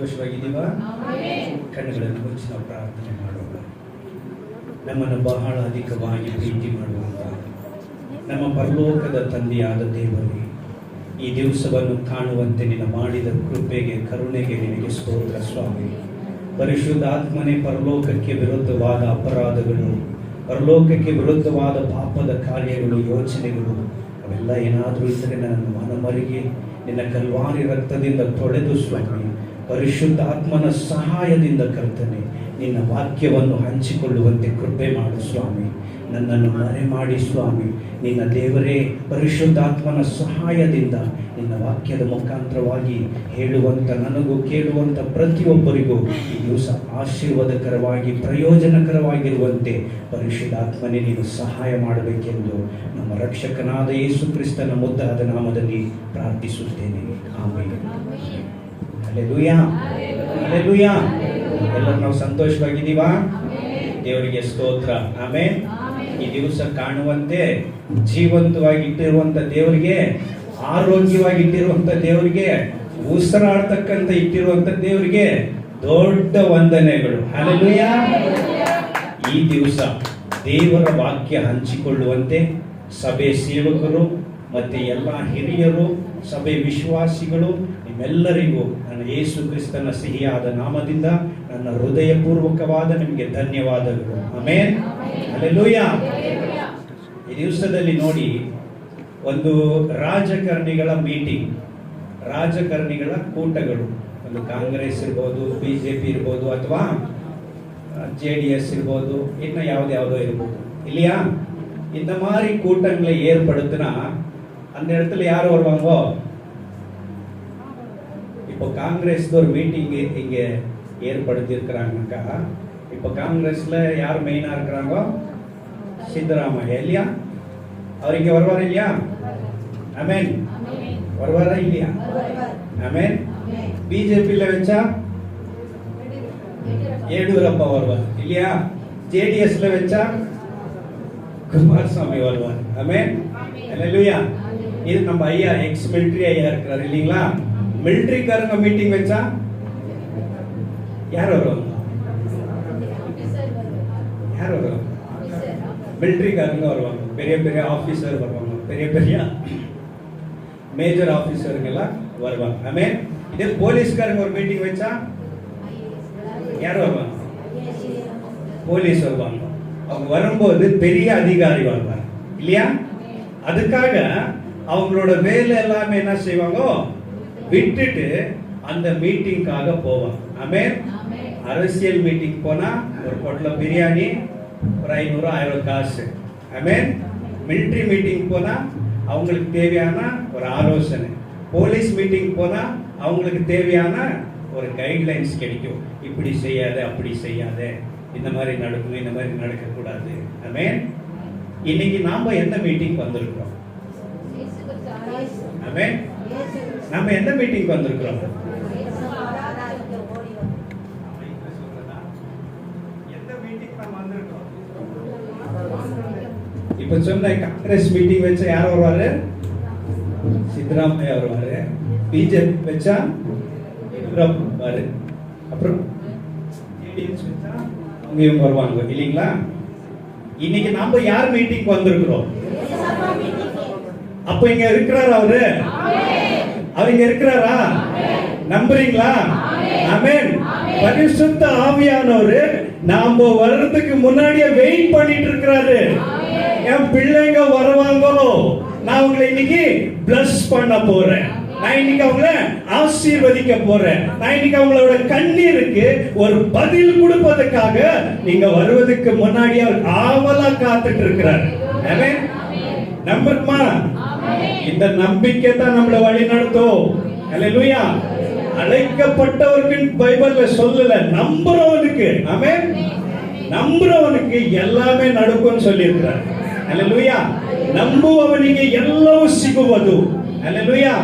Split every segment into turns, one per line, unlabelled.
ಸಂತೋಷವಾಗಿದ್ದೀವಾ? ಕಣ್ಣುಗಳನ್ನು ಮುಚ್ಚಿ ನಾವು ಪ್ರಾರ್ಥನೆ ಮಾಡೋಣ. ನಮ್ಮನ್ನು ಬಹಳ ಅಧಿಕವಾಗಿ ಪ್ರೀತಿ ಮಾಡುವಂತ ನಮ್ಮ ಪರಲೋಕದ ತಂದೆಯಾದ ದೇವರೇ, ಈ ದಿವಸವನ್ನು ಕಾಣುವಂತೆ ನಿನ್ನ ಮಾಡಿದ ಕೃಪೆಗೆ, ಕರುಣೆಗೆ ನಿನಗೆ ಸ್ತೋತ್ರ ಸ್ವಾಮಿ. ಪರಿಶುದ್ಧಾತ್ಮನೇ, ಪರಲೋಕಕ್ಕೆ ವಿರುದ್ಧವಾದ ಅಪರಾಧಗಳು, ಪರಲೋಕಕ್ಕೆ ವಿರುದ್ಧವಾದ ಪಾಪದ ಕಾರ್ಯಗಳು, ಯೋಚನೆಗಳು ಅವೆಲ್ಲ ಏನಾದರೂ ಇದ್ದರೆ ನನ್ನ ಮನಮರಿಗೆ ನಿನ್ನ ಕಲ್ವಾರಿ ರಕ್ತದಿಂದ ತೊಳೆದು ಸ್ವಾಮಿ, ಪರಿಶುದ್ಧಾತ್ಮನ ಸಹಾಯದಿಂದ ಕರ್ತನೆ ನಿನ್ನ ವಾಕ್ಯವನ್ನು ಹಂಚಿಕೊಳ್ಳುವಂತೆ ಕೃಪೆ ಮಾಡು ಸ್ವಾಮಿ. ನನ್ನನ್ನು ಮರೆ ಮಾಡಿ ಸ್ವಾಮಿ, ನಿನ್ನ ದೇವರೇ ಪರಿಶುದ್ಧಾತ್ಮನ ಸಹಾಯದಿಂದ ನಿನ್ನ ವಾಕ್ಯದ ಮುಖಾಂತರವಾಗಿ ಹೇಳುವಂಥ, ನನಗೂ ಕೇಳುವಂಥ ಪ್ರತಿಯೊಬ್ಬರಿಗೂ ಈ ದಿವಸ ಆಶೀರ್ವಾದಕರವಾಗಿ ಪ್ರಯೋಜನಕರವಾಗಿರುವಂತೆ ಪರಿಶುದ್ಧಾತ್ಮನೇ ನೀನು ಸಹಾಯ ಮಾಡಬೇಕೆಂದು ನಮ್ಮ ರಕ್ಷಕನಾದ ಯೇಸು ಕ್ರಿಸ್ತನ ಮುದ್ದಾದ ನಾಮದಲ್ಲಿ ಪ್ರಾರ್ಥಿಸುತ್ತೇನೆ. ಆಮೆನ್. Hallelujah, hallelujah. ಎಲ್ಲರೂ ನಾವು ಸಂತೋಷವಾಗಿದ್ದೀವಾ? ದೇವರಿಗೆ ಸ್ತೋತ್ರ. ಆಮೆನ್. ಈ ದಿವಸ ಕಾಣುವಂತೆ ಜೀವಂತವಾಗಿ ಇಟ್ಟಿರುವಂತ ದೇವರಿಗೆ, ಆರೋಗ್ಯವಾಗಿ ಇಟ್ಟಿರುವಂತ ದೇವರಿಗೆ, ಉಸಿರಾಡ್ತಕ್ಕಂತ ಇಟ್ಟಿರುವಂತ ದೇವರಿಗೆ ದೊಡ್ಡ ವಂದನೆಗಳು. ಹಲ್ಲೆಲೂಯಾ. ಈ ದಿವಸ ದೇವರ ವಾಕ್ಯ ಹಂಚಿಕೊಳ್ಳುವಂತೆ ಸಭೆ ಸೇವಕರು ಮತ್ತೆ ಎಲ್ಲ ಹಿರಿಯರು, ಸಭೆ ವಿಶ್ವಾಸಿಗಳು ನಿಮ್ಮೆಲ್ಲರಿಗೂ ನನ್ನ ಯೇಸು ಕ್ರಿಸ್ತನ ಸಿಹಿಯಾದ ನಾಮದಿಂದ ನನ್ನ ಹೃದಯಪೂರ್ವಕವಾದ ನಿಮಗೆ ಧನ್ಯವಾದಗಳು. ಆಮೆನ್. ಹಲ್ಲೆಲೂಯಾ. ಈ ದಿವಸದಲ್ಲಿ ನೋಡಿ, ಒಂದು ರಾಜಕಾರಣಿಗಳ ಮೀಟಿಂಗ್, ರಾಜಕಾರಣಿಗಳ ಕೂಟಗಳು, ಒಂದು ಕಾಂಗ್ರೆಸ್ ಇರ್ಬೋದು, ಬಿಜೆಪಿ ಇರ್ಬೋದು, ಅಥವಾ JDS ಇರ್ಬೋದು, ಇನ್ನು ಯಾವುದ್ಯಾವುದೋ ಇರ್ಬೋದು இல்லையா? இந்த மாதிரி கூட்டங்களை ஏற்படுத்தினா அந்த இடத்துல யார் வருவாங்கோ? இப்போ காங்கிரஸ்ல ஒரு மீட்டிங் இங்க ஏற்படுத்தி இருக்கிறாங்கக்கா. இப்போ காங்கிரஸ்ல யார் மெயினா இருக்கிறாங்கோ? சித்தராமையா இல்லையா? அவர் இங்க வருவார் இல்லையா? ஆமென். வருவாரா இல்லையா? ஆமென். பிஜேபியில் வச்சா ಯಡಿಯೂರಪ್ಪ வருவார் இல்லையா? JDSல வச்சா குமாரசாமி வருவார். ஆமென். ஹல்லேலூயா. இது நம்ம ஐயா எக்ஸ் மிலிட்டரி ஐயா இருக்கிறார் இல்லீங்களா? மிலிட்டரிக்காரங்க மீட்டிங் வச்சா யார் வருவாங்க? யார் வருவாங்க? மிலிட்டரிக்காரங்க வருவாங்க, பெரிய பெரிய ஆபீசர் வருவாங்க, பெரிய பெரிய மேஜர் ஆபீசருங்கெல்லாம் வருவாங்க. ஆமென். இதே போலீஸ்காரங்க ஒரு மீட்டிங் வச்சா யார் வருவாங்க? போலீஸ் வருவாங்க. அவங்க வரும்போது பெரிய அதிகாரி வருவாங்க இல்லையா? அதுக்காக அவங்களோட வேலை எல்லாமே என்ன செய்வாங்க? விட்டுட்டு அந்த மீட்டிங்காக போவாங்க. ஆமென். அரசியல் மீட்டிங் போனா ஒரு பொட்டல பிரியாணி, ஒரு 500-1000 காசு. ஆமென். மிலிட்டரி மீட்டிங் போனா அவங்களுக்கு தேவையான ஒரு ஆலோசனை, போலீஸ் மீட்டிங் போனா அவங்களுக்கு தேவையான ஒரு கைட்லைன்ஸ் கிடைக்கும். இப்படி செய்யாத, அப்படி செய்யாத, இந்த மாதிரி நடக்கும், இந்த மாதிரி நடக்க கூடாது. ஆமென். இன்னைக்கு நாம எந்த மீட்டிங் வந்திருக்கிறோம்? ஆமென். நாம எந்த மீட்டிங் வந்திருக்கிறோம்? எந்த மீட்டிங் நாம வந்திருக்கிறோம்? இப்ப சொன்ன காங்கிரஸ் மீட்டிங் வச்சா யார் வருவாரு? சித்தராமையா வருவாரு. பிஜேபி வச்சா வருவாரு. அப்புறம் JDS வச்சா அவங்க இவங்க வருவாங்க இல்லீங்களா? இன்னைக்கு நாம யார் மீட்டிங் வந்திருக்கிறோம்? அப்ப இங்க இருக்கிறாரா அவரு? அவர் இங்க இருக்கிறாரா? நம்புறீங்களா? ஆமென். பரிசுத்த ஆவியானவர் நாம வர்றதுக்கு முன்னாடியே வெயிட் பண்ணிட்டு இருக்கிறாரு. என் பிள்ளைங்க வருவாங்களோ, நான் உங்களை இன்னைக்கு பிளஸ் பண்ண போறேன், நான் இன்னைக்கு அவங்கள ஆசீர்வதிக்க போறேன், நான் இன்னைக்கு அவங்களோட கண்ணீருக்கு ஒரு பதில் கொடுப்பதற்காக நீங்க வருவதற்கு முன்னாடி அவர் ஆவலா காத்துட்டு இருக்கிறார். ஆமென். நம்புறோமா? இந்த நம்பிக்கை தான் நம்மளை வழி நடத்தும். ஹல்லேலூயா. அழைக்கப்பட்டவருக்கு பைபிள்ல சொல்லல, நம்புறவனுக்கு. ஆமென். நம்புறவனுக்கு எல்லாமே நடக்கும்னு சொல்லி இருக்கிறார். ஹல்லேலூயா. ನಂಬುವವನಿಗೆ ಎಲ್ಲವೂ ಸಿಗುವುದು. ಹಲ್ಲೆಲೂಯಾ.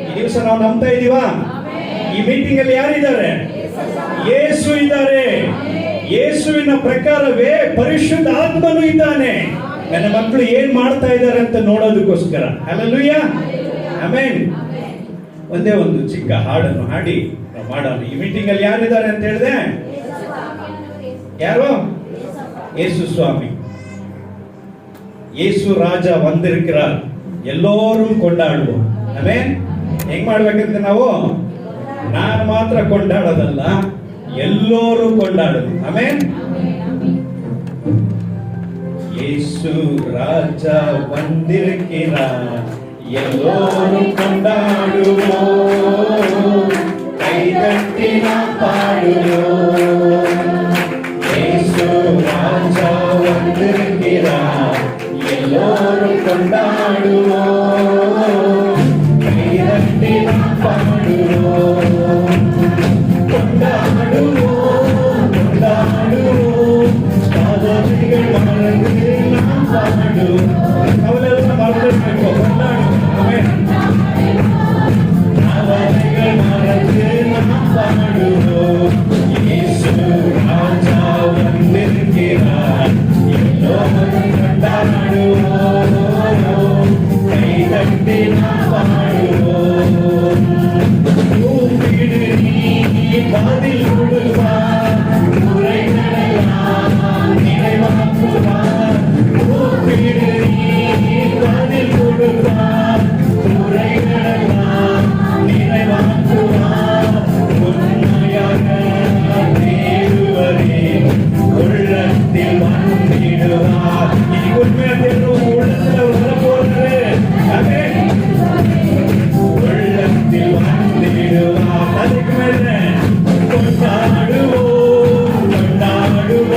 ಈ ದಿವಸ ನಾವು ನಂಬ್ತಾ ಇದೀವಾ? ಈ ಮೀಟಿಂಗ್ ಅಲ್ಲಿ ಯಾರಿದ್ದಾರೆ? ಯೇಸು ಇದ್ದಾರೆ. ಯೇಸುವಿನ ಪ್ರಕಾರವೇ ಪರಿಶುದ್ಧ ಆತ್ಮನು ಇದ್ದಾನೆ. ನನ್ನ ಮಕ್ಕಳು ಏನ್ ಮಾಡ್ತಾ ಇದ್ದಾರೆ ಅಂತ ನೋಡೋದಕ್ಕೋಸ್ಕರ. ಹಲ್ಲೆಲೂಯಾ. ಆಮೆನ್. ಒಂದೇ ಒಂದು ಚಿಕ್ಕ ಹಾಡನ್ನು ಹಾಡಿ ನಾವು ಮಾಡೋಣ. ಈ ಮೀಟಿಂಗ್ ಅಲ್ಲಿ ಯಾರಿದ್ದಾರೆ ಅಂತ ಹೇಳಿದೆ? ಯಾರು? ಯೇಸು ಸ್ವಾಮಿ, ಯೇಸು ರಾಜ வந்திருக்கிறார். ಎಲ್ಲರೂ ಕೊಂಡಾಡುವ. ಆಮೆನ್. ಹೆಂಗ್ ಮಾಡ್ಬೇಕಂತ ನಾವು? ನಾನು ಮಾತ್ರ ಕೊಂಡಾಡೋದಲ್ಲ, ಎಲ್ಲರೂ ಕೊಂಡಾಡೋದು. ಆಮೆನ್. ಯೇಸು ರಾಜ வந்திருக்கிறார், ಎಲ್ಲರೂ ಕೊಂಡಾಡುவோம், ಕೈತಟ್ಟಿ ನಾವು ಪಾಡುவோம். ಯೇಸು ರಾಜ வந்திருக்கிறார், ಎಲ್ಲರೂ ಕೊಂಡಾಡುவோம், ಕೈತಟ್ಟಿ ನಾವು ಪಾಡುவோம். ಕೊಂಡಾಡುவோம், ಕೊಂಡಾಡುவோம், ಸಾಧನೆಗಳು ಮರೆತು ನಾವು ಪಾಡುவோம். ಅವಳೆಲ್ಲ ಮಾಡಬೇಕು, ಕೊಂಡಾಡುவோம். ಸಾಧನೆಗಳು ಮರೆತು ನಾವು ಪಾಡುவோம். ಯೇಸು ರಾಜ வந்திருக்கிறார், ಎಲ್ಲರೂ ಕೊಂಡಾಡುவோம், ಕೈತಟ್ಟಿ ನಾವು ಪಾಡುவோம். கூப்பிடு நீ பதில் கொடுப்பார், குறைகளெல்லாம் நிறைவாக்குவார். கூப்பிடு நீ பதில் கொடுப்பார், குறைகளெல்லாம் நிறைவாக்குவார். உண்மையாக தேடுவரே உள்ளத்தில் வந்திடுவார். இனி உண்மையா தேடுவோம், உள்ளத்தில் வரப்போறாரு. ஆமென். உள்ளத்தில் வந்திடுவார். அதுக்கு மேல கொண்டாடுவோம், கொண்டாடுவோம்,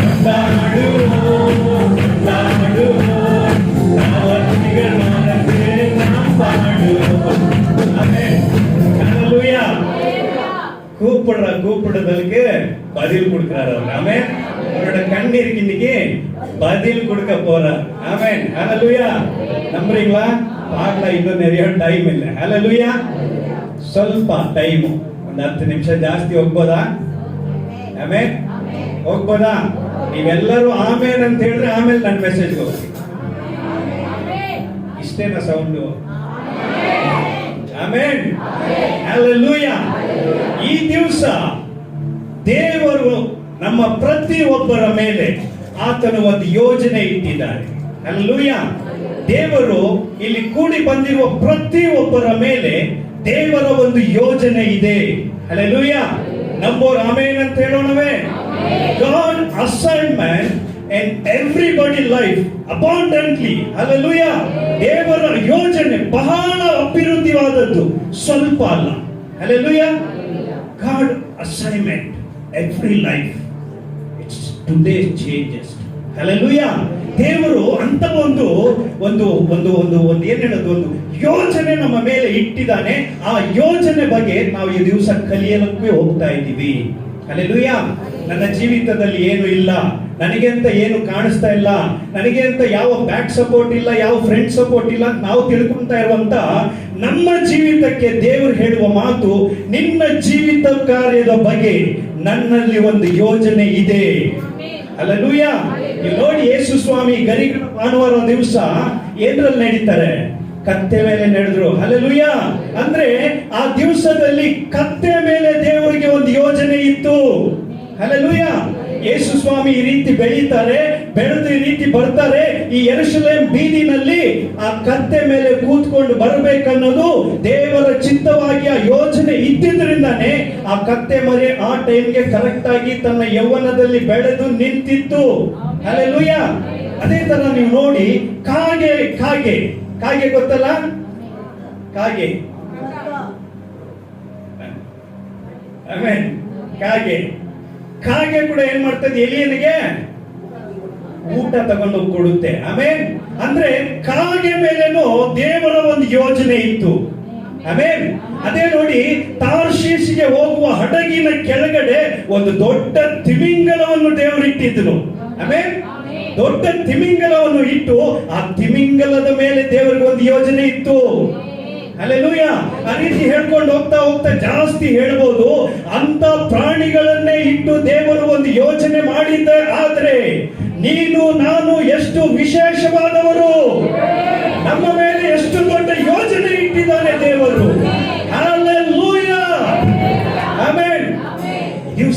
கொண்டாடுவோம், கொண்டாடுவோம். அவர்கள் மனது நாம் பாடுவோம். ஆமென். ஹல்லேலூயா. கூப்பிடுறதுக்கு பதில் கொடுக்கிறார் அவர். ஆமென். அவரோட கண்ணீருக்கு இன்னைக்கு பதில் கொடுக்க போறார். ஆமென். ஹல்லேலூயா. நம்புறீங்களா? பார்க்கலாம், இன்னும் நிறைய ಟೈಮ್ ಇಲ್ಲ. ಹಲ್ಲೆಲೂಯಾ. ಸ್ವಲ್ಪ ಟೈಮು, ಒಂದು 10 ನಿಮಿಷ ಜಾಸ್ತಿ ಹೋಗ್ಬೋದಾ? ಆಮೇನ್. ಹೋಗ್ಬೋದಾ? ನೀವೆಲ್ಲರೂ ಆಮೇನ್ ಅಂತ ಹೇಳಿದ್ರೆ ಆಮೇಲೆ ನನ್ನ ಮೆಸೇಜ್ ಹೋಗಿ. ಇಷ್ಟೇನಾ ಸೌಂಡು? ಆಮೇನ್. ಹಲ್ಲೆಲೂಯಾ. ಈ ದಿವಸ ದೇವರು ನಮ್ಮ ಪ್ರತಿಯೊಬ್ಬರ ಮೇಲೆ ಆತನು ಒಂದು ಯೋಜನೆ ಇಟ್ಟಿದ್ದಾರೆ. ಹಲ್ಲೆಲೂಯಾ. ದೇವರು ಇಲ್ಲಿ ಕೂಡಿ ಬಂದಿರುವ ಪ್ರತಿಯೊಬ್ಬರ ಮೇಲೆ ದೇವರ ಒಂದು ಯೋಜನೆ ಇದೆ. ಹಲ್ಲೆಲೂಯಾ. ನಂಬೋರು ಆಮೇನ್ ಅಂತ ಹೇಳೋಣವೇ? God assignment in everybody life abundantly. Hallelujah. ದೇವರ ಯೋಜನೆ ಬಹಳ ಅಭಿವೃದ್ಧಿವಾದದ್ದು, ಸ್ವಲ್ಪ ಅಲ್ಲ. Hallelujah. God assignment every life. It's today changes. Hallelujah. ದೇವರು ಅಂತ ಒಂದು ಒಂದು ಒಂದು ಒಂದು ಒಂದು ಏನ್ ಹೇಳೋದು, ಒಂದು ಯೋಜನೆ ನಮ್ಮ ಮೇಲೆ ಇಟ್ಟಿದ್ದಾನೆ. ಆ ಯೋಜನೆ ಬಗ್ಗೆ ನಾವು ಈ ದಿವಸ ಕಲಿಯಲಿಕ್ಕೆ ಹೋಗ್ತಾ ಇದ್ದೀವಿ. ಹಲ್ಲೆಲೂಯಾ. ನನ್ನ ಜೀವಿತದಲ್ಲಿ ಏನು ಇಲ್ಲ, ನನಗೆ ಅಂತ ಏನು ಕಾಣಿಸ್ತಾ ಇಲ್ಲ, ನನಗೆ ಅಂತ ಯಾವ ಬ್ಯಾಕ್ ಸಪೋರ್ಟ್ ಇಲ್ಲ, ಯಾವ ಫ್ರೆಂಡ್ ಸಪೋರ್ಟ್ ಇಲ್ಲ, ನಾವು ತಿಳ್ಕೊಂತಾ ಇರುವಂತ ನಮ್ಮ ಜೀವಿತಕ್ಕೆ ದೇವರು ಹೇಳುವ ಮಾತು, ನಿನ್ನ ಜೀವಿತ ಕಾರ್ಯದ ಬಗ್ಗೆ ನನ್ನಲ್ಲಿ ಒಂದು ಯೋಜನೆ ಇದೆ. ಹಲ್ಲೆಲೂಯಾ. ನೀವು ನೋಡಿ, ಯೇಸು ಸ್ವಾಮಿ ಗರಿಗಳ ಭಾನುವಾರ ದಿವಸ ಏನ್ರಲ್ಲಿ ನಡೀತಾರೆ? ಕತ್ತೆ ಮೇಲೆ ನಡೆದ್ರು. ಹಲ್ಲೆಲೂಯಾ. ಅಂದ್ರೆ ಆ ದಿವಸದಲ್ಲಿ ಕತ್ತೆ ಮೇಲೆ ದೇವರಿಗೆ ಒಂದು ಯೋಜನೆ ಇತ್ತು. ಹಲ್ಲೆಲೂಯಾ. ಯೇಸು ಸ್ವಾಮಿ ಈ ರೀತಿ ಬೆಳೀತಾರೆ, ಬೆಳೆದು ಈ ರೀತಿ ಬರ್ತಾರೆ. ಈ ಯೆರೂಸಲೇಮ್ ಬೀದಿನಲ್ಲಿ ಆ ಕತ್ತೆ ಮೇಲೆ ಕೂತ್ಕೊಂಡು ಬರಬೇಕನ್ನೋದು ದೇವರ ಚಿತ್ತವಾಗಿ ಆ ಯೋಜನೆ ಇದ್ದಿದ್ರಿಂದಾನೆ ಆ ಕತ್ತೆ ಮರಿ ಆ ಟೈಮ್ಗೆ ಕರೆಕ್ಟ್ ಆಗಿ ತನ್ನ ಯೌವನದಲ್ಲಿ ಬೆಳೆದು ನಿಂತಿತ್ತು. ಹಲ್ಲೆಲೂಯಾ. ಅದೇ ತರ ನೀವು ನೋಡಿ, ಕಾಗೆ ಕಾಗೆ ಕಾಗೆ ಗೊತ್ತಲ್ಲ? ಕಾಗೆ, ಆಮೇನ್. ಕಾಗೆ ಕಾಗೆ ಕೂಡ ಏನ್ ಮಾಡ್ತದೆ? ಎಲಿಯನಿಗೆ ಊಟ ತಗೊಂಡು ಕೊಡುತ್ತೆ. ಆಮೇನ್. ಅಂದ್ರೆ ಕಾಗೆ ಮೇಲೇನು ದೇವರ ಒಂದು ಯೋಜನೆ ಇತ್ತು. ಆಮೇನ್. ಅದೇ ನೋಡಿ, ತಾರ್ಷೀಷಿಗೆ ಹೋಗುವ ಹಡಗಿನ ಕೆಳಗಡೆ ಒಂದು ದೊಡ್ಡ ತಿಮಿಂಗಲವನ್ನು ದೇವರು ಇಟ್ಟಿದ್ರು. ಆಮೇನ್. ದೊಡ್ಡ ತಿಮಿಂಗಲವನ್ನು ಇಟ್ಟು ಆ ತಿಮಿಂಗಲದ ಮೇಲೆ ದೇವರಿಗೆ ಒಂದು ಯೋಜನೆ ಇತ್ತು. ಹಲ್ಲೆಲೂಯಾ. ಆ ರೀತಿ ಹೇಳ್ಕೊಂಡು ಹೋಗ್ತಾ ಹೋಗ್ತಾ ಜಾಸ್ತಿ ಹೇಳ್ಬೋದು. ಅಂತ ಪ್ರಾಣಿಗಳನ್ನೇ ಇಟ್ಟು ದೇವರು ಒಂದು ಯೋಜನೆ ಮಾಡಿದ್ದ. ಆದ್ರೆ ನೀನು ನಾನು ಎಷ್ಟು ವಿಶೇಷವಾದವರು, ನಮ್ಮ ಮೇಲೆ ಎಷ್ಟು ದೊಡ್ಡ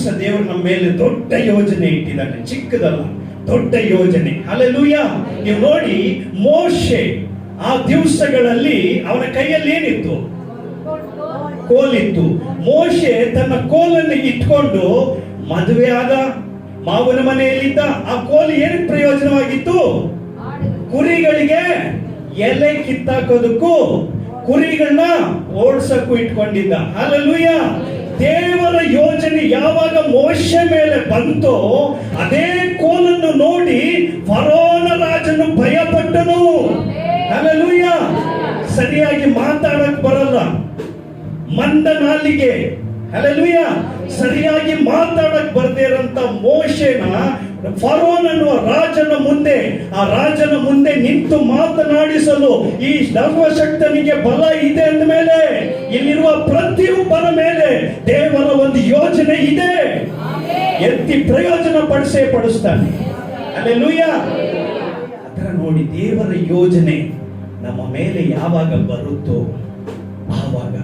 ದಿವಸ ದೇವರು ನಮ್ಮ ಮೇಲೆ ದೊಡ್ಡ ಯೋಜನೆ ಇಟ್ಟಿದ್ದಾನೆ, ಚಿಕ್ಕದಲ್ಲ, ದೊಡ್ಡ ಯೋಜನೆ. ಹಲ್ಲೆಲೂಯ. ನೀವು ನೋಡಿ, ಮೋಶೆ ಆ ದಿವಸಗಳಲ್ಲಿ ಅವನ ಕೈಯಲ್ಲಿ ಏನಿತ್ತು? ಕೋಲಿತ್ತು. ಮೋಶೆ ತನ್ನ ಕೋಲನ್ನು ಇಟ್ಕೊಂಡು ಮದುವೆ ಆದ, ಮಾವನ ಮನೆಯಲ್ಲಿದ್ದ. ಆ ಕೋಲು ಏನಕ್ಕೆ ಪ್ರಯೋಜನವಾಗಿತ್ತು? ಕುರಿಗಳಿಗೆ ಎಲೆ ಕಿತ್ತಾಕೋದಕ್ಕೂ ಕುರಿಗಳನ್ನ ಓಡಿಸಕ್ಕೂ ಇಟ್ಕೊಂಡಿದ್ದ. ಹಲ್ಲೆಲೂಯ. ದೇವರ ಯೋಜನೆ ಯಾವಾಗ ಮೋಶೆ ಮೇಲೆ ಬಂತೋ ಅದೇ ಕೋಲನ್ನು ನೋಡಿ ಫರೋನ ರಾಜನು ಭಯಪಟ್ಟನು. ಹಲ್ಲೆಲೂಯ. ಸರಿಯಾಗಿ ಮಾತಾಡಕ್ ಬರಲ್ಲ, ಮಂದ ನಾಲಿಗೆ. ಹಲ್ಲೆಲೂಯ. ಸರಿಯಾಗಿ ಮಾತಾಡಕ್ ಬರ್ದೇ ಇರಂತ ಮೋಶೆನ ಫರೋನ್ ಅನ್ನುವ ರಾಜನ ಮುಂದೆ, ಆ ರಾಜನ ಮುಂದೆ ನಿಂತು ಮಾತನಾಡಿಸಲು ಈ ಸರ್ವಶಕ್ತನಿಗೆ ಬಲ ಇದೆ ಅಂದ ಮೇಲೆ ಇಲ್ಲಿರುವ ಪ್ರತಿಯೊಬ್ಬರ ಮೇಲೆ ದೇವರ ಒಂದು ಯೋಜನೆ ಇದೆ. ಎತ್ತಿ ಪ್ರಯೋಜನ ಪಡಿಸ್ತಾನೆ. ಹಲ್ಲೆಲೂಯ. ಅದರ ನೋಡಿ, ದೇವರ ಯೋಜನೆ ನಮ್ಮ ಮೇಲೆ ಯಾವಾಗ ಬರುತ್ತೋ ಆವಾಗ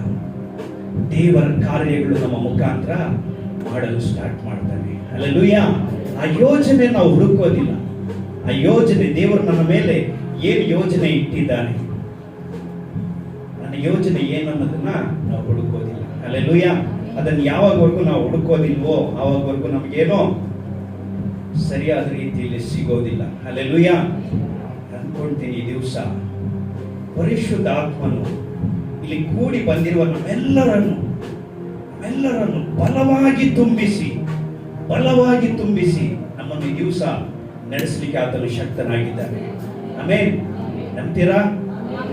ದೇವರ ಕಾರ್ಯಗಳು ನಮ್ಮ ಮುಖಾಂತರ ಮಾಡಲು ಸ್ಟಾರ್ಟ್ ಮಾಡ್ತಾನೆ. ಹಲ್ಲೆಲೂಯ. ಆ ಯೋಜನೆ ನಾವು ಹುಡುಕೋದಿಲ್ಲ. ಆ ಯೋಜನೆ ದೇವರು ನನ್ನ ಮೇಲೆ ಏನು ಯೋಜನೆ ಇಟ್ಟಿದ್ದಾನೆ, ನನ್ನ ಯೋಜನೆ ಏನನ್ನೋದನ್ನ ನಾವು ಹುಡುಕೋದಿಲ್ಲ. ಹಲ್ಲೆಲೂಯ. ಅದನ್ನು ಯಾವಾಗವರೆಗೂ ನಾವು ಹುಡುಕೋದಿಲ್ವೋ ಆವಾಗವರೆಗೂ ನಮಗೇನೋ ಸರಿಯಾದ ರೀತಿಯಲ್ಲಿ ಸಿಗೋದಿಲ್ಲ. ಹಲ್ಲೆಲೂಯ. ಅನ್ಕೊಳ್ತೀನಿ, ಈ ದಿವಸ ಪರಿಶುದ್ಧಾತ್ಮನು ಇಲ್ಲಿ ಕೂಡಿ ಬಂದಿರುವ ನಮ್ಮೆಲ್ಲರನ್ನು ಬಲವಾಗಿ ತುಂಬಿಸಿ ನಮ್ಮನ್ನು ಈ ದಿವಸ ನಡೆಸಲಿಕ್ಕೆ ಆತನು ಶಕ್ತನಾಗಿದ್ದಾನೆ. ಆಮೇನ್. ನಂಬ್ತೀರಾ?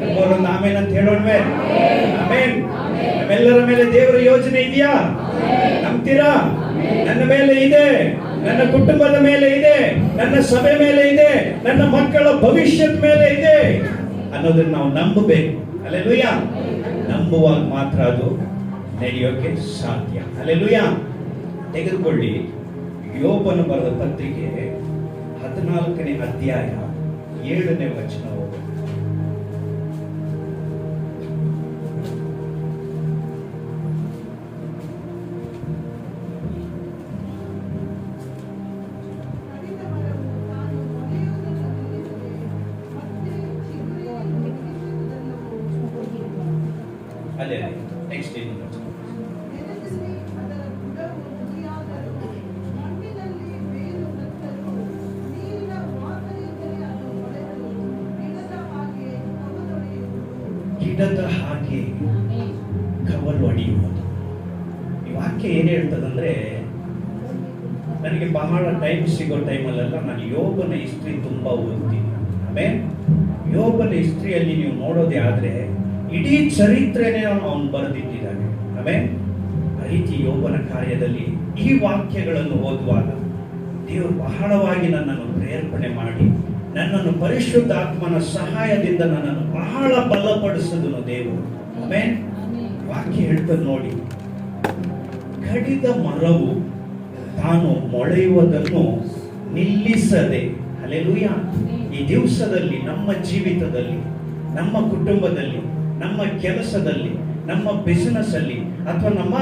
ನಮ್ಮವರನ್ನು ಆಮೇನ್ ಅಂತ ಹೇಳೋಣವೇ? ಆಮೇನ್. ನಮ್ಮೆಲ್ಲರ ಮೇಲೆ ದೇವರ ಯೋಜನೆ ಇದೆಯಾ? ನಂಬ್ತೀರಾ? ನನ್ನ ಮೇಲೆ ಇದೆ, ನನ್ನ ಕುಟುಂಬದ ಮೇಲೆ ಇದೆ, ನನ್ನ ಸಭೆ ಮೇಲೆ ಇದೆ, ನನ್ನ ಮಕ್ಕಳ ಭವಿಷ್ಯದ ಮೇಲೆ ಇದೆ ಅನ್ನೋದನ್ನ ನಾವು ನಂಬಬೇಕು. ಹಲ್ಲೆಲೂಯ. ನಂಬುವಾಗ ಮಾತ್ರ ಅದು ನಡೆಯೋಕೆ ಸಾಧ್ಯ. ಹಲ್ಲೆಲೂಯ. ತೆಗೆದುಕೊಳ್ಳಿ, ಯೋಬನು ಬರೆದ ಪತ್ರಿಕೆ 14ನೇ ಅಧ್ಯಾಯ 7ನೇ ವಚನ. ಅದೇ ನೆಕ್ಸ್ಟ್ ಏನು? ಗಿಡದ ಹಾಗೆ ಕವಲು ಒಡೆಯುವುದು. ಈ ವಾಕ್ಯ ಏನ್ ಹೇಳ್ತದಂದ್ರೆ, ನನಗೆ ಬಹಳ ಟೈಮ್ ಸಿಗೋ ಟೈಮಲ್ಲೆಲ್ಲ ನಾನು ಯೋಬನ ಹಿಸ್ಟ್ರಿ ತುಂಬಾ ಓದ್ತೀನಿ. ಆಮೇಲೆ ಯೋಬನ ಹಿಸ್ಟ್ರಿಯಲ್ಲಿ ನೀವು ನೋಡೋದೇ ಆದ್ರೆ ಇಡೀ ಚರಿತ್ರೆನೇ ಅವನು ಬರೆದಿಟ್ಟಿದ್ದಾನೆ. ಆಮೇಲೆ ಆ ರೀತಿ ಯೋಬನ ಕಾರ್ಯದಲ್ಲಿ ಈ ವಾಕ್ಯಗಳನ್ನು ಓದುವಾಗ ದೇವರು ಬಹಳವಾಗಿ ನನ್ನನ್ನು ಪ್ರೇರೇಪಣೆ ಮಾಡಿ, ನನ್ನನ್ನು ಪರಿಶುದ್ಧಾತ್ಮನ ಸಹಾಯದಿಂದ ನನ್ನನ್ನು ಬಹಳ ಬಲಪಡಿಸಿದನು ದೇವರು. ಆಮೇಲೆ ವಾಕ್ಯ ಹೇಳ್ತದೆ ನೋಡಿ, ಕಡಿದ ಮರವು ತಾನು ಮೊಳೆಯುವುದನ್ನು ನಿಲ್ಲಿಸದೆ. ಹಲ್ಲೆಲೂಯ. ಈ ದಿವಸದಲ್ಲಿ ನಮ್ಮ ಜೀವಿತದಲ್ಲಿ, ನಮ್ಮ ಕುಟುಂಬದಲ್ಲಿ, ನಮ್ಮ ಕೆಲಸದಲ್ಲಿ, ನಮ್ಮ ಬಿಸಿನೆಸ್ ಅಲ್ಲಿ ಅಥವಾ ನಮ್ಮ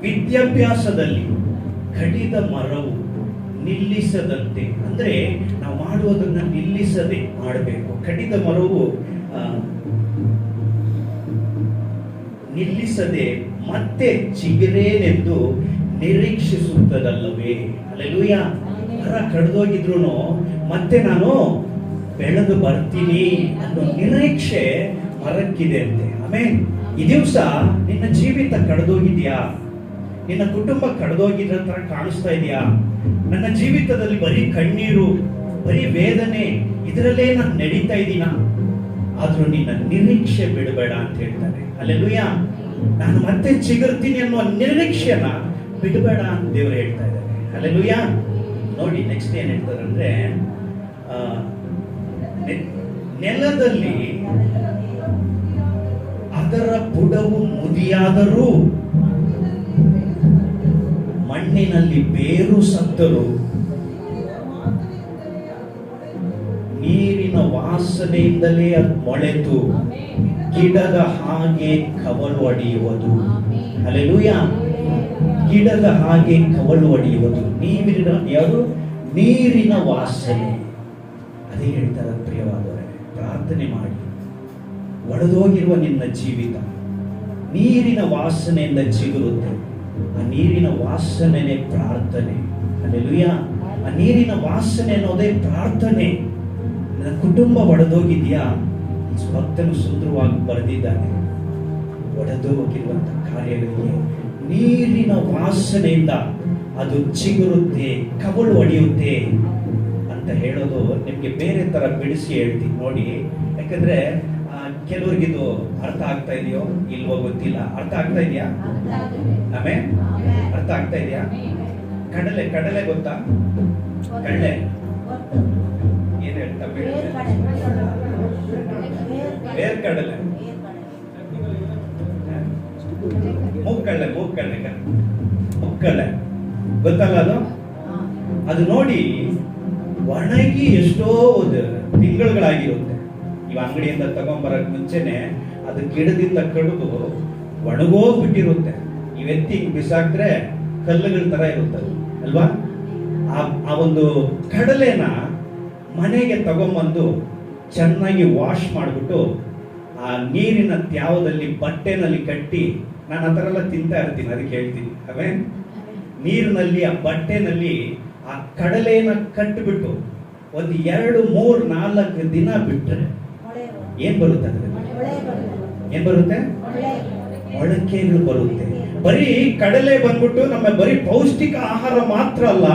ವಿದ್ಯಾಭ್ಯಾಸದಲ್ಲಿ ಕಡಿದ ಮರವು ನಿಲ್ಲಿಸದಂತೆ, ಅಂದ್ರೆ ನಾವು ಮಾಡುವುದನ್ನ ನಿಲ್ಲಿಸದೆ ಮಾಡಬೇಕು. ಕಡಿದ ಮರವು ನಿಲ್ಲಿಸದೆ ಮತ್ತೆ ಚಿಗುರೇನೆಂದು ನಿರೀಕ್ಷಿಸುತ್ತದಲ್ಲವೇ. ಹಲ್ಲೆಲೂಯ. ಮರ ಕಡ್ದೋಗಿದ್ರು ಮತ್ತೆ ನಾನು ಬೆಳೆದು ಬರ್ತೀನಿ ಅನ್ನೋ ನಿರೀಕ್ಷೆ ಮರಕ್ಕಿದೆ ಅಂತೆ. ಆಮೇಲೆ ಈ ದಿವಸ ನಿನ್ನ ಜೀವಿತ ಕಡ್ದೋಗಿದ್ಯಾ? ನಿನ್ನ ಕುಟುಂಬ ಕಡ್ದೋಗಿದ್ರ ತರ ಕಾಣಿಸ್ತಾ ಇದೆಯಾ? ನನ್ನ ಜೀವಿತದಲ್ಲಿ ಬರೀ ಕಣ್ಣೀರು, ಬರೀ ವೇದನೆ, ಇದರಲ್ಲೇ ನಾನು ನಡೀತಾ ಇದ್ದೀನ? ಆದ್ರೂ ನಿನ್ನ ನಿರೀಕ್ಷೆ ಬಿಡಬೇಡ ಅಂತ ಹೇಳ್ತಾರೆ. ಹಲ್ಲೆಲೂಯ. ನಾನು ಮತ್ತೆ ಚಿಗುರ್ತೀನಿ ಅನ್ನುವ ನಿರೀಕ್ಷೆನ ಬಿಡಬೇಡ ಅಂತ ದೇವರು ಹೇಳ್ತಾ ಇದ್ದಾರೆ. ಹಲ್ಲೆಲೂಯ. ನೋಡಿ ನೆಕ್ಸ್ಟ್ ಏನ್ ಹೇಳ್ತಾರೆ ಅಂದ್ರೆ, ನೆಲದಲ್ಲಿ ಅದರ ಬುಡವು ಮುದಿಯಾದರೂ, ಮಣ್ಣಿನಲ್ಲಿ ಬೇರು ಸತ್ತರು, ನೀರಿನ ವಾಸನೆಯಿಂದಲೇ ಅದು ಮೊಳೆತು ಗಿಡದ ಹಾಗೆ ಕವಲು ಒಡೆಯುವುದು. ಹಲ್ಲೆಲೂಯ.
ಗಿಡದ ಹಾಗೆ ಕವಲು ಒಡೆಯುವುದು. ಯಾವುದು? ನೀರಿನ ವಾಸನೆ. ಅದೇ ಹೇಳ್ತಾರೆ ಪ್ರಿಯವಾದವರೇ, ಪ್ರಾರ್ಥನೆ ಮಾಡಿ. ಒಡೆದೋಗಿರುವ ನಿನ್ನ ಜೀವಿತ ನೀರಿನ ವಾಸನೆಯಿಂದ ಚಿಗುರುತ್ತೆ. ಆ ನೀರಿನ ವಾಸನೆನೇ ಪ್ರಾರ್ಥನೆ. ಹಲ್ಲೆಲೂಯಾ. ಆ ನೀರಿನ ವಾಸನೆ ಅನ್ನೋದೇ ಪ್ರಾರ್ಥನೆ. ನನ್ನ ಕುಟುಂಬ ಒಡೆದೋಗಿದ್ಯಾ? ಭಕ್ತನು ಸುಂದರವಾಗಿ ಬರೆದಿದ್ದಾನೆ. ಒಡೆದು ಹೋಗಿರುವಂತ ಕಾರ್ಯಗಳಿಗೆ ನೀರಿನ ವಾಸನೆಯಿಂದ ಅದು ಚಿಗುರುತ್ತೆ, ಕವಲು ಒಡೆಯುತ್ತೆ ಅಂತ ಹೇಳೋದು ನಿಮ್ಗೆ ಬೇರೆ ತರ ಬಿಡಿಸಿ ಹೇಳ್ತೀನಿ ನೋಡಿ. ಯಾಕಂದ್ರೆ ಕೆಲವ್ರಿಗಿದು ಅರ್ಥ ಆಗ್ತಾ ಇದೆಯೋ ಇಲ್ವೋ ಗೊತ್ತಿಲ್ಲ. ಅರ್ಥ ಆಗ್ತಾ ಇದೆಯಾ? ಆಮೇಲೆ ಅರ್ಥ ಆಗ್ತಾ ಇದೆಯಾ? ಕಡಲೆ ಕಡಲೆ ಗೊತ್ತಾ? ಕಡಲೆ ಏನ್ ಹೇಳ್ತಾ? ಬೇರ್ ಕಡಲೆ, ಮೂಕ್ಕಡಲೆ, ಮುಕ್ಕಡಲೆ ಗೊತ್ತಲ್ಲ ಅದು? ಅದು ನೋಡಿ ಒಣಗಿ ಎಷ್ಟೋ ತಿಂಗಳುಗಳಾಗಿರುತ್ತೆ. ಇವ ಅಂಗಡಿಯಿಂದ ತಗೊಂಬರಕ್ ಮುಂಚೆನೆ ಅದು ಗಿಡದಿಂದ ಕಡಿದು ಒಣಗೋಗ್ಬಿಟ್ಟಿರುತ್ತೆ. ಇವೆತ್ತಿ ಬಿಸಾಕ್ರೆ ಕಲ್ಲುಗಳ ತರ ಇರುತ್ತೆ ಅಲ್ವಾ? ಆ ಒಂದು ಕಡಲೆನ ಮನೆಗೆ ತಗೊಂಬಂದು ಚೆನ್ನಾಗಿ ವಾಶ್ ಮಾಡಿಬಿಟ್ಟು ಆ ನೀರಿನ ತ್ಯಾವದಲ್ಲಿ ಬಟ್ಟೆನಲ್ಲಿ ಕಟ್ಟಿ, ನಾನು ಆ ಥರ ಎಲ್ಲ ತಿಂತಾ ಇರ್ತೀನಿ, ಅದಕ್ಕೆ ಹೇಳ್ತೀನಿ. ಅವೇ ನೀರಿನಲ್ಲಿ ಆ ಬಟ್ಟೆನಲ್ಲಿ ಆ ಕಡಲೆನ ಕಟ್ಟಿಬಿಟ್ಟು ಒಂದು 2, 3, 4 ದಿನ ಬಿಟ್ಟರೆ ಏನ್ ಬರುತ್ತೆ? ಏನ್ ಬರುತ್ತೆ? ಮೊಳಕೆಗಳು ಬರುತ್ತೆ. ಬರೀ ಕಡಲೆ ಬಂದ್ಬಿಟ್ಟು ನಮ್ಮ ಬರೀ ಪೌಷ್ಟಿಕ ಆಹಾರ ಮಾತ್ರ ಅಲ್ಲ,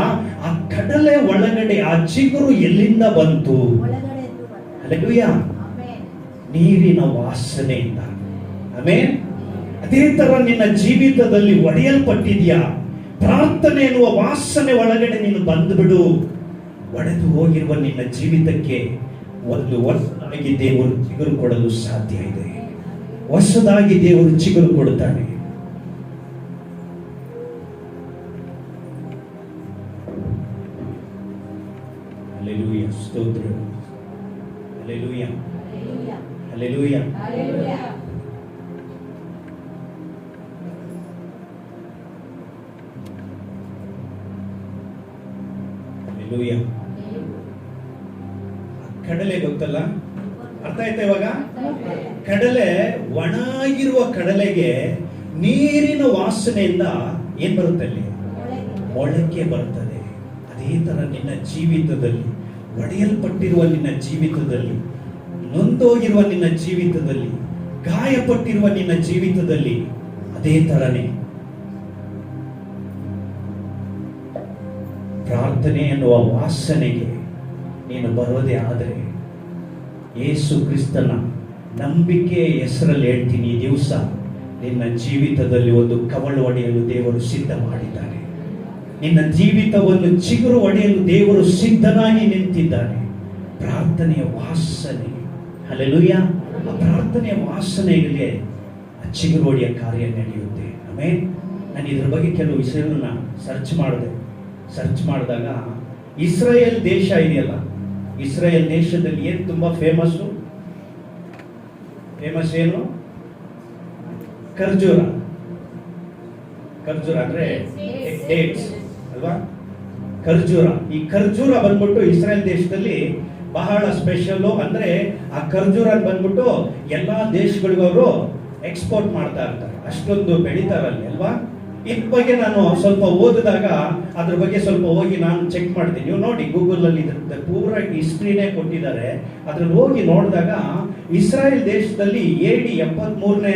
ಆ ಕಡಲೆ ಒಳಗಡೆ ಆ ಚಿಗುರು ಎಲ್ಲಿಂದ ಬಂತು? ಹಲ್ಲೆಲೂಯಾ. ನೀರಿನ ವಾಸನೆಯಿಂದ. ಆಮೆನ್. ಅದೇ ತರ ನಿನ್ನ ಜೀವಿತದಲ್ಲಿ ಒಡೆಯಲ್ಪಟ್ಟಿದ್ಯಾ? ಪ್ರಾರ್ಥನೆ ಎನ್ನುವ ವಾಸನೆ ಒಳಗಡೆ ನೀನು ಬಂದುಬಿಡು. ಒಡೆದು ಹೋಗಿರುವ ನಿನ್ನ ಜೀವಿತಕ್ಕೆ ಒಂದು ಹೊಸದಾಗಿ ದೇವರು ಚಿಗುರು ಕೊಡಲು ಸಾಧ್ಯ ಇದೆ. ಹೊಸದಾಗಿ ದೇವರು ಚಿಗುರು ಕೊಡುತ್ತಾನೆ. ಹಲ್ಲೆಲೂಯಾ. ಸ್ತೋತ್ರ. ಹಲ್ಲೆಲೂಯಾ. ಹಲ್ಲೆಲೂಯಾ. ಹಲ್ಲೆಲೂಯಾ. ಕಡಲೆ ಗೊತ್ತಲ್ಲ? ಅರ್ಥ ಆಯ್ತಾ ಇವಾಗ? ಕಡಲೆ, ಒಣಗಿರುವ ಕಡಲೆಗೆ ನೀರಿನ ವಾಸನೆಯಿಂದ ಏನ್ ಬರುತ್ತೆ? ಅಲ್ಲಿ ಮೊಳಕೆ ಬರ್ತದೆ. ಅದೇ ತರ ನಿನ್ನ ಜೀವಿತದಲ್ಲಿ, ಒಡೆಯಲ್ಪಟ್ಟಿರುವ ನಿನ್ನ ಜೀವಿತದಲ್ಲಿ, ನೊಂದೋಗಿರುವ ನಿನ್ನ ಜೀವಿತದಲ್ಲಿ, ಗಾಯಪಟ್ಟಿರುವ ನಿನ್ನ ಜೀವಿತದಲ್ಲಿ ಅದೇ ತರನೇ ಪ್ರಾರ್ಥನೆ ಎನ್ನುವ ವಾಸನೆಗೆ ನೀನು ಬರೋದೇ ಆದರೆ, ಯೇಸು ಕ್ರಿಸ್ತನ ನಂಬಿಕೆ ಹೆಸರಲ್ಲಿ ಹೇಳ್ತೀನಿ, ಈ ದಿವಸ ನಿನ್ನ ಜೀವಿತದಲ್ಲಿ ಒಂದು ಕವಲು ಒಡೆಯಲು ದೇವರು ಸಿದ್ಧ ಮಾಡಿದ್ದಾನೆ. ನಿನ್ನ ಜೀವಿತವನ್ನು ಚಿಗುರು ಒಡೆಯಲು ದೇವರು ಸಿದ್ಧನಾಗಿ ನಿಂತಿದ್ದಾನೆ. ಪ್ರಾರ್ಥನೆಯ ವಾಸನೆ. ಹಲ್ಲೆಲೂಯಾ. ಆ ಪ್ರಾರ್ಥನೆಯ ವಾಸನೆಗೆ ಆ ಚಿಗುರು ಒಡೆಯ ಕಾರ್ಯ ನಡೆಯುತ್ತೆ. ಆಮೇಲೆ ನಾನು ಇದ್ರ ಬಗ್ಗೆ ಕೆಲವು ವಿಷಯಗಳನ್ನ ಸರ್ಚ್ ಮಾಡಿದಾಗ ಇಸ್ರಾಯೇಲ್ ದೇಶ ಇದೆಯಲ್ಲ, ಇಸ್ರಾಯೇಲ್ ದೇಶದಲ್ಲಿ ಏನು ತುಂಬಾ ಫೇಮಸ್ ಏನು? ಖರ್ಜೂರ ಅಂದ್ರೆ ಡೇಟ್ಸ್ ಅಲ್ವಾ? ಖರ್ಜೂರ. ಈ ಖರ್ಜೂರ ಬಂದ್ಬಿಟ್ಟು ಇಸ್ರಾಯೇಲ್ ದೇಶದಲ್ಲಿ ಬಹಳ ಸ್ಪೆಷಲ್. ಅಂದ್ರೆ ಆ ಖರ್ಜೂರ ಬಂದ್ಬಿಟ್ಟು ಎಲ್ಲಾ ದೇಶಗಳಿಗೂ ಅವರು ಎಕ್ಸ್ಪೋರ್ಟ್ ಮಾಡ್ತಾ ಇರ್ತಾರೆ. ಅಷ್ಟೊಂದು ಬೆಳೀತಾರಲ್ಲಿ ಅಲ್ವಾ? ಇದ್ರ ಬಗ್ಗೆ ನಾನು ಸ್ವಲ್ಪ ಓದಿದಾಗ ಅದ್ರ ಬಗ್ಗೆ ಸ್ವಲ್ಪ ಹೋಗಿ ನಾನು ಚೆಕ್ ಮಾಡಿದೆ. ನೀವು ನೋಡಿ ಗೂಗಲ್ ಅಲ್ಲಿ ಇದ್ರ ಪೂರ ಹಿಸ್ಟ್ರಿನೇ ಕೊಟ್ಟಿದ್ದಾರೆ. ಅದ್ರಲ್ಲಿ ಹೋಗಿ ನೋಡಿದಾಗ ಇಸ್ರಾಯೇಲ್ ದೇಶದಲ್ಲಿ AD 73ನೇ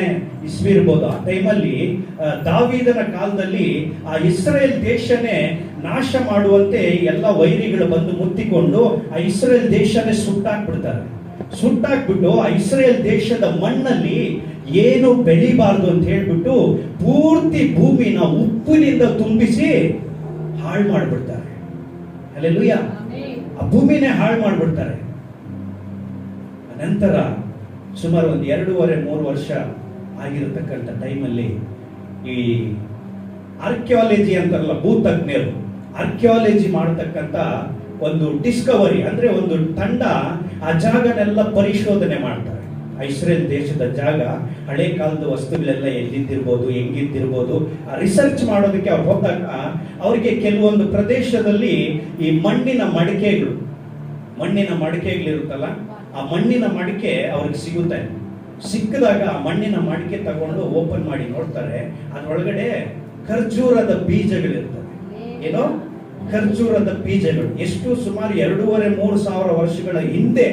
ಇಸ್ವಿ ಇರ್ಬೋದು. ಆ ಟೈಮಲ್ಲಿ ದಾವೀದನ ಕಾಲದಲ್ಲಿ ಆ ಇಸ್ರಾಯೇಲ್ ದೇಶನೇ ನಾಶ ಮಾಡುವಂತೆ ಎಲ್ಲ ವೈರಿಗಳು ಬಂದು ಮುತ್ತಿಕೊಂಡು ಆ ಇಸ್ರಾಯೇಲ್ ದೇಶನೇ ಸುಟ್ಟಾಕ್ಬಿಟ್ಟು ಆ ಇಸ್ರಾಯೇಲ್ ದೇಶದ ಮಣ್ಣಲ್ಲಿ ಏನು ಬೆಳಿಬಾರ್ದು ಅಂತ ಹೇಳ್ಬಿಟ್ಟು ಪೂರ್ತಿ ಭೂಮಿನ ಉಪ್ಪಿನಿಂದ ತುಂಬಿಸಿ ಹಾಳು ಮಾಡ್ಬಿಡ್ತಾರೆ. ಹಲ್ಲೆಲೂಯಾ. ಆ ಭೂಮಿನೇ ಹಾಳು ಮಾಡ್ಬಿಡ್ತಾರೆ. ನಂತರ ಸುಮಾರು ಒಂದು 2.5-3 ವರ್ಷ ಆಗಿರತಕ್ಕಂಥ ಟೈಮಲ್ಲಿ ಈ ಆರ್ಕಿಯಾಲಜಿ ಅಂತಾರಲ್ಲ, ಭೂತಜ್ಞರು ಆರ್ಕಿಯಾಲಜಿ ಮಾಡತಕ್ಕಂಥ ಒಂದು ಡಿಸ್ಕವರಿ, ಅಂದ್ರೆ ಒಂದು ತಂಡ ಆ ಜಾಗನೆಲ್ಲ ಪರಿಶೋಧನೆ ಮಾಡ್ತಾರೆ. ಆ ಇಸ್ರೇಲ್ ದೇಶದ ಜಾಗ, ಹಳೆ ಕಾಲದ ವಸ್ತುಗಳೆಲ್ಲ ಎಲ್ಲಿದ್ದಿರ್ಬೋದು, ಹೆಂಗಿದ್ದಿರ್ಬೋದು, ರಿಸರ್ಚ್ ಮಾಡೋದಕ್ಕೆ ಅವ್ರು ಹೋದಾಗ ಅವರಿಗೆ ಕೆಲವೊಂದು ಪ್ರದೇಶದಲ್ಲಿ ಈ ಮಣ್ಣಿನ ಮಡಿಕೆಗಳಿರುತ್ತಲ್ಲ, ಆ ಮಣ್ಣಿನ ಮಡಿಕೆ ಅವ್ರಿಗೆ ಸಿಗುತ್ತೆ. ಸಿಕ್ಕಿದಾಗ ಆ ಮಣ್ಣಿನ ಮಡಿಕೆ ತಗೊಂಡು ಓಪನ್ ಮಾಡಿ ನೋಡ್ತಾರೆ, ಅದ್ರೊಳಗಡೆ ಖರ್ಜೂರದ ಬೀಜಗಳಿರ್ತವೆ. ಏನೋ ಖರ್ಜೂರದ ಬೀಜಗಳು, ಎಷ್ಟು ಸುಮಾರು 2,500-3,000 ವರ್ಷಗಳ ಹಿಂದೆ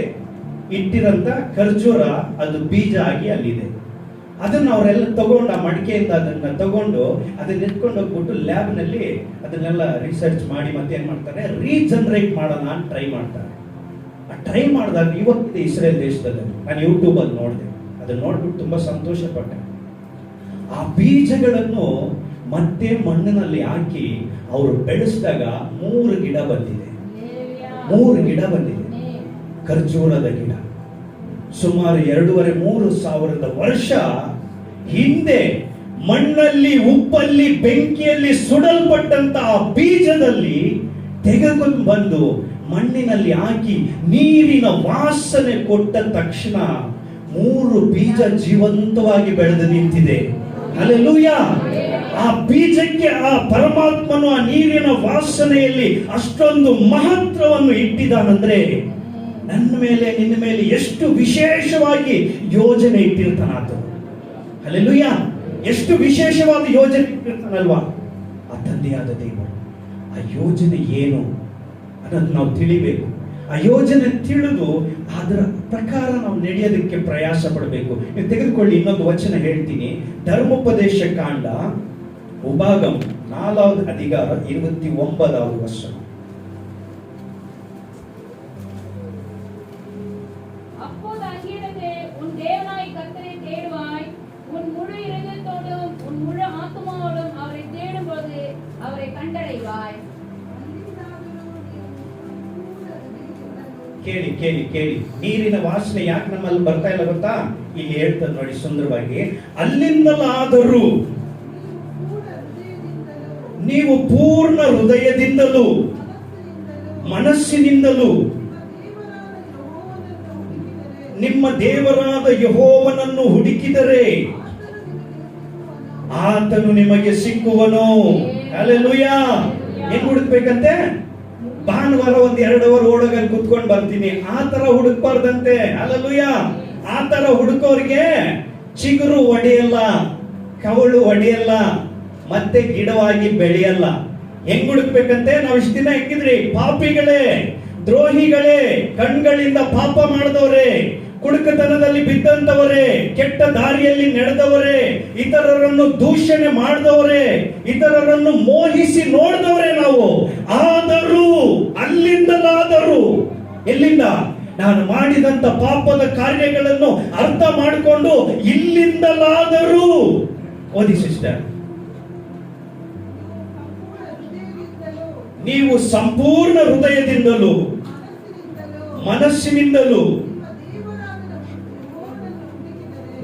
ಇಟ್ಟಿರಂತ ಖರ್ಜೂರ ಅದು ಬೀಜ ಆಗಿ ಅಲ್ಲಿದೆ. ಅದನ್ನ ಅವರೆಲ್ಲ ತಗೊಂಡು, ಆ ಮಡಿಕೆಯಿಂದ ಅದನ್ನ ತಗೊಂಡು ಅದನ್ನ ಎತ್ಕೊಂಡು ಹೋಗ್ಬಿಟ್ಟು ಲ್ಯಾಬ್ನಲ್ಲಿ ಅದನ್ನೆಲ್ಲ ರಿಸರ್ಚ್ ಮಾಡಿ ಮತ್ತೆ ಏನ್ ಮಾಡ್ತಾರೆ, ರೀಜನರೇಟ್ ಮಾಡೋಣ ಅಂತ ಟ್ರೈ ಮಾಡ್ತಾರೆ. ಆ ಟ್ರೈ ಮಾಡಿದಾಗ ಇವತ್ತಿದೆ ಇಸ್ರೇಲ್ ದೇಶದಲ್ಲಿ. ನಾನು ಯೂಟ್ಯೂಬ್ ಅಲ್ಲಿ ನೋಡಿದೆ, ಅದನ್ನ ನೋಡ್ಬಿಟ್ಟು ತುಂಬಾ ಸಂತೋಷ ಪಟ್ಟೆ. ಆ ಬೀಜಗಳನ್ನು ಮತ್ತೆ ಮಣ್ಣಿನಲ್ಲಿ ಹಾಕಿ ಅವರು ಬೆಳೆಸಿದಾಗ 3 ಗಿಡ ಬಂದಿದೆ. 3 ಗಿಡ ಬಂದಿದೆ, ಖರ್ಜೂರದ ಗಿಡ. ಸುಮಾರು 2,500-3,000 ವರ್ಷ ಹಿಂದೆ ಮಣ್ಣಲ್ಲಿ, ಉಪ್ಪಲ್ಲಿ, ಬೆಂಕಿಯಲ್ಲಿ ಸುಡಲ್ಪಟ್ಟಂತಹ ಬೀಜದಲ್ಲಿ ತೆಗೆದುಕೊಂಡು ಬಂದು ಮಣ್ಣಿನಲ್ಲಿ ಹಾಕಿ ನೀರಿನ ವಾಸನೆ ಕೊಟ್ಟ ತಕ್ಷಣ 3 ಬೀಜ ಜೀವಂತವಾಗಿ ಬೆಳೆದು ನಿಂತಿದೆ. ಹಲ್ಲೆಲೂಯಾ! ಆ ಬೀಜಕ್ಕೆ ಆ ಪರಮಾತ್ಮನು ಆ ನೀರಿನ ವಾಸನೆಯಲ್ಲಿ ಅಷ್ಟೊಂದು ಮಹತ್ವವನ್ನು ಇಟ್ಟಿದ್ದಾನಂದ್ರೆ ನನ್ನ ಮೇಲೆ, ನಿನ್ನ ಮೇಲೆ ಎಷ್ಟು ವಿಶೇಷವಾಗಿ ಯೋಜನೆ ಇಟ್ಟಿರ್ತಾನ ಆತ. ಹಲ್ಲೆಲೂಯಾ! ಎಷ್ಟು ವಿಶೇಷವಾದ ಯೋಜನೆ ಇಟ್ಟಿರ್ತಾನಲ್ವಾ ಆ ತಂದೆಯಾದ ದೇವರು. ಆ ಯೋಜನೆ ಏನು ಅನ್ನೋದು ನಾವು ತಿಳಿಬೇಕು. ಆ ಯೋಜನೆ ತಿಳಿದು ಅದರ ಪ್ರಕಾರ ನಾವು ನಡೆಯೋದಕ್ಕೆ ಪ್ರಯಾಸ ಪಡಬೇಕು. ನೀವು ತೆಗೆದುಕೊಳ್ಳಿ, ಇನ್ನೊಂದು ವಚನ ಹೇಳ್ತೀನಿ. ಧರ್ಮೋಪದೇಶ ಕಾಂಡ ಉಪಾಗಂ 4வது அதிகாரம் 29வது வசனம்.
அப்போது அந்நியனே உன் தேவனாய் கர்த்தரை தேடுவாய், உன் முழு இதயத்தோடும் உன் முழு ஆத்துமாவோடும் அவரை தேடும்போது அவரை கண்டடைவாய்.
ಕೇಳಿ ಕೇಳಿ ಕೇಳಿ, ನೀರಿನ ವಾಸನೆ ಯಾಕೆ ನಮ್ಮಲ್ಲಿ ಬರ್ತಾ ಇಲ್ಲ ಗೊತ್ತಾ? ಇಲ್ಲಿ ಹೇಳ್ತಾರೆ ನೋಡಿ ಸುಂದರವಾಗಿ, ಅಲ್ಲಿಂದಲಾದರೂ ನೀವು ಪೂರ್ಣ ಹೃದಯದಿಂದಲೂ ಮನಸ್ಸಿನಿಂದಲೂ ನಿಮ್ಮ ದೇವರಾದ ಯೆಹೋವನನ್ನು ಹುಡುಕಿದರೆ ಆತನು ನಿಮಗೆ ಸಿಕ್ಕುವನು. ಹಲ್ಲೆಲೂಯಾ! ಏನ್ ಹುಡುಕ್ಬೇಕಂತೆ? ಭಾನುವಾರ 1-2 ಅವರ್ ಓಡೋಗಲ್ಲಿ ಕುತ್ಕೊಂಡು ಬರ್ತೀನಿ, ಆ ತರ ಹುಡುಕ್ಬಾರ್ದಂತೆ. ಹಲ್ಲೆಲೂಯಾ! ಆ ತರ ಹುಡುಕೋರಿಗೆ ಚಿಗುರು ಒಡೆಯಲ್ಲ, ಕವಳು ಒಡೆಯಲ್ಲ, ಮತ್ತೆ ಗಿಡವಾಗಿ ಬೆಳೆಯಲ್ಲ. ಹೆಂಗ್ ಹುಡುಕ್ಬೇಕಂತೆ? ನಾವು ಇಷ್ಟ ದಿನ ಹೆಂಗಿದ್ರಿ? ಪಾಪಿಗಳೇ, ದ್ರೋಹಿಗಳೇ, ಕಣ್ಗಳಿಂದ ಪಾಪ ಮಾಡಿದವರೇ, ಕುಡುಕತನದಲ್ಲಿ ಬಿದ್ದಂತವರೇ, ಕೆಟ್ಟ ದಾರಿಯಲ್ಲಿ ನಡೆದವರೇ, ಇತರರನ್ನು ದೂಷಣೆ ಮಾಡಿದವರೇ, ಇತರರನ್ನು ಮೋಹಿಸಿ ನೋಡಿದವರೇ ನಾವು. ಆದರೂ ಅಲ್ಲಿಂದಲಾದರೂ, ಎಲ್ಲಿಂದ? ನಾನು ಮಾಡಿದಂತ ಪಾಪದ ಕಾರ್ಯಗಳನ್ನು ಅರ್ಥ ಮಾಡಿಕೊಂಡು ಇಲ್ಲಿಂದಲಾದರೂ, ಓದಿ ಸಿಸ್ಟರ್, ನೀವು ಸಂಪೂರ್ಣ ಹೃದಯದಿಂದಲೂ ಮನಸ್ಸಿನಿಂದಲೂ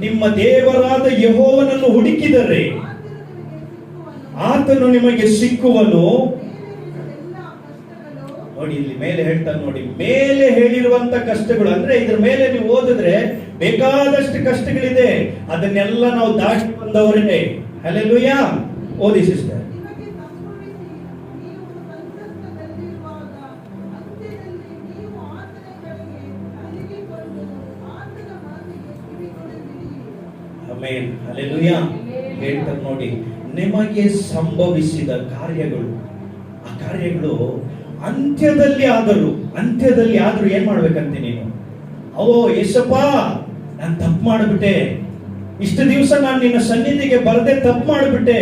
ನಿಮ್ಮ ದೇವರಾದ ಯೆಹೋವನನ್ನು ಹುಡುಕಿದರೆ ಆತನು ನಿಮಗೆ ಸಿಕ್ಕುವನು. ನೋಡಿ, ಇಲ್ಲಿ ಮೇಲೆ ಹೇಳ್ತಾನೆ ನೋಡಿ, ಮೇಲೆ ಹೇಳಿರುವಂತ ಕಷ್ಟಗಳು, ಅಂದ್ರೆ ಇದ್ರ ಮೇಲೆ ನೀವು ಓದಿದ್ರೆ ಬೇಕಾದಷ್ಟು ಕಷ್ಟಗಳಿದೆ, ಅದನ್ನೆಲ್ಲ ನಾವು ದಾಟಿ ಬಂದವರೇ. ಹಲ್ಲೆಲೂಯಾ! ಓದಿ ಸಿಸ್ಟರ್. ಆಮೆನ್. ಹಲ್ಲೆಲೂಯಾ! ಹೇಳ್ತಾರೆ ನೋಡಿ, ನಿಮಗೆ ಸಂಭವಿಸಿದ ಕಾರ್ಯಗಳು, ಆ ಕಾರ್ಯಗಳು ಅಂತ್ಯದಲ್ಲಿ ಆದರೂ ಏನ್ ಮಾಡ್ಬೇಕಂತೆ ನೀನು? ಅವೋ ಯೇಸಪ್ಪ, ನಾನು ತಪ್ಪು ಮಾಡಿಬಿಟ್ಟೆ, ಇಷ್ಟು ದಿವಸ ನಾನು ನಿನ್ನ ಸನ್ನಿಧಿಗೆ ಬರದೆ ತಪ್ಪು ಮಾಡಿಬಿಟ್ಟೆ,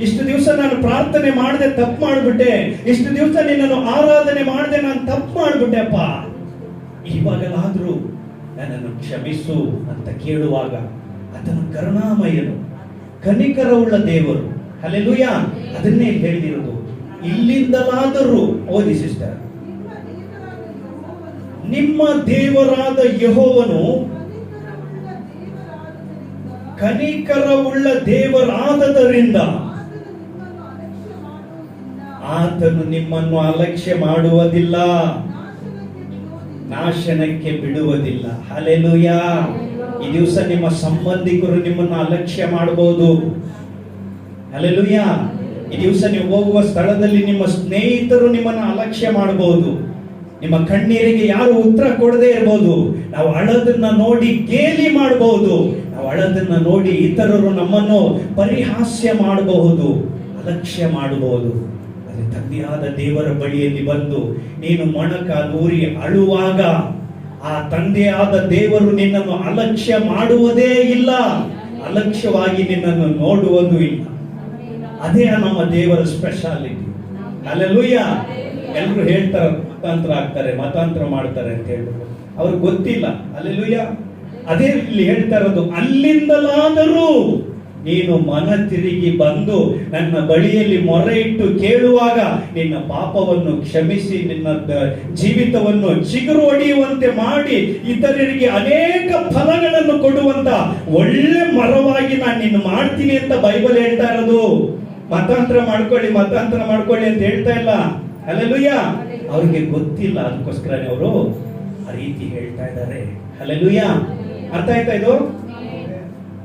ಇಷ್ಟು ದಿವಸ ನಾನು ಪ್ರಾರ್ಥನೆ ಮಾಡದೆ ತಪ್ಪು ಮಾಡಿಬಿಟ್ಟೆ, ಇಷ್ಟು ದಿವಸ ನಿನ್ನನ್ನು ಆರಾಧನೆ ಮಾಡದೆ ನಾನು ತಪ್ಪು ಮಾಡಿಬಿಟ್ಟೆ ಅಪ್ಪ, ಇವಾಗಲಾದ್ರೂ ನನ್ನನ್ನು ಕ್ಷಮಿಸು ಅಂತ ಕೇಳುವಾಗ ಆತನು ಕರುಣಾಮಯನು, ಕನಿಕರವುಳ್ಳ ದೇವರು. ಹಲ್ಲೆಲೂಯಾ! ಅದನ್ನೇ ಹೇಳಿರೋದು. ಇಲ್ಲಿಂದಲಾದರೂ, ಓದಿ ಸಿಸ್ಟರ್, ನಿಮ್ಮ ದೇವರಾದ ಯೆಹೋವನು ಕನಿಕರವುಳ್ಳ ದೇವರಾದದರಿಂದ ಆತನು ನಿಮ್ಮನ್ನು ಅಲಕ್ಷ್ಯ ಮಾಡುವುದಿಲ್ಲ, ನಾಶನಕ್ಕೆ ಬಿಡುವುದಿಲ್ಲ. ಹಲ್ಲೆಲೂಯಾ! ಈ ದಿವಸ ನಿಮ್ಮ ಸಂಬಂಧಿಕರು ನಿಮ್ಮನ್ನ ಅಲಕ್ಷ್ಯ ಮಾಡಬಹುದು. ಹಲ್ಲೆಲೂಯಾ. ಈ ದಿವಸ ನೀವು ಹೋಗುವ ಸ್ಥಳದಲ್ಲಿ ನಿಮ್ಮ ಸ್ನೇಹಿತರು ನಿಮ್ಮನ್ನ ಅಲಕ್ಷ್ಯ ಮಾಡಬಹುದು. ನಿಮ್ಮ ಕಣ್ಣೀರಿಗೆ ಯಾರು ಉತ್ತರ ಕೊಡದೇ ಇರಬಹುದು. ನಾವು ಅಳದನ್ನ ನೋಡಿ ಗೇಲಿ ಮಾಡಬಹುದು. ನಾವು ಅಳದನ್ನ ನೋಡಿ ಇತರರು ನಮ್ಮನ್ನು ಪರಿಹಾಸ್ಯ ಮಾಡಬಹುದು, ಅಲಕ್ಷ್ಯ ಮಾಡಬಹುದು. ಆದರೆ ತಂದೆಯಾದ ದೇವರ ಬಳಿಯಲ್ಲಿ ಬಂದು ನೀನು ಮೊಣಕಾಲೂರಿ ಅಳುವಾಗ ಆ ತಂದೆಯಾದ ದೇವರು ನಿನ್ನನ್ನು ಅಲಕ್ಷ್ಯ ಮಾಡುವುದೇ ಇಲ್ಲ, ಅಲಕ್ಷ್ಯವಾಗಿ ನಿನ್ನನ್ನು ನೋಡುವುದೂ ಇಲ್ಲ. ಅದೇ ನಮ್ಮ ದೇವರ ಸ್ಪೆಷಾಲಿಟಿ. ಹಲ್ಲೆಲೂಯಾ. ಎಲ್ಲರೂ ಹೇಳ್ತಾರೆ ಮತಾಂತರ ಮಾಡ್ತಾರೆ ಅಂತ ಹೇಳ್ಬಿಟ್ಟು, ಅವ್ರಿಗೆ ಗೊತ್ತಿಲ್ಲ. ಹಲ್ಲೆಲೂಯಾ. ಅದೇ ಇಲ್ಲಿ ಹೇಳ್ತಾ ಇರೋದು, ಅಲ್ಲಿಂದಲಾದರೂ ನೀನು ಮನ ತಿರುಗಿ ಬಂದು ನನ್ನ ಬಳಿಯಲ್ಲಿ ಮೊರೆ ಇಟ್ಟು ಕೇಳುವಾಗ ನಿನ್ನ ಪಾಪವನ್ನು ಕ್ಷಮಿಸಿ ನಿನ್ನ ಜೀವಿತವನ್ನು ಚಿಗುರು ಹೊಡೆಯುವಂತೆ ಮಾಡಿ ಇತರರಿಗೆ ಅನೇಕ ಫಲಗಳನ್ನು ಕೊಡುವಂತ ಒಳ್ಳೆ ಮರವಾಗಿ ನಾನು ನಿನ್ನ ಮಾಡ್ತೀನಿ ಅಂತ ಬೈಬಲ್ ಹೇಳ್ತಾ ಇರೋದು. ಮತಾಂತರ ಮಾಡ್ಕೊಳ್ಳಿ ಅಂತ ಹೇಳ್ತಾ ಇಲ್ಲ. ಹಲ್ಲೆಲೂಯಾ. ಅವ್ರಿಗೆ ಗೊತ್ತಿಲ್ಲ, ಅದಕ್ಕೋಸ್ಕರ ಅವರು ಆ ರೀತಿ ಹೇಳ್ತಾ ಇದ್ದಾರೆ. ಹಲ್ಲೆಲೂಯಾ. ಅರ್ಥ ಆಯ್ತಾ ಇದು?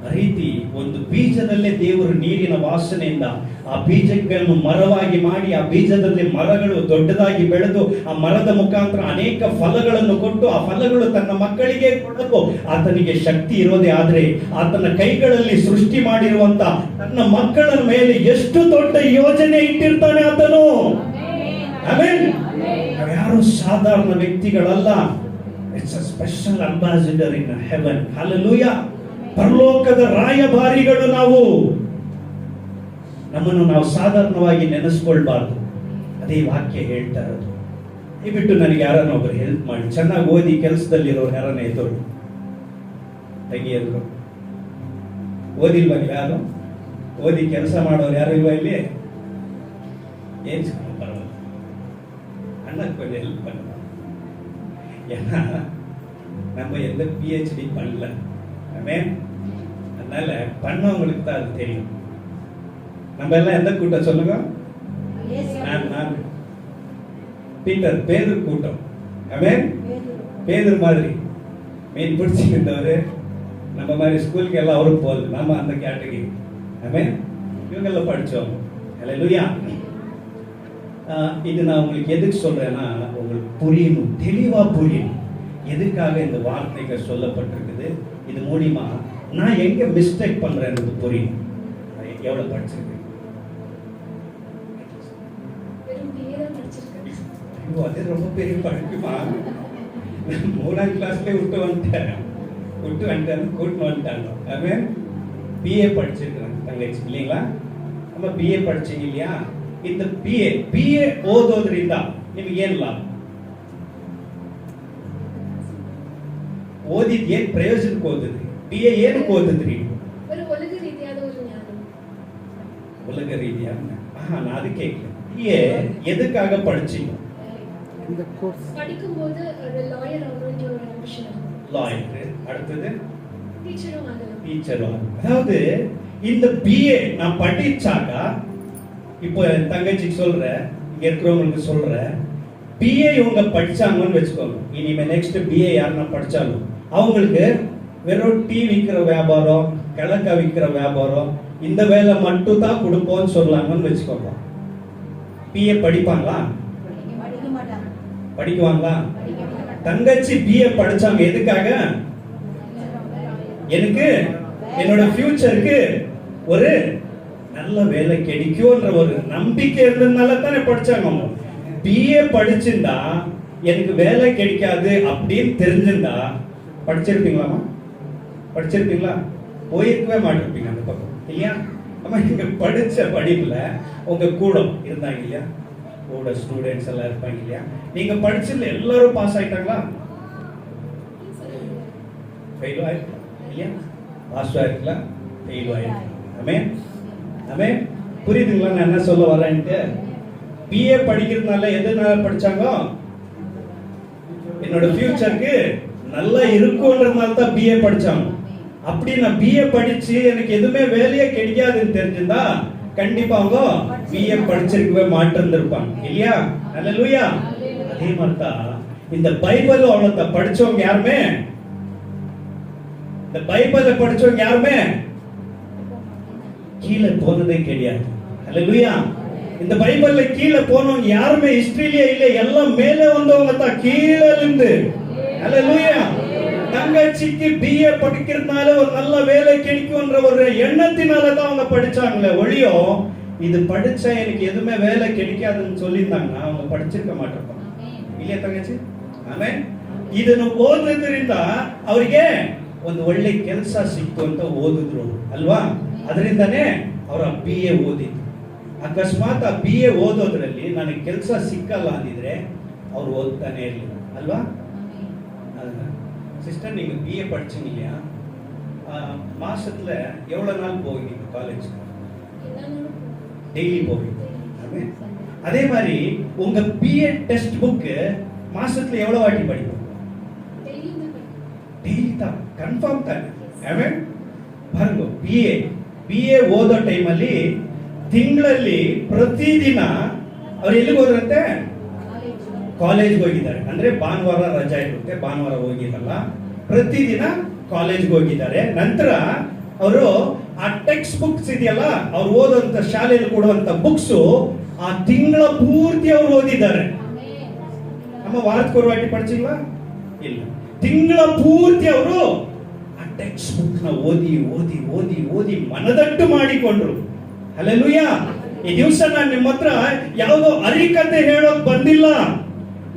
ಆ ರೀತಿ ಒಂದು ಬೀಜದಲ್ಲೇ ದೇವರು ನೀರಿನ ವಾಸನೆಯಿಂದ ಆ ಬೀಜಗಳನ್ನು ಮರವಾಗಿ ಮಾಡಿ ಆ ಬೀಜದಲ್ಲಿ ಮರಗಳು ದೊಡ್ಡದಾಗಿ ಬೆಳೆದು ಆ ಮರದ ಮುಖಾಂತರ ಅನೇಕ ಫಲಗಳನ್ನು ಕೊಟ್ಟು ಆ ಫಲಗಳು ತನ್ನ ಮಕ್ಕಳಿಗೆ ಕೊಡಲು ಆತನಿಗೆ ಶಕ್ತಿ ಇರೋದೇ ಆದ್ರೆ ಆತನ ಕೈಗಳಲ್ಲಿ ಸೃಷ್ಟಿ ಮಾಡಿರುವಂತ ತನ್ನ ಮಕ್ಕಳ ಮೇಲೆ ಎಷ್ಟು ದೊಡ್ಡ ಯೋಜನೆ ಇಟ್ಟಿರ್ತಾನೆ ಆತನು. ಆಮೆನ್. ಯಾರು ಸಾಧಾರಣ ವ್ಯಕ್ತಿಗಳಲ್ಲ. It's a special ambassador in heaven. Hallelujah. ಪರಲೋಕದ ರಾಯಭಾರಿಗಳು ನಾವು. ನಮ್ಮನ್ನು ನಾವು ಸಾಧಾರಣವಾಗಿ ನೆನೆಸ್ಕೊಳ್ಬಾರ್ದು. ಅದೇ ವಾಕ್ಯ ಹೇಳ್ತಾ ಇರೋದು. ದಯವಿಟ್ಟು ನನಗೆ ಯಾರನ್ನ ಒಬ್ಬರು ಹೆಲ್ಪ್ ಮಾಡಿ, ಚೆನ್ನಾಗಿ ಓದಿ ಕೆಲಸದಲ್ಲಿರೋರು ಯಾರನ್ನ ಎದುರು ತೆಗಿಯೋದು. ಓದಿಲ್ವ ಯಾರು? ಓದಿ ಕೆಲಸ ಮಾಡೋರು ಯಾರು ಇಲ್ವಾ ಇಲ್ಲಿ? ಏನ್ ಬರಲ್ಲ, அண்ணனுக்கு கொஞ்சம் ஹெல்ப் பண்ணுவோம். ஏன்னா நம்ம எந்த பிஹெச்டி பண்ணல, அதனால பண்ணவங்களுக்கு தான் அது தெரியும். நம்ம எல்லாம் எந்த கூட்டம் சொல்லுங்க? நான் பீட்டர், பேதுரு கூட்டம். ஆமென். பேதுரு மாதிரி மீன் பிடிச்சிருந்தவரு நம்ம மாதிரி ஸ்கூலுக்கு எல்லாம் அவரும் போகுது, நம்ம அந்த கேட்டகரி. ஆமென். இவங்கெல்லாம் படித்தோம். ஹல்லேலூயா. இது நான் உங்களுக்கு எதுக்கு சொல்றேன்னா உங்களுக்கு புரியணும், தெளிவா புரியணும் எதுக்காக இந்த வார்த்தைகள் சொல்லப்பட்டிருக்குது. இது மூலியமா நான் எங்க மிஸ்டேக் பண்றேன்னு புரியும். எவ்வளவு படிச்சிருக்கேன்? அது ரொம்ப பெரிய படிப்புமா. 3ஆம் கிளாஸ்ல விட்டு வந்துட்டேன் கூட்டு வந்துட்டாங்க. ஆமென். பிஏ படிச்சிருக்கிறேன் தங்கச்சி இல்லைங்களா? நம்ம பிஏ படிச்சீங்க இல்லையா? இந்த பிஏ ಓದೋದ್ರಿಂದ ನಿಮಗೆ ಏನು ಲಾಭ? ಓದಿದ ಏನು ಪ್ರಯೋಜನಕ್ಕೆ ಓದಿದ್ರಿ? ಬಿಎ ಏನಕ್ಕೆ ಓದಿದ್ರಿ?
ஒரு உலக ரீதியான ஒரு ஞானம்.
உலக ரீதியான நான் அதுக்கு பிஏ எதுக்காக படிச்சீங்க?
இந்த கோர்ஸ் படிக்கும்போது ஒரு லாயர் ஆகணும்னு ஒரு ஆம்பிஷன்.
லாயர், அடுத்தது
டீச்சரும் ஆகணும்.
டீச்சரும். அதாவது இந்த பிஏ நான் படிச்சாக்கா, இப்போ தங்கச்சிக்கு சொல்றேன், இங்க இருக்கிறவங்களுக்கு சொல்றேன், பிஏ இவங்க படிச்சாங்கன்னு வச்சுக்கோங்க. இனிமே நெக்ஸ்ட் பிஏ யாருன்னா படிச்சாலும் அவங்களுக்கு வெறும் டீ விற்கிற வியாபாரம், கிழக்கா விற்கிற வியாபாரம், இந்த வேலை மட்டும் தான் கொடுப்போம்னு சொல்லலாங்கன்னு வச்சுக்கோங்க. பிஏ படிப்பாங்களா? படிக்குவாங்களா? தங்கச்சி பிஏ படிச்சாங்க எதுக்காக? எனக்கு என்னோட ஃபியூச்சருக்கு ஒரு நல்ல வேலை கிடைக்கும்ன்ற ஒரு நம்பிக்கை இருந்ததுனால தானே படிச்சாங்க. பிஏ படிச்சிருந்தா எனக்கு வேலை கிடைக்காது அப்படின்னு தெரிஞ்சிருந்தா படிச்சிருப்பீங்களாமா? படிச்சிருப்பீங்களா? போயிருக்கவே மாட்டிருப்பீங்க அந்த பக்கம் இல்லையா? ஆமா, நீங்க படிச்ச படிப்புல உங்க கூட இருந்தாங்க இல்லையா? கூட ஸ்டூடெண்ட்ஸ் எல்லாம் இருப்பாங்க இல்லையா? நீங்க படிச்சதுல எல்லாரும் பாஸ் ஆயிட்டாங்களா? ஃபெயில் ஆயிட்டா இல்லையா? பாஸ் ஆயிருக்கல, ஃபெயில் ஆயிருக்கல. ஆமென். ஆமென். புரியுதுங்களா நான் என்ன சொல்ல வரேன்ட்டு? பிஏ படிக்கிறதுனால எதனால படிச்சாங்க? என்னோட ஃபியூச்சருக்கு நல்லா இருக்கும்ன்றதுனால தான் பிஏ படிச்சாங்க. அப்படி நான் பிஏ படிச்சு எனக்கு எதுவுமே வேலையே கிடைக்காதுன்னு தெரிஞ்சிருந்தா கண்டிப்பா அவங்க பிஏ படிச்சிருக்கவே மாட்டிருந்திருப்பாங்க இல்லையா? ஹல்லேலூயா. அதே மாதிரி தான் இந்த பைபிள் அவ்வளவு படிச்சவங்க யாருமே இந்த பைபிளை படிச்சவங்க யாருமே கீழே போனதே கிடையாது. ஹalleluya. இந்த பைபிள்ல கீழே போனவங்க யாருமே ஹிஸ்டரியிலே இல்ல, எல்லாம் மேலே வந்தவங்க தான், கீழே இருந்து. ஹalleluya. தங்கச்சிக்கு பிஏ படிக்கிறதுனால ஒரு நல்ல வேலை கிடைக்கும்ன்ற ஒரு எண்ணத்தினால தான் அவங்க படிச்சாங்களே ஒழியோ, இது படிச்சா எனக்கு எதுவுமே வேலை கிடைக்காதுன்னு சொல்லியிருந்தாங்கன்னா அவங்க படிச்சிருக்க மாட்டாங்க. இல்லையா ತಗಚಿ? ಆಮೇಲೆ ಇದನ್ನು ಓದೋದ್ರಿಂದ ಅವರಿಗೆ ಒಂದು ಒಳ್ಳೆ ಕೆಲಸ ಸಿಕ್ತು ಅಂತ ಓದಿದ್ರು ಅಲ್ವಾ? ಅದರಿಂದಾನೇ ಅವರ BA ಓದಿದ್ರು. ಅಕಸ್ಮಾತ್ ಆ BA ಓದೋದ್ರಲ್ಲಿ ನನಗೆ ಕೆಲಸ ಸಿಕ್ಕಲ್ಲ ಅಂದಿದ್ರೆ ಅವ್ರು ಓದ್ತಾನೆ ಇರಲಿಲ್ಲ ಅಲ್ವಾ? சிஸ்டர் நீங்க BA படிச்சீங்க இல்லையா? மாசத்துல எவ்வளவு நாள் போவீங்க காலேஜ்க்கு? டெய்லி போவீங்க. அதே மாதிரி உங்க BA டெஸ்ட் புக் மாசத்துல எவ்வளவு வாட்டி படிப்பீங்க? டெய்லி தான், கன்ஃபார்ம் தான். ಆಮೇಲೆ ಬಾರ್ಗೋ BA ಓದೋ ಟೈಮಲ್ಲಿ ತಿಂಗಳಲ್ಲಿ ಪ್ರತಿದಿನ ಅವ್ರು ಎಲ್ಲಿಗೆ ಹೋದ್ರಂತೆ? ಕಾಲೇಜ್ಗೆ ಹೋಗಿದ್ದಾರೆ. ಅಂದ್ರೆ ಭಾನುವಾರ ರಜಾ ಇರುತ್ತೆ, ಭಾನುವಾರ ಹೋಗಿರಲ್ಲ, ಪ್ರತಿದಿನ ಕಾಲೇಜ್ಗೆ ಹೋಗಿದ್ದಾರೆ. ನಂತರ ಅವರು ಆ ಟೆಕ್ಸ್ಟ್ ಬುಕ್ಸ್ ಇದೆಯಲ್ಲ, ಅವ್ರು ಓದುವಂತ ಶಾಲೆಯಲ್ಲಿ ಕೊಡುವಂತ ಬುಕ್ಸ್ ಆ ತಿಂಗಳ ಪೂರ್ತಿ ಅವ್ರು ಓದಿದ್ದಾರೆ. ನಮ್ಮ ವಾರಕ್ಕೆ ವಾಟಿ ಪಡಿಸಿಲ್ವಾ? ಇಲ್ಲ, ತಿಂಗಳ ಪೂರ್ತಿ ಅವರು ಆ ಟೆಕ್ಸ್ಟ್ ಬುಕ್ ನ ಓದಿ ಓದಿ ಓದಿ ಓದಿ ಮನದಟ್ಟು ಮಾಡಿಕೊಂಡ್ರು. ಹಲ್ಲೆಲೂಯಾ. ಈ ದಿವಸ ನಾನು ನಿಮ್ಮ ಹತ್ರ ಯಾವುದೋ ಅರಿಕತೆ ಹೇಳೋಕ್ ಬಂದಿಲ್ಲ.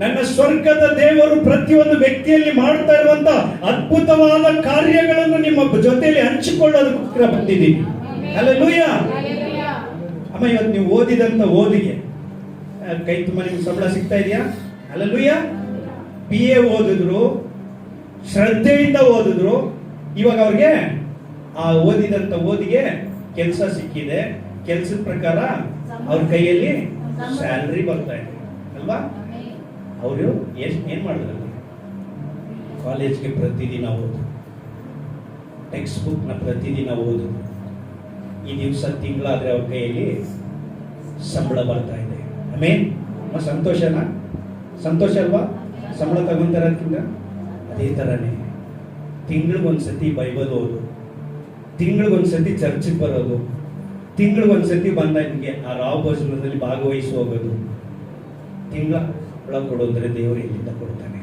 ನನ್ನ ಸ್ವರ್ಗದ ದೇವರು ಪ್ರತಿಯೊಂದು ವ್ಯಕ್ತಿಯಲ್ಲಿ ಮಾಡ್ತಾ ಇರುವಂತ ಅದ್ಭುತವಾದ ಕಾರ್ಯಗಳನ್ನು ನಿಮ್ಮ ಜೊತೆಯಲ್ಲಿ ಹಂಚಿಕೊಳ್ಳೋದಕ್ಕೋಸ್ಕರ ಬಂದಿದ್ದೀನಿ. ಹಲ್ಲೆಲೂಯಾ. ಅಮ್ಮ, ಇವತ್ತು ನೀವು ಓದಿದಂತ ಓದಿಗೆ ಕೈ ತುಂಬ ನಿಮ್ಗೆ ಸಂಬಳ ಸಿಗ್ತಾ ಇದೆಯಾ? ಹಲ್ಲೆಲೂಯಾ. BA ಓದಿದ್ರು, ಶ್ರದ್ಧೆಯಿಂದ ಓದಿದ್ರು, ಇವಾಗ ಅವ್ರಿಗೆ ಆ ಓದಿದಂತ ಓದಿಗೆ ಕೆಲಸ ಸಿಕ್ಕಿದೆ. ಕೆಲಸದ ಪ್ರಕಾರ ಅವ್ರ ಕೈಯಲ್ಲಿ ಸ್ಯಾಲರಿ ಬರ್ತಾ ಇದೆ ಅಲ್ವಾ? ಅವರು ಏನ್ ಮಾಡಿದ್ರು? ಕಾಲೇಜ್ಗೆ ಪ್ರತಿದಿನ ಓದು, ಟೆಕ್ಸ್ಟ್ ಬುಕ್ ನ ಪ್ರತಿದಿನ ಓದು. ಈ ದಿವಸ ತಿಂಗಳಾದ್ರೆ ಅವ್ರ ಕೈಯಲ್ಲಿ ಸಂಬಳ ಬರ್ತಾ ಇದೆ. ಆಮೇನ್. ಸಂತೋಷನಾ? ಸಂತೋಷ ಅಲ್ವಾ? ಸಂಬಳ ತಗೊಂತಾರಕ್ಕಿಂತ ಅದೇ ತರನೇ ತಿಂಗಳಿಗೊಂದ್ಸತಿ ಬೈಬಲ್ ಓದು, ತಿಂಗಳಿಗೊಂದ್ಸತಿ ಚರ್ಚಿಗೆ ಬರೋದು, ತಿಂಗಳಿಗೊಂದ್ಸತಿ ಬಂದಂಗೆ ಆ ರಾವ್ ಭೋಜನದಲ್ಲಿ ಭಾಗವಹಿಸಿ ಹೋಗೋದು. ತಿಂಗಳ ಕೊಡೋದ್ರೆ ದೇವರು ಎಲ್ಲಿಂದ ಕೊಡ್ತಾನೆ?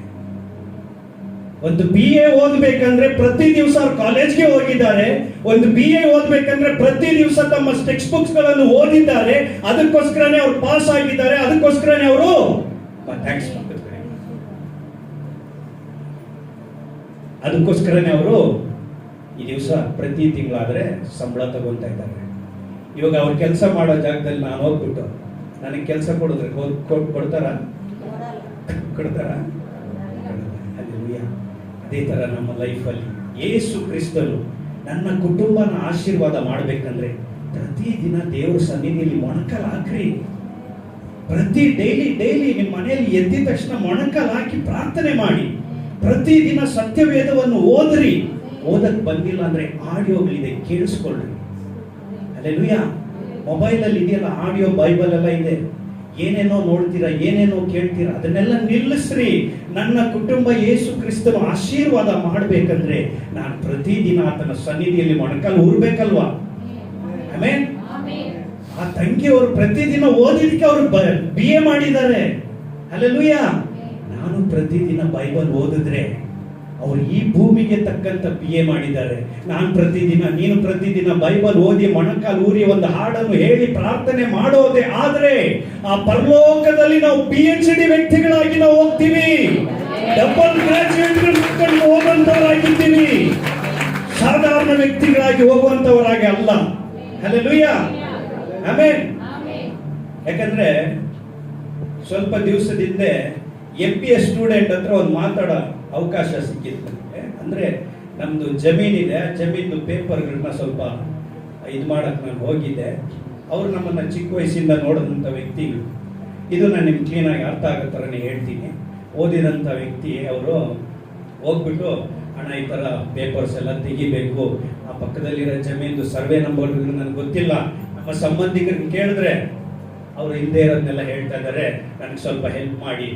ಒಂದು BA ಓದ್ಬೇಕಂದ್ರೆ ಪ್ರತಿ ದಿವಸ ಅವ್ರು ಕಾಲೇಜ್ಗೆ ಹೋಗಿದ್ದಾರೆ. ಒಂದು BA ಓದ್ಬೇಕಂದ್ರೆ ಪ್ರತಿ ದಿವಸ ತಮ್ಮ ಟೆಕ್ಸ್ಟ್ ಬುಕ್ಸ್ ಗಳನ್ನು ಓದಿದ್ದಾರೆ. ಅದಕ್ಕೋಸ್ಕರನೇ ಅವ್ರು ಪಾಸ್ ಆಗಿದ್ದಾರೆ. ಅದಕ್ಕೋಸ್ಕರನೇ ಅವರು ಥ್ಯಾಂಕ್ಸ್ ಮಾಡ್ತಾರೆ. ಅದಕ್ಕೋಸ್ಕರನೇ ಅವರು ಈ ದಿವಸ ಪ್ರತಿ ತಿಂಗಳಾದ್ರೆ ಸಂಬಳ ತಗೊಂತಾ ಇದ್ದಾರೆ. ಇವಾಗ ಅವ್ರು ಕೆಲಸ ಮಾಡೋ ಜಾಗದಲ್ಲಿ ನಾನು ಹೋಗ್ಬಿಟ್ಟು ನನಗೆ ಕೆಲಸ ಕೊಡಿದ್ರೆ ಕೊಡ್ತಾರ? ಅದೇ ತರ ನಮ್ಮ ಲೈಫಲ್ಲಿ ಯೇಸು ಕ್ರಿಸ್ತನು ನನ್ನ ಕುಟುಂಬನ ಆಶೀರ್ವಾದ ಮಾಡ್ಬೇಕಂದ್ರೆ ಪ್ರತಿದಿನ ದೇವರ ಸನ್ನಿಧಿಯಲ್ಲಿ ಮೊಣಕಲ್ ಹಾಕ್ರಿ. ಡೈಲಿ ನಿಮ್ಮ ಮನೆಯಲ್ಲಿ ಎದ್ದಿದ ತಕ್ಷಣ ಮೊಣಕಲ್ ಹಾಕಿ ಪ್ರಾರ್ಥನೆ ಮಾಡಿ. ಪ್ರತಿದಿನ ಸತ್ಯವೇದವನ್ನು ಓದ್ರಿ. ಓದಕ್ ಬಂದಿಲ್ಲ ಅಂದ್ರೆ ಆಡಿಯೋಗಳಿದೆ, ಕೇಳಿಸ್ಕೊಳ್ರಿ. ಹಲ್ಲೆಲೂಯಾ. ಮೊಬೈಲ್ ಅಲ್ಲಿ ಇದೆಯಲ್ಲ ಆಡಿಯೋ ಬೈಬಲ್ ಎಲ್ಲ ಇದೆ. ಏನೇನೋ ನೋಡ್ತೀರಾ, ಏನೇನೋ ಕೇಳ್ತೀರಾ, ಅದನ್ನೆಲ್ಲ ನಿಲ್ಲಿಸ್ರಿ. ನನ್ನ ಕುಟುಂಬ ಯೇಸು ಕ್ರಿಸ್ತನು ಆಶೀರ್ವಾದ ಮಾಡ್ಬೇಕಂದ್ರೆ ನಾನು ಪ್ರತಿದಿನ ಆತನ ಸನ್ನಿಧಿಯಲ್ಲಿ ಮೊಣಕಾಲು ಊರ್ಬೇಕಲ್ವಾ? ಆಮೇನ್. ಆ ತಂಗಿಯವರು ಪ್ರತಿದಿನ ಓದಿದಕ್ಕೆ ಅವರು BA ಮಾಡಿದ್ದಾರೆ. ಹಲ್ಲೆಲೂಯಾ. ನಾನು ಪ್ರತಿದಿನ ಬೈಬಲ್ ಓದಿದ್ರೆ ಅವರು ಈ ಭೂಮಿಗೆ ತಕ್ಕಂತ BA ಮಾಡಿದ್ದಾರೆ. ನೀನು ಪ್ರತಿದಿನ ಬೈಬಲ್ ಓದಿ ಮೊಣಕಾಲು ಊರಿ ಒಂದು ಹಾಡನ್ನು ಹೇಳಿ ಪ್ರಾರ್ಥನೆ ಮಾಡೋದೇ ಆದ್ರೆ ಆ ಪರಲೋಕದಲ್ಲಿ ನಾವು PhD ವ್ಯಕ್ತಿಗಳಾಗಿ ನಾವು ಹೋಗ್ತೀವಿ. ಡಬಲ್ ಗ್ರಾಜುಯೇಟ್ ಹೋಗುವಂತವರಾಗಿದ್ದೀವಿ. ಸಾಧಾರಣ ವ್ಯಕ್ತಿಗಳಾಗಿ ಹೋಗುವಂತವರಾಗಿ ಅಲ್ಲ. ಹಲ್ಲೆಲೂಯಾ. ಆಮೆನ್. ಯಾಕಂದ್ರೆ ಸ್ವಲ್ಪ ದಿವಸದಿಂದ MPS ಸ್ಟೂಡೆಂಟ್ ಹತ್ರ ಒಂದು ಮಾತಾಡೋ ಅವಕಾಶ ಸಿಕ್ಕಿತ್ತು. ಅಂದ್ರೆ ನಮ್ದು ಜಮೀನಿದೆ, ಆ ಜಮೀನು ಪೇಪರ್ಗಳನ್ನ ಸ್ವಲ್ಪ ಇದು ಮಾಡಕ್ ನಾನು ಹೋಗಿದ್ದೆ. ಅವರು ನಮ್ಮನ್ನ ಚಿಕ್ಕ ವಯಸ್ಸಿಂದ ನೋಡಿದಂಥ ವ್ಯಕ್ತಿಗಳು. ಇದು ನಾನು ನಿಮ್ಗೆ ಕ್ಲೀನಾಗಿ ಅರ್ಥ ಆಗೋ ಥರನೇ ಹೇಳ್ತೀನಿ. ಓದಿದಂಥ ವ್ಯಕ್ತಿ ಅವರು ಹೋಗ್ಬಿಟ್ಟು, ಅಣ್ಣ ಈ ಥರ ಪೇಪರ್ಸ್ ಎಲ್ಲ ತೆಗಿಬೇಕು, ಆ ಪಕ್ಕದಲ್ಲಿರೋ ಜಮೀನು ಸರ್ವೆ ನಂಬರ್ಗಳು ನನಗೆ ಗೊತ್ತಿಲ್ಲ, ನಮ್ಮ ಸಂಬಂಧಿಕರಿಗೆ ಕೇಳಿದ್ರೆ ಅವರು ಹಿಂದೆ ಇರೋದನ್ನೆಲ್ಲ ಹೇಳ್ತಾ ಇದ್ದಾರೆ, ನನಗೆ ಸ್ವಲ್ಪ ಹೆಲ್ಪ್ ಮಾಡಿ.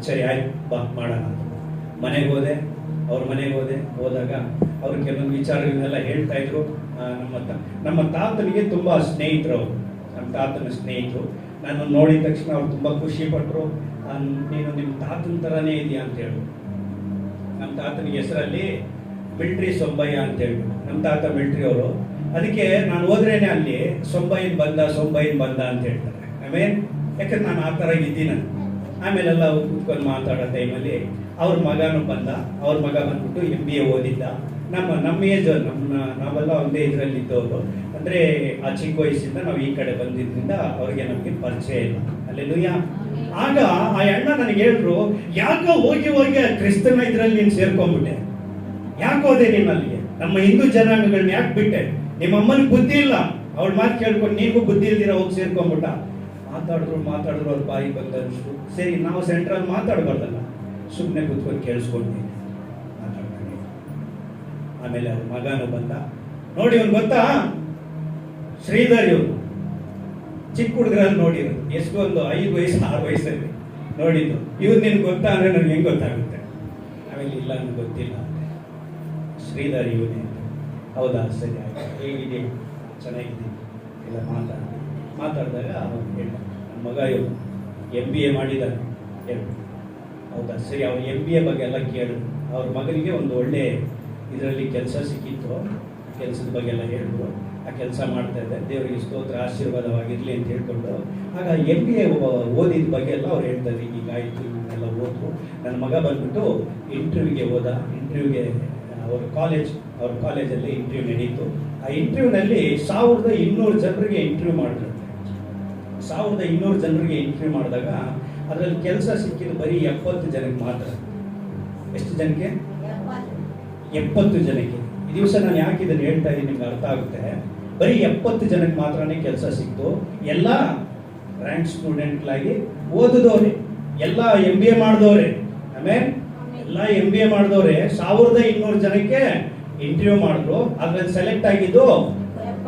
ಸರಿ ಆಯ್ತು ಬಾ ಮಾಡೋಣ. ಮನೆಗೆ ಹೋದೆ, ಅವ್ರ ಮನೆಗೆ ಹೋದಾಗ ಅವರು ಕೆಲವೊಂದು ವಿಚಾರಗಳನ್ನೆಲ್ಲ ಹೇಳ್ತಾ ಇದ್ರು. ನಮ್ಮ ತಾತನಿಗೆ ತುಂಬಾ ಸ್ನೇಹಿತರು ಅವರು, ನಮ್ಮ ತಾತನ ಸ್ನೇಹಿತರು. ನಾನು ನೋಡಿದ ತಕ್ಷಣ ಅವ್ರು ತುಂಬಾ ಖುಷಿ ಪಟ್ಟರು. ನೀನು ನಿಮ್ಮ ತಾತನ ಥರನೇ ಇದೆಯಾ ಅಂತ ಹೇಳಿ. ನಮ್ಮ ತಾತನಿಗೆ ಹೆಸರಲ್ಲಿ ಮಿಲ್ಟ್ರಿ ಸೊಂಬಯ್ಯ ಅಂತ ಹೇಳ್ಬಿಟ್ಟು, ನಮ್ಮ ತಾತ ಮಿಲ್ಟ್ರಿ ಅವರು. ಅದಕ್ಕೆ ನಾನು ಹೋದ್ರೇನೆ ಅಲ್ಲಿ ಸೊಂಬೈನ್ ಬಂದ ಅಂತ ಹೇಳ್ತಾರೆ. ಆಮೇಲೆ ಯಾಕಂದ್ರೆ ನಾನು ಆ ಥರ ಇದ್ದೀನಿ. ಆಮೇಲೆಲ್ಲ ಕೂತ್ಕೊಂಡು ಮಾತಾಡೋ ಟೈಮಲ್ಲಿ ಅವ್ರ ಮಗನೂ ಬಂದ. ಅವ್ರ ಮಗ ಬಂದ್ಬಿಟ್ಟು MBA ಓದಿದ್ದ. ನಮ್ಮ ಏಜ್, ನಾವೆಲ್ಲ ಒಂದೇ ಇದರಲ್ಲಿ ಇದ್ದವರು. ಅಂದರೆ ಆ ಚಿಕ್ಕ ವಯಸ್ಸಿಂದ ನಾವು ಈ ಕಡೆ ಬಂದಿದ್ದರಿಂದ ಅವ್ರಿಗೆ ನಮಗೆ ಪರಿಚಯ ಇಲ್ಲ. ಅಲ್ಲೆಲ್ಲೂಯ್ಯ. ಆಗ ಆ ಅಣ್ಣ ನನಗೆ ಹೇಳಿದ್ರು, ಯಾಕೋ ಹೋಗಿ ಕ್ರಿಸ್ತನ ಇದರಲ್ಲಿ ನೀನು ಸೇರ್ಕೊಂಡ್ಬಿಟ್ಟೆ, ಯಾಕೆ ಹೋದೆ ನೀನು ಅಲ್ಲಿಗೆ, ನಮ್ಮ ಹಿಂದೂ ಜನಾಂಗಗಳನ್ನ ಯಾಕೆ ಬಿಟ್ಟೆ, ನಿಮ್ಮ ಅಮ್ಮನಿಗೆ ಬುದ್ಧಿ ಇಲ್ಲ, ಅವಳ ಮಾತು ಕೇಳ್ಕೊಂಡು ನೀವು ಬುದ್ಧಿ ಇಲ್ದಿರ ಹೋಗಿ ಸೇರ್ಕೊಂಡ್ಬಿಟ್ಟ. ಮಾತಾಡಿದ್ರು ಅವ್ರ ಬಾಯಿ ಬಂದಷ್ಟು. ಸರಿ, ನಾವು ಸೆಂಟ್ರಲ್ಲಿ ಮಾತಾಡಬಾರ್ದಲ್ಲ, ಸುಮ್ಮನೆ ಕೂತ್ಕೊಂಡು ಕೇಳಿಸ್ಕೊಂಡ್ವಿ ಮಾತಾಡ್ತಾರೆ. ಆಮೇಲೆ ಅವ್ರ ಮಗನೂ ಬಂದ. ನೋಡಿ ಅವ್ನು ಗೊತ್ತಾ, ಶ್ರೀಧರ್ ಇವ್ರು ಚಿಕ್ಕ ಹುಡುಗರಲ್ಲಿ ನೋಡಿದ್ರು. ಎಷ್ಟು ಒಂದು 5 ವಯಸ್ಸು 6 ವಯಸ್ಸಲ್ಲಿ ನೋಡಿದ್ದು. ಇವ್ರು ನಿನ್ಗೆ ಗೊತ್ತಾ ಅಂದ್ರೆ ನನಗೆ ಹೆಂಗೆ ಗೊತ್ತಾಗುತ್ತೆ. ಆಮೇಲೆ ಇಲ್ಲ ನನಗೆ ಗೊತ್ತಿಲ್ಲ ಅಂತೆ. ಶ್ರೀಧರ್ ಇವನೇ. ಹೌದಾ, ಸರಿ ಆಯ್ತು, ಹೇಗಿದೆ, ಚೆನ್ನಾಗಿದ್ದೀನಿ ಇಲ್ಲ ಮಾತಾಡಿದಾಗ ಅವ್ನು ಹೇಳ್ದ, ನನ್ನ ಮಗ ಇವರು MBA ಮಾಡಿದ್ದಾನೆ ಹೇಳ್ಬಿಟ್ಟು. ಹೌದಾ, ಸರಿ, ಅವ್ರು MBA ಬಗ್ಗೆ ಎಲ್ಲ ಕೇಳಿದ್ರು. ಅವ್ರ ಮಗನಿಗೆ ಒಂದು ಒಳ್ಳೆ ಇದರಲ್ಲಿ ಕೆಲಸ ಸಿಕ್ಕಿತ್ತು. ಕೆಲಸದ ಬಗ್ಗೆ ಎಲ್ಲ ಹೇಳಿದ್ರು. ಆ ಕೆಲಸ ಮಾಡ್ತಾ ಇದ್ದೆ, ದೇವರಿಗೆ ಸ್ತೋತ್ರ, ಆಶೀರ್ವಾದವಾಗಿರಲಿ ಅಂತ ಹೇಳ್ಕೊಂಡು. ಆಗ MBA ಓದಿದ ಬಗ್ಗೆ ಎಲ್ಲ ಅವ್ರು ಹೇಳ್ತಾರೆ. ಹೀಗಾಯಿತು, ಇವನ್ನೆಲ್ಲ ಓದ್ರು. ನನ್ನ ಮಗ ಬಂದ್ಬಿಟ್ಟು ಇಂಟರ್ವ್ಯೂಗೆ ಹೋದ. ಇಂಟರ್ವ್ಯೂಗೆ ಅವ್ರ ಕಾಲೇಜಲ್ಲಿ ಇಂಟರ್ವ್ಯೂ ನಡೀತು. ಆ ಇಂಟರ್ವ್ಯೂನಲ್ಲಿ 1200 ಜನರಿಗೆ ಇಂಟರ್ವ್ಯೂ ಮಾಡಿದ್ರು. 1200 ಜನರಿಗೆ ಇಂಟರ್ವ್ಯೂ ಮಾಡಿದಾಗ ಅದರಲ್ಲಿ ಕೆಲಸ ಸಿಕ್ಕಿದ್ದು ಬರೀ 70 ಜನಕ್ಕೆ ಮಾತ್ರ. ಎಷ್ಟು ಜನಕ್ಕೆ? 70 ಜನಕ್ಕೆ. ಈ ದಿವಸ ನಾನು ಯಾಕೆ ಇದನ್ನು ಹೇಳ್ತಾ ಇದ್ದೀನಿ ನಿಮ್ಗೆ ಅರ್ಥ ಆಗುತ್ತೆ. ಬರೀ 70 ಜನಕ್ಕೆ ಮಾತ್ರನೇ ಕೆಲಸ ಸಿಕ್ತು. ಎಲ್ಲ ರ್ಯಾಂಕ್ ಸ್ಟೂಡೆಂಟ್ಗಳಾಗಿ ಓದಿದವ್ರೆ, ಎಲ್ಲ MBA ಮಾಡಿದವ್ರೆ. ಆಮೇಲೆ ಎಲ್ಲ MBA ಮಾಡಿದವ್ರೆ. 1200 ಜನಕ್ಕೆ ಇಂಟರ್ವ್ಯೂ ಮಾಡಿದ್ರು. ಅದ್ರಲ್ಲಿ ಸೆಲೆಕ್ಟ್ ಆಗಿದ್ದು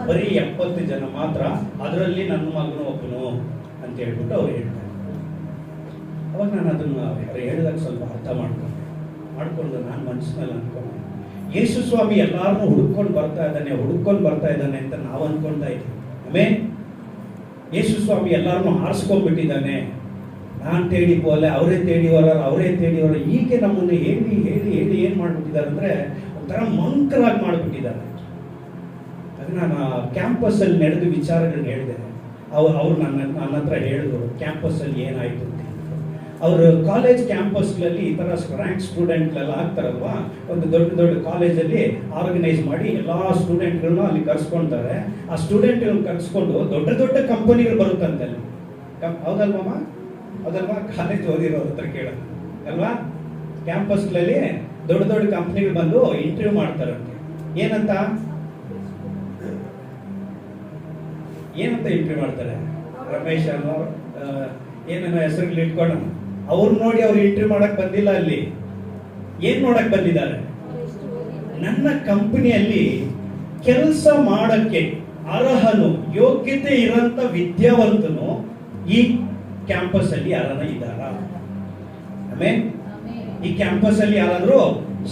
ಬರೀ 70 ಜನ ಮಾತ್ರ. ಅದರಲ್ಲಿ ನನ್ನ ಮಗನು ಒಬ್ಬನು ಅಂತ ಹೇಳ್ಬಿಟ್ಟು ಅವ್ರು ಹೇಳ್ತಾರೆ. ಅವಾಗ ನಾನು ಅದನ್ನು ಹೇಳಿದಾಗ ಸ್ವಲ್ಪ ಅರ್ಥ ಮಾಡ್ಕೊಂಡು ನಾನು ಮನಸ್ಸಿನಲ್ಲಿ ಅನ್ಕೊಂಡೆ, ಯೇಸು ಸ್ವಾಮಿ ಎಲ್ಲಾರನ್ನೂ ಹುಡುಕೊಂಡು ಬರ್ತಾ ಇದ್ದಾನೆ ಅಂತ ನಾವು ಅನ್ಕೊಳ್ತಾ ಇದ್ದೀವಿ. ಆಮೇಲೆ ಯೇಸು ಸ್ವಾಮಿ ಎಲ್ಲಾರನ್ನೂ ಆರಿಸ್ಕೊಂಡ್ಬಿಟ್ಟಿದ್ದಾನೆ. ನಾನು ತೇಡಿ ಬೋಲೆ, ಅವರೇ ತೇಡಿವರ ಹೀಗೆ ನಮ್ಮನ್ನು ಹೇಳಿ ಏನು ಮಾಡ್ಬಿಟ್ಟಿದ್ದಾರೆ ಅಂದರೆ ಒಂಥರ ಮಂಕರಾಗಿ ಮಾಡಿಬಿಟ್ಟಿದ್ದಾರೆ. ಅದು ನಾನು ಕ್ಯಾಂಪಸ್ಸಲ್ಲಿ ನಡೆದ ವಿಚಾರಗಳನ್ನ ಹೇಳಿದೆ. ಅವ್ರು ನನ್ನ ಹತ್ರ ಹೇಳಿದ್ರು ಕ್ಯಾಂಪಸ್ಸಲ್ಲಿ ಏನಾಯಿತು ಅಂತ. ಅವರು ಕಾಲೇಜ್ ಕ್ಯಾಂಪಸ್ಗಳಲ್ಲಿ ಈ ಥರ ರ್ಯಾಂಕ್ ಸ್ಟೂಡೆಂಟ್ಗಳೆಲ್ಲ ಆಗ್ತಾರಲ್ವಾ, ಒಂದು ದೊಡ್ಡ ಕಾಲೇಜಲ್ಲಿ ಆರ್ಗನೈಸ್ ಮಾಡಿ ಎಲ್ಲ ಸ್ಟೂಡೆಂಟ್ಗಳನ್ನ ಅಲ್ಲಿ ಕರ್ಸ್ಕೊಳ್ತಾರೆ. ಆ ಸ್ಟೂಡೆಂಟ್ಗಳನ್ನ ಕರ್ಸ್ಕೊಂಡು ದೊಡ್ಡ ಕಂಪನಿಗಳು ಬರುತ್ತಂತೆ ಅಲ್ಲಿ. ಹೌದಲ್ವಮ್ಮ? ಹೌದಲ್ವಾ? ಕಾಲೇಜ್ ಓದಿರೋರ ಹತ್ರ ಕೇಳೋದು ಅಲ್ವಾ? ಕ್ಯಾಂಪಸ್ಗಳಲ್ಲಿ ದೊಡ್ಡ ಕಂಪ್ನಿಗಳು ಬಂದು ಇಂಟರ್ವ್ಯೂ ಮಾಡ್ತಾರಂತೆ. ಏನಂತ ಇಂಟರ್ವ್ಯೂ ಮಾಡ್ತಾರೆ? ರಮೇಶ್ ಅನ್ನೋ ಏನೇನೋ ಹೆಸರುಗಳು ಇಟ್ಕೊಂಡು ಅವ್ರು ನೋಡಿ ಅವ್ರು ಇಂಟರ್ವ್ಯೂ ಮಾಡಕ್ ಬಂದಿಲ್ಲ. ಅಲ್ಲಿ ಏನ್ ನೋಡಕ್ ಬಂದಿದ್ದಾರೆ? ನನ್ನ ಕಂಪನಿಯಲ್ಲಿ ಕೆಲಸ ಮಾಡಕ್ಕೆ ಅರ್ಹನು, ಯೋಗ್ಯತೆ ಇರೋಂಥ ವಿದ್ಯಾವಂತನು ಈ ಕ್ಯಾಂಪಸ್ ಅಲ್ಲಿ ಯಾರನ್ನ ಇದ್ದಾರಾ? ಆಮೇಲೆ ಈ ಕ್ಯಾಂಪಸ್ ಅಲ್ಲಿ ಯಾರಾದ್ರೂ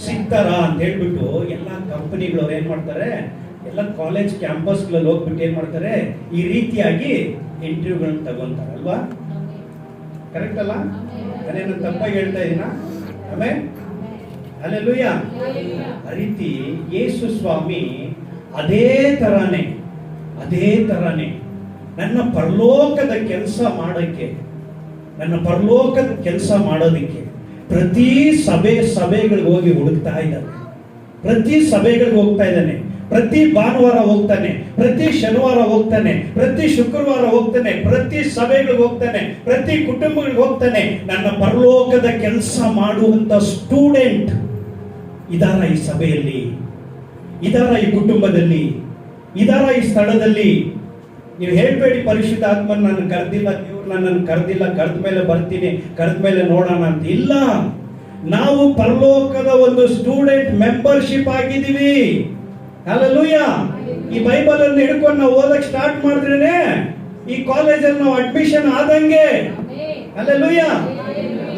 ಸಿಗ್ತಾರಾ ಅಂತ ಹೇಳ್ಬಿಟ್ಟು ಎಲ್ಲ ಕಂಪನಿಗಳು ಅವ್ರು ಏನ್ ಮಾಡ್ತಾರೆ, ಎಲ್ಲ ಕಾಲೇಜ್ ಕ್ಯಾಂಪಸ್ಗಳಲ್ಲಿ ಹೋಗ್ಬಿಟ್ಟು ಏನ್ ಮಾಡ್ತಾರೆ, ಈ ರೀತಿಯಾಗಿ ಇಂಟರ್ವ್ಯೂಗಳನ್ನ ತಗೊಂತಾರಲ್ವಾ? ಕರೆಕ್ಟ್ ಅಲ್ಲ? ನಾನೇನು ತಪ್ಪಾಗಿ ಹೇಳ್ತಾ ಇದ್ದೀನ? ಆಮೇಲೆ ಹಲ್ಲೆಲೂಯ. ಆ ರೀತಿ ಯೇಸು ಸ್ವಾಮಿ ಅದೇ ತರಾನೇ ನನ್ನ ಪರಲೋಕದ ಕೆಲಸ ಮಾಡೋದಕ್ಕೆ ಪ್ರತಿ ಸಭೆಗಳಿಗೆ ಹೋಗಿ ಹುಡುಕ್ತಾ ಇದ್ದಾನೆ. ಪ್ರತಿ ಸಭೆಗಳಿಗೆ ಹೋಗ್ತಾ ಇದ್ದಾನೆ. ಪ್ರತಿ ಭಾನುವಾರ ಹೋಗ್ತಾನೆ, ಪ್ರತಿ ಶನಿವಾರ ಹೋಗ್ತಾನೆ, ಪ್ರತಿ ಶುಕ್ರವಾರ ಹೋಗ್ತಾನೆ, ಪ್ರತಿ ಸಭೆಗಳಿಗೆ ಹೋಗ್ತಾನೆ, ಪ್ರತಿ ಕುಟುಂಬಗಳಿಗೆ ಹೋಗ್ತಾನೆ. ನನ್ನ ಪರಲೋಕದ ಕೆಲಸ ಮಾಡುವಂತ ಸ್ಟೂಡೆಂಟ್ ಇದಾರ ಈ ಸಭೆಯಲ್ಲಿ, ಇದಾರ ಈ ಕುಟುಂಬದಲ್ಲಿ, ಇದಾರ ಈ ಸ್ಥಳದಲ್ಲಿ. ನೀವು ಹೇಳ್ಬೇಡಿ ಪರಿಶುದ್ಧ ಆತ್ಮನ ನನ್ನ ಕರೆದಿಲ್ಲ, ದೇವ್ರು ನನ್ನನ್ನು ಕರೆದಿಲ್ಲ, ಕರೆದ ಮೇಲೆ ಬರ್ತೀನಿ, ಕರೆದ ಮೇಲೆ ನೋಡೋಣ ಅಂತ. ಇಲ್ಲ, ನಾವು ಪರಲೋಕದ ಒಂದು ಸ್ಟೂಡೆಂಟ್ ಮೆಂಬರ್ಶಿಪ್ ಆಗಿದ್ದೀವಿ. ಹಲ್ಲೆಲೂಯ. ಈ ಬೈಬಲ್ ಅನ್ನು ಹಿಡ್ಕೊಂಡು ನಾವು ಓದಕ್ಕೆ ಸ್ಟಾರ್ಟ್ ಮಾಡಿದ್ರೇನೆ ಈ ಕಾಲೇಜಲ್ಲಿ ನಾವು ಅಡ್ಮಿಷನ್ ಆದಂಗೆ. ಹಲ್ಲೆಲೂಯ.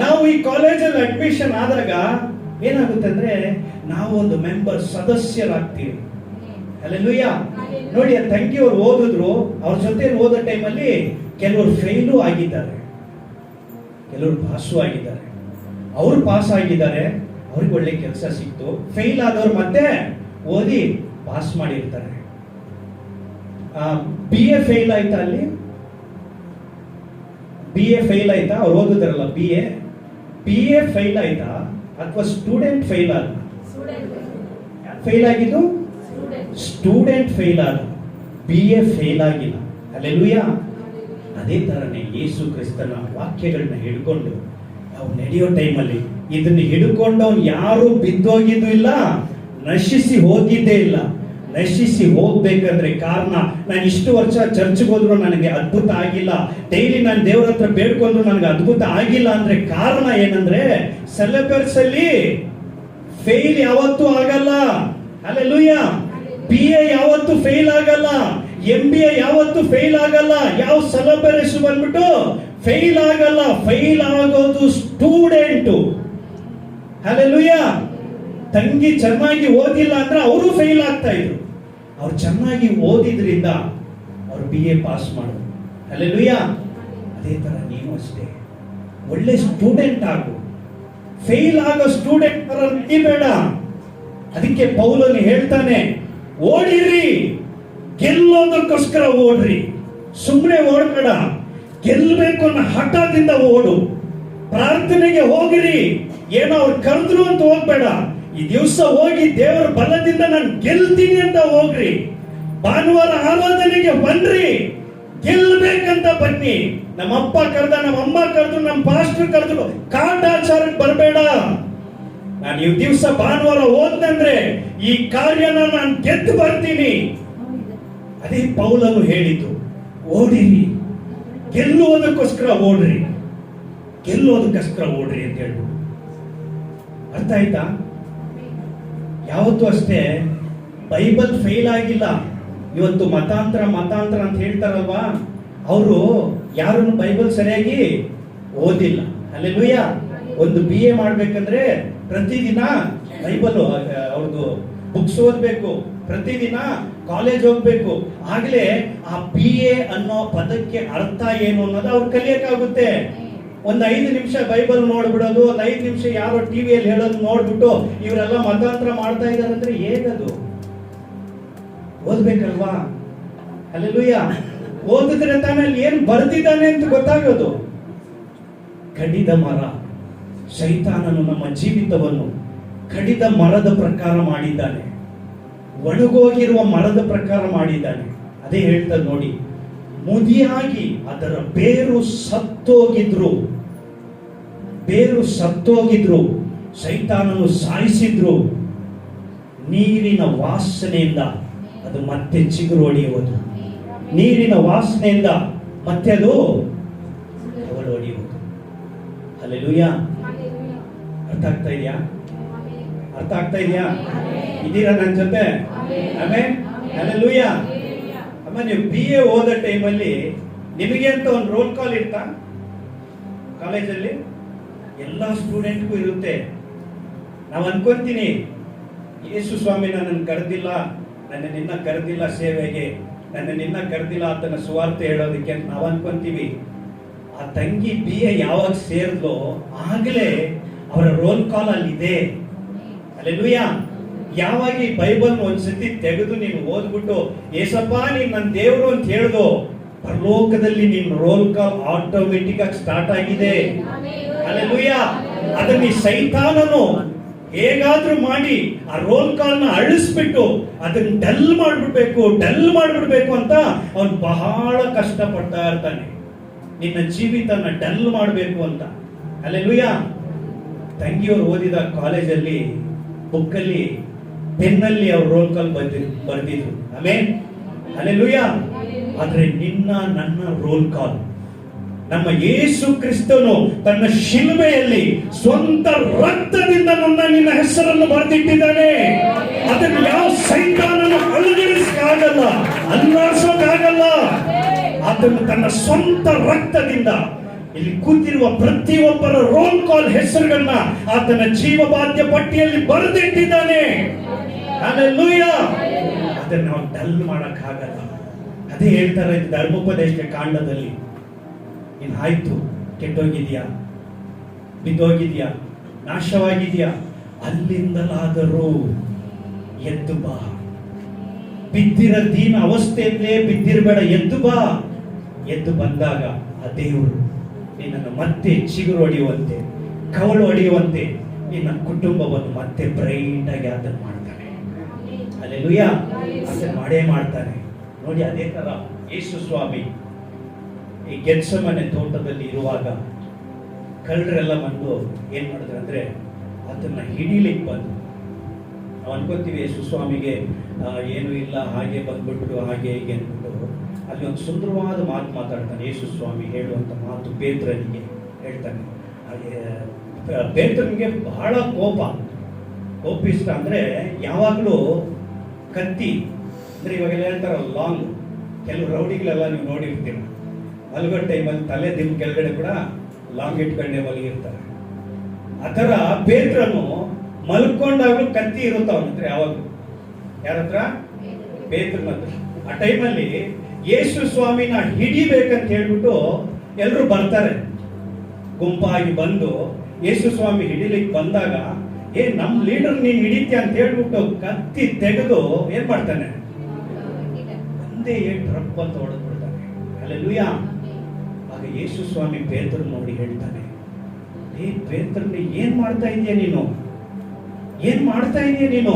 ನಾವು ಈ ಕಾಲೇಜಲ್ಲಿ ಅಡ್ಮಿಷನ್ ಆದಾಗ ಏನಾಗುತ್ತೆ ಅಂದ್ರೆ ನಾವು ಒಂದು ಮೆಂಬರ್, ಸದಸ್ಯರಾಗ್ತೀವಿ. ಹಲ್ಲೆಲೂಯಾ. ನೋಡಿ, ಆ ತಂಗಿಯವರು ಓದಿದ್ರು, ಅವ್ರ ಜೊತೆ ಓದೋ ಟೈಮಲ್ಲಿ ಕೆಲವರು ಫೇಲು ಆಗಿದ್ದಾರೆ, ಕೆಲವರು ಪಾಸು ಆಗಿದ್ದಾರೆ. ಅವ್ರು ಪಾಸ್ ಆಗಿದ್ದಾರೆ, ಅವ್ರಿಗೆ ಒಳ್ಳೆ ಕೆಲಸ ಸಿಕ್ತು. ಫೇಲ್ ಆದವ್ರು ಮತ್ತೆ ಓದಿ ಪಾಸ್ ಮಾಡಿರ್ತಾರೆ. ಬಿ ಎ ಫೇಲ್ ಆಯ್ತಾ? ಅಲ್ಲಿ ಬಿ ಎ ಫೇಲ್ ಆಯ್ತಾ? ಅವ್ರು ಓದಿದ್ರಲ್ಲ ಬಿ ಎ ಫೇಲ್ ಆಯ್ತಾ ಅಥವಾ ಸ್ಟೂಡೆಂಟ್ ಫೇಲ್ ಆದ? ಫೇಲ್ ಆಗಿದ್ದು ಸ್ಟೂಡೆಂಟ್ ಫೇಲ್ ಆದ, ಬಿ ಎ ಫೇಲ್ ಆಗಿಲ್ಲ. ಹಲ್ಲೆಲೂಯಾ. ಅದೇ ತರನೇ ಯೇಸು ಕ್ರಿಸ್ತನ ವಾಕ್ಯಗಳನ್ನ ಹಿಡ್ಕೊಂಡು ನಾವು ನಡೆಯೋ ಟೈಮಲ್ಲಿ ಇದನ್ನ ಹಿಡ್ಕೊಂಡು ಅವ್ನು ಯಾರು ಬಿದ್ದೋಗಿದ್ದು ಇಲ್ಲ, ನಶಿಸಿ ಹೋಗಿದ್ದೇ ಇಲ್ಲ. ನಶಿಸಿ ಹೋಗ್ಬೇಕಂದ್ರೆ ಕಾರಣ, ನಾನು ಇಷ್ಟು ವರ್ಷ ಚರ್ಚ್ಗೆ ಹೋದ್ರು ನನಗೆ ಅದ್ಭುತ ಆಗಿಲ್ಲ, ಡೈಲಿ ನಾನು ದೇವರ ಹತ್ರ ಬೇಡ್ಕೊಂಡ್ರು ನನಗೆ ಅದ್ಭುತ ಆಗಿಲ್ಲ ಅಂದ್ರೆ ಕಾರಣ ಏನಂದ್ರೆ, ಸಿಲೆಬಸ್ ಅಲ್ಲಿ ಫೇಲ್ ಯಾವತ್ತೂ ಆಗಲ್ಲ. ಹಲ್ಲೆಲೂಯಾ. ಬಿ ಎ ಯಾವತ್ತೂ ಫೇಲ್ ಆಗಲ್ಲ, MBA ಯಾವತ್ತೂ ಫೇಲ್ ಆಗಲ್ಲ. ಯಾವ ಸಿಲೆಬಸ್ ಬಂದ್ಬಿಟ್ಟು ಫೇಲ್ ಆಗಲ್ಲ. ಫೇಲ್ ಆಗೋದು ಸ್ಟೂಡೆಂಟು. ಹಲ್ಲೆಲೂಯಾ. ತಂಗಿ ಚೆನ್ನಾಗಿ ಓದಿಲ್ಲ ಅಂದ್ರೆ ಅವರು ಫೇಲ್ ಆಗ್ತಾ ಇದ್ರು. ಅವ್ರು ಚೆನ್ನಾಗಿ ಓದಿದ್ರಿಂದ ಅವ್ರು BA ಪಾಸ್ ಮಾಡಿದ್ರು. ಹಲ್ಲೆಲೂಯಾ. ಅದೇ ತರ ನೀನು ಅಷ್ಟೇ ಒಳ್ಳೆ ಸ್ಟೂಡೆಂಟ್ ಆಗು. ಫೇಲ್ ಆಗೋ ಸ್ಟೂಡೆಂಟ್ ಬೇಡ. ಅದಕ್ಕೆ ಪೌಲನು ಹೇಳ್ತಾನೆ, ಓಡಿರಿ, ಗೆಲ್ಲೋದಕ್ಕೋಸ್ಕರ ಓಡ್ರಿ. ಸುಮ್ಮನೆ ಓಡಬೇಡ, ಗೆಲ್ಲಬೇಕು ಅನ್ನೋ ಹಠದಿಂದ ಓಡು. ಪ್ರಾರ್ಥನೆಗೆ ಹೋಗಿರಿ, ಏನೋ ಅವ್ರು ಕರೆದ್ರು ಅಂತ ಹೋಗ್ಬೇಡ. ಈ ದಿವಸ ಹೋಗಿ ದೇವರ ಬಲದಿಂದ ನಾನು ಗೆಲ್ತೀನಿ ಅಂತ ಹೋಗ್ರಿ. ಭಾನುವಾರ ಆರಾಧನೆಗೆ ಬನ್ರಿ, ಗೆಲ್ಬೇಕಂತ ಬನ್ನಿ. ನಮ್ಮ ಅಪ್ಪ ಕರೆದ, ನಮ್ಮ ಅಮ್ಮ ಕರೆದ್ರು, ನಮ್ಮ ಪಾಸ್ಟರ್ ಕರೆದ್ರು, ಕಾಟಾಚಾರಕ್ಕೆ ಬರಬೇಡ. ನಾನು ಈ ದಿವಸ ಭಾನುವಾರ ಹೋದ್ನಂದ್ರೆ ಈ ಕಾರ್ಯನ ನಾನು ಗೆದ್ದು ಬರ್ತೀನಿ. ಅದೇ ಪೌಲನು ಹೇಳಿದ್ದು, ಓಡಿರಿ, ಗೆಲ್ಲುವುದಕ್ಕೋಸ್ಕರ ಓಡ್ರಿ, ಗೆಲ್ಲುವುದಕ್ಕೋಸ್ಕರ ಓಡ್ರಿ ಅಂತ ಹೇಳ್ಬಿಟ್ಟು. ಅರ್ಥ ಆಯ್ತಾ? ಯಾವತ್ತೂ ಅಷ್ಟೇ ಬೈಬಲ್ ಫೇಲ್ ಆಗಿಲ್ಲ. ಇವತ್ತು ಮತಾಂತರ ಅಂತ ಹೇಳ್ತಾರಲ್ವಾ, ಅವರು ಯಾರನ್ನು ಬೈಬಲ್ ಸರಿಯಾಗಿ ಓದಿಲ್ಲ. ಹಲ್ಲೆಲೂಯಾ. ಒಂದು BA ಮಾಡ್ಬೇಕಂದ್ರೆ ಪ್ರತಿದಿನ ಬೈಬಲ್ ಅವ್ರದ್ದು ಬುಕ್ಸ್ ಓದ್ಬೇಕು, ಪ್ರತಿದಿನ ಕಾಲೇಜ್ ಹೋಗ್ಬೇಕು. ಆಗ್ಲೇ ಆ BA ಅನ್ನೋ ಪದಕ್ಕೆ ಅರ್ಥ ಏನು ಅನ್ನೋದು ಅವ್ರು ಕಲಿಯಕ್ಕಾಗುತ್ತೆ. ಒಂದ್ 5 ನಿಮಿಷ ಬೈಬಲ್ ನೋಡ್ಬಿಡೋದು, ಒಂದ್ 5 ನಿಮಿಷ ಯಾರೋ ಟಿವಿಯಲ್ಲಿ ಹೇಳೋದು ನೋಡ್ಬಿಟ್ಟು ಇವರೆಲ್ಲ ಮತಾಂತರ ಮಾಡ್ತಾ ಇದಾರೆ ಅಂದ್ರೆ ಹೇಗದು? ಓದ್ಬೇಕಲ್ವಾ? ಹಲ್ಲೆಲೂಯಾ. ಓದಿದ್ರೆ ತಾನೇ ಅಲ್ಲಿ ಏನ್ ಬರ್ದಿದ್ದಾನೆ ಅಂತ ಗೊತ್ತಾಗೋದು. ಕಡಿದ ಮರ, ಸೈತಾನನು ನಮ್ಮ ಜೀವಿತವನ್ನು ಕಡಿದ ಮರದ ಪ್ರಕಾರ ಮಾಡಿದ್ದಾನೆ, ಒಣಗೋಗಿರುವ ಮರದ ಪ್ರಕಾರ ಮಾಡಿದ್ದಾನೆ. ಅದೇ ಹೇಳ್ತಾರೆ ನೋಡಿ, ಮುದಿಯಾಗಿ ಅದರ ಬೇರು ಸತ್ತೋಗಿದ್ರು, ಸೈತಾನನು ಸಾಯಿಸಿದ್ರು, ನೀರಿನ ವಾಸನೆಯಿಂದ ಅದು ಮತ್ತೆ ಚಿಗುರು ಹೊಡೆಯುವುದು. ನೀರಿನ ವಾಸನೆಯಿಂದ ಮತ್ತೆ ಅದು ಹೊಡೆಯುವುದು. ಹಲ್ಲೆಲೂಯಾ. ಅರ್ಥ ಆಗ್ತಾ ಇದೆಯಾ? ಅರ್ಥ ಆಗ್ತಾ ಇದೆಯಾ? ಇದೀರಾ ನನ್ನ ಜೊತೆ? ಆಮೆನ್. ಹಲ್ಲೆಲೂಯಾ. ಅಮ್ಮ, ನೀವು BA ಓದೋ ಟೈಮಲ್ಲಿ ನಿಮಗೆ ಅಂತ ಒಂದು ರೋಲ್ ಕಾಲ್ ಇರ್ತಾ? ಕಾಲೇಜಲ್ಲಿ ಎಲ್ಲ ಸ್ಟೂಡೆಂಟ್ಗೂ ಇರುತ್ತೆ. ನಾವು ಅನ್ಕೊಂತೀನಿ, ಯೇಸು ಸ್ವಾಮಿ ನನ್ನನ್ನು ಕರೆದಿಲ್ಲ, ನಿನ್ನ ಕರೆದಿಲ್ಲ ಸೇವೆಗೆ, ನಿನ್ನ ಕರೆದಿಲ್ಲ ಆತನ ಸುವಾರ್ತೆ ಹೇಳೋದಕ್ಕೆ ಅಂತ ನಾವು ಅನ್ಕೊಂತೀವಿ. ಆ ತಂಗಿ BA ಯಾವಾಗ ಸೇರಿದ್ಲೋ ಆಗಲೇ ಅವರ ರೋಲ್ ಕಾಲ್ ಅಲ್ಲಿ ಇದೆ. ಹಲ್ಲೆಲೂಯಾ. ಯಾವಾಗ ಈ ಬೈಬಲ್ ಒಂದ್ಸತಿ ತೆಗೆದು ನೀನು ಓದ್ಬಿಟ್ಟು ಏಸಪ್ಪ ನೀನ್ ನನ್ನ ದೇವರು ಅಂತ ಹೇಳ್ದೋ, ಪರಲೋಕದಲ್ಲಿ ನಿನ್ನ ರೋಲ್ ಕಾಲ್ ಆಟೋಮೆಟಿಕ್ ಆಗಿ ಸ್ಟಾರ್ಟ್ ಆಗಿದೆ. ಹಲ್ಲೆಲೂಯಾ. ಅದನ್ನ ಈ ಸೈತಾನನು ಹೇಗಾದ್ರೂ ಮಾಡಿ ಆ ರೋಲ್ ಕಾಲ್ ನ ಅಳಿಸ್ಬಿಟ್ಟು ಅದನ್ನ ಡಲ್ ಮಾಡ್ಬಿಡ್ಬೇಕು ಅಂತ ಅವನು ಬಹಳ ಕಷ್ಟಪಡ್ತಾ ಇರ್ತಾನೆ, ನಿನ್ನ ಜೀವಿತನ ಡಲ್ ಮಾಡಬೇಕು ಅಂತ. ಹಲ್ಲೆಲೂಯಾ. ತಂಗಿಯವರು ಓದಿದ ಕಾಲೇಜಲ್ಲಿ ಬುಕ್ಕಲ್ಲಿ ಪೆನ್ನಲ್ಲಿ ಅವ್ರ ರೋಲ್ ಕಾಲ್ ಬರ್ದಿದ್ರು. ಆಮೇನ್. ಹಲ್ಲೆಲೂಯಾ. ಆದ್ರೆ ನಿನ್ನ ನನ್ನ ರೋಲ್ ಕಾಲ್ ನಮ್ಮ ಯೇಸು ಕ್ರಿಸ್ತನು ತನ್ನ ಶಿಲುಬೆಯಲ್ಲಿ ಸ್ವಂತ ರಕ್ತದಿಂದ ನಿನ್ನ ಹೆಸರನ್ನು ಬರೆದಿಟ್ಟಿದ್ದಾನೆ. ಅದನ್ನು ಯಾವ ಸೈತಾನನು ಅಲ್ಲಾಡಿಸಕ್ಕಾಗಲ್ಲ. ಅದನ್ನು ತನ್ನ ಸ್ವಂತ ರಕ್ತದಿಂದ ಇಲ್ಲಿ ಕೂತಿರುವ ಪ್ರತಿಯೊಬ್ಬರ ರೋಲ್ ಕಾಲ್ ಹೆಸರುಗಳನ್ನ ಆತನ ಜೀವಬಾಧ್ಯ ಪಟ್ಟಿಯಲ್ಲಿ ಬರೆದಿಟ್ಟಿದ್ದಾನೆ. ಹಲ್ಲೆಲೂಯಾ. ಅದನ್ನ ನಾವು ಡಲ್ ಮಾಡಕ್ಕಾಗಲ್ಲ. ಅದೇ ಹೇಳ್ತಾರೆ ಧರ್ಮೋಪದೇಶ ಕಾಂಡದಲ್ಲಿ, ಇನ್ ಆಯ್ತು, ಕೆಟ್ಟೋಗಿದ್ಯಾ, ಬಿದ್ದೋಗಿದ್ಯಾ, ನಾಶವಾಗಿದ್ಯಾ, ಅಲ್ಲಿಂದಲಾದರೂ ಎದ್ದು ಬಾ. ಬಿದ್ದಿರ ದೀನ ಅವಸ್ಥೆಯಲ್ಲೇ ಬಿದ್ದಿರಬೇಡ, ಎದ್ದು ಬಾ. ಎದ್ದು ಬಂದಾಗ ಆ ದೇವರು ನಿನ್ನನ್ನು ಮತ್ತೆ ಚಿಗುರು ಹೊಡೆಯುವಂತೆ, ಕವಳು ಹೊಡೆಯುವಂತೆ, ನಿನ್ನ ಕುಟುಂಬವನ್ನು ಮತ್ತೆ ಬ್ರೈಟ್ ಆಗಿ ಅದನ್ನು ಮಾಡ್ತಾನೆ. ಹಲ್ಲೆಲೂಯಾ. ಅದನ್ನು ಮಾಡೇ ಮಾಡ್ತಾನೆ. ನೋಡಿ, ಅದೇ ತರ ಯೇಸು ಸ್ವಾಮಿ ಈ ಗೆತ್ಸೆಮನೆ ತೋಟದಲ್ಲಿ ಇರುವಾಗ ಕಳ್ಳರೆಲ್ಲ ಬಂದು ಏನ್ ಮಾಡಿದ್ರು ಅಂದ್ರೆ ಅದನ್ನ ಹಿಡಿಲಿಕ್ಕೆ ಬಂದು, ನಾವು ಅನ್ಕೋತೀವಿ ಯೇಸು ಸ್ವಾಮಿಗೆ ಏನು ಇಲ್ಲ, ಹಾಗೆ ಬಂದ್ಬಿಟ್ರು, ಹಾಗೆ ಹೀಗೆ ಅಂದ್ಬಿಟ್ಟು ಅಲ್ಲಿ ಒಂದು ಸುಂದರವಾದ ಮಾತು ಮಾತಾಡ್ತಾನೆ. ಯೇಸು ಸ್ವಾಮಿ ಹೇಳುವಂತ ಮಾತು ಪೇತ್ರನಿಗೆ ಹೇಳ್ತಾನೆ. ಪೇತ್ರನಿಗೆ ಬಹಳ ಕೋಪಿಷ್ಟ ಅಂದ್ರೆ ಯಾವಾಗಲೂ ಕತ್ತಿ ಅಂದ್ರೆ ಇವಾಗೆಲ್ಲ ಹೇಳ್ತಾರ ಲಾಂಗ್, ಕೆಲವು ರೌಡಿಗಳೆಲ್ಲ ನೀವು ನೋಡಿರ್ತೀರ, ಮಲಗೋ ಟೈಮಲ್ಲಿ ತಲೆ ದಿಮ್ ಕೆಳಗಡೆ ಕೂಡ ಲಾಂಗ್ ಇಟ್ಕೊಂಡೆ ಮಲಗಿರ್ತಾರೆ. ಆ ಥರ ಪೇತ್ರನು ಮಲ್ಕೊಂಡಾಗ್ಲೂ ಕತ್ತಿ ಇರುತ್ತ ಅವನ ಹತ್ರ ಯಾವಾಗಲೂ. ಯಾರ ಹತ್ರ? ಪೇತ್ರನ ಹತ್ರ. ಆ ಟೈಮಲ್ಲಿ ಯೇಸು ಸ್ವಾಮಿನ ಹಿಡಿಬೇಕಂತ ಹೇಳ್ಬಿಟ್ಟು ಎಲ್ಲರೂ ಬರ್ತಾರೆ, ಗುಂಪಾಗಿ ಬಂದು ಯೇಸು ಸ್ವಾಮಿ ಹಿಡಿಲಿಕ್ಕೆ ಬಂದಾಗ, ನಮ್ ಲೀಡರ್ ನೀನ್ ಹಿಡಿತೀಯ ಅಂತ ಹೇಳ್ಬಿಟ್ಟು ಕತ್ತಿ ತೆಗೆದು ಏನ್ ಮಾಡ್ತಾನೆ, ಒಂದೇ ರಪ್ಪ ಅಂತ ಹೊಡೆದ್ಬಿಡ್ತಾನೆ. ಹಲ್ಲೆಲೂಯಾ. ಆಗ ಯೇಸು ಸ್ವಾಮಿ ಪೇತ್ರ ನೋಡಿ ಹೇಳ್ತಾನೆ, ಪೇತ್ರನೇ ಏನ್ ಮಾಡ್ತಾ ಇದೀಯ ನೀನು, ಏನ್ ಮಾಡ್ತಾ ಇದೀಯ ನೀನು?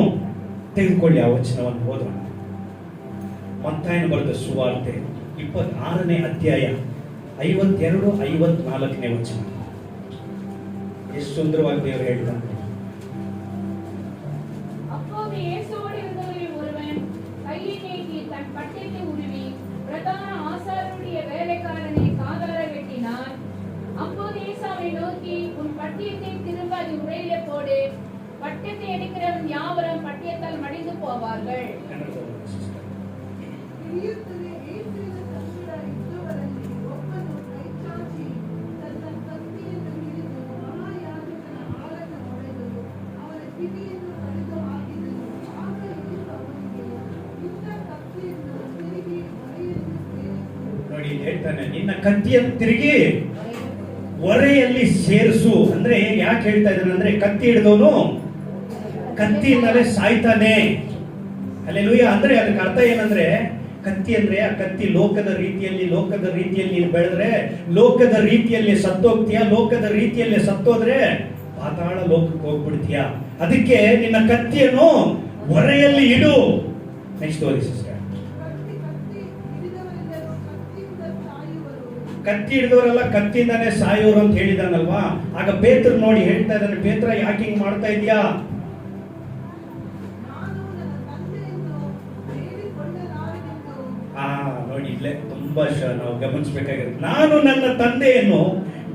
ತೆಗೆದುಕೊಳ್ಳಿ ಆ ವಚನವನ್ನು ಓದೋಣ. ಮತ್ತಾಯನ ಬರೆದ ಸುವಾರ್ತೆ 26ನೇ ಅಧ್ಯಾಯ 52, 54ನೇ ವಚನ. ಎಷ್ಟು ಸುಂದರವಾಗಿ ದೇವರು ಹೇಳ್ತಾನೆ.
அப்போது இயேசுவோடு இருந்தவரில் ஒருவன் கையை நீட்டி தன் பட்டயத்தை உருவி பிரதான ஆசாரியருடைய வேலைக்காரனை காதார வெட்டினான். அப்போது இயேசு அவனை நோக்கி, உன் பட்டயத்தை திரும்ப அது உரையிலே போடு. பட்டயத்தை எடுக்கிறவன் யாவரும் பட்டயத்தால் மடிந்து போவார்கள்.
ನೋಡಿ ಹೇಳ್ತಾನೆ, ನಿನ್ನ ಕತ್ತಿಯನ್ನು ತಿರುಗಿ ಒರೆಯಲ್ಲಿ ಸೇರಿಸು. ಅಂದ್ರೆ ಯಾಕೆ ಹೇಳ್ತಾ ಇದ್ದಾನೆ ಅಂದ್ರೆ, ಕತ್ತಿ ಹಿಡಿದವನು ಕತ್ತಿಯಿಂದಲೇ ಸಾಯ್ತಾನೆ. ಹಲ್ಲೆಲೂಯಾ. ಅಂದ್ರೆ ಅದಕ್ಕೆ ಅರ್ಥ ಏನಂದ್ರೆ, ಕತ್ತಿ ಅಂದ್ರೆ ಆ ಕತ್ತಿ ಲೋಕದ ರೀತಿಯಲ್ಲಿ ನೀನು ಬೆಳೆದ್ರೆ ಲೋಕದ ರೀತಿಯಲ್ಲಿ ಸತ್ತೋಗ್ತೀಯ, ಲೋಕದ ರೀತಿಯಲ್ಲಿ ಸತ್ತೋದ್ರೆ ಪಾತಾಳ ಲೋಕಕ್ಕೆ ಹೋಗ್ಬಿಡ್ತೀಯ. ಅದಕ್ಕೆ ನಿನ್ನ ಕತ್ತಿಯನ್ನು ಒರೆಯಲ್ಲಿ ಇಡು. ನೆಕ್ಸ್ಟ್ ಓದಿ ಸಿಸ್ಟರ್. ಕತ್ತಿ ಹಿಡಿದವರೆಲ್ಲ ಕತ್ತಿಯಿಂದಾನೇ ಸಾಯೋರು ಅಂತ ಹೇಳಿದಾನಲ್ವಾ. ಆಗ ಪೇತ್ರ ನೋಡಿ ಹೇಳ್ತಾ ಇದ್ದಾನೆ, ಪೇತ್ರ ಯಾಕೆ ಹಿಂಗ್ ಮಾಡ್ತಾ ಇದೀಯಾ? ನೋಡಿ ಇಲ್ಲೇ ತುಂಬಾ ನಾವು ಗಮನಿಸಬೇಕಾಗಿರುತ್ತೆ. ನಾನು ನನ್ನ ತಂದೆಯನ್ನು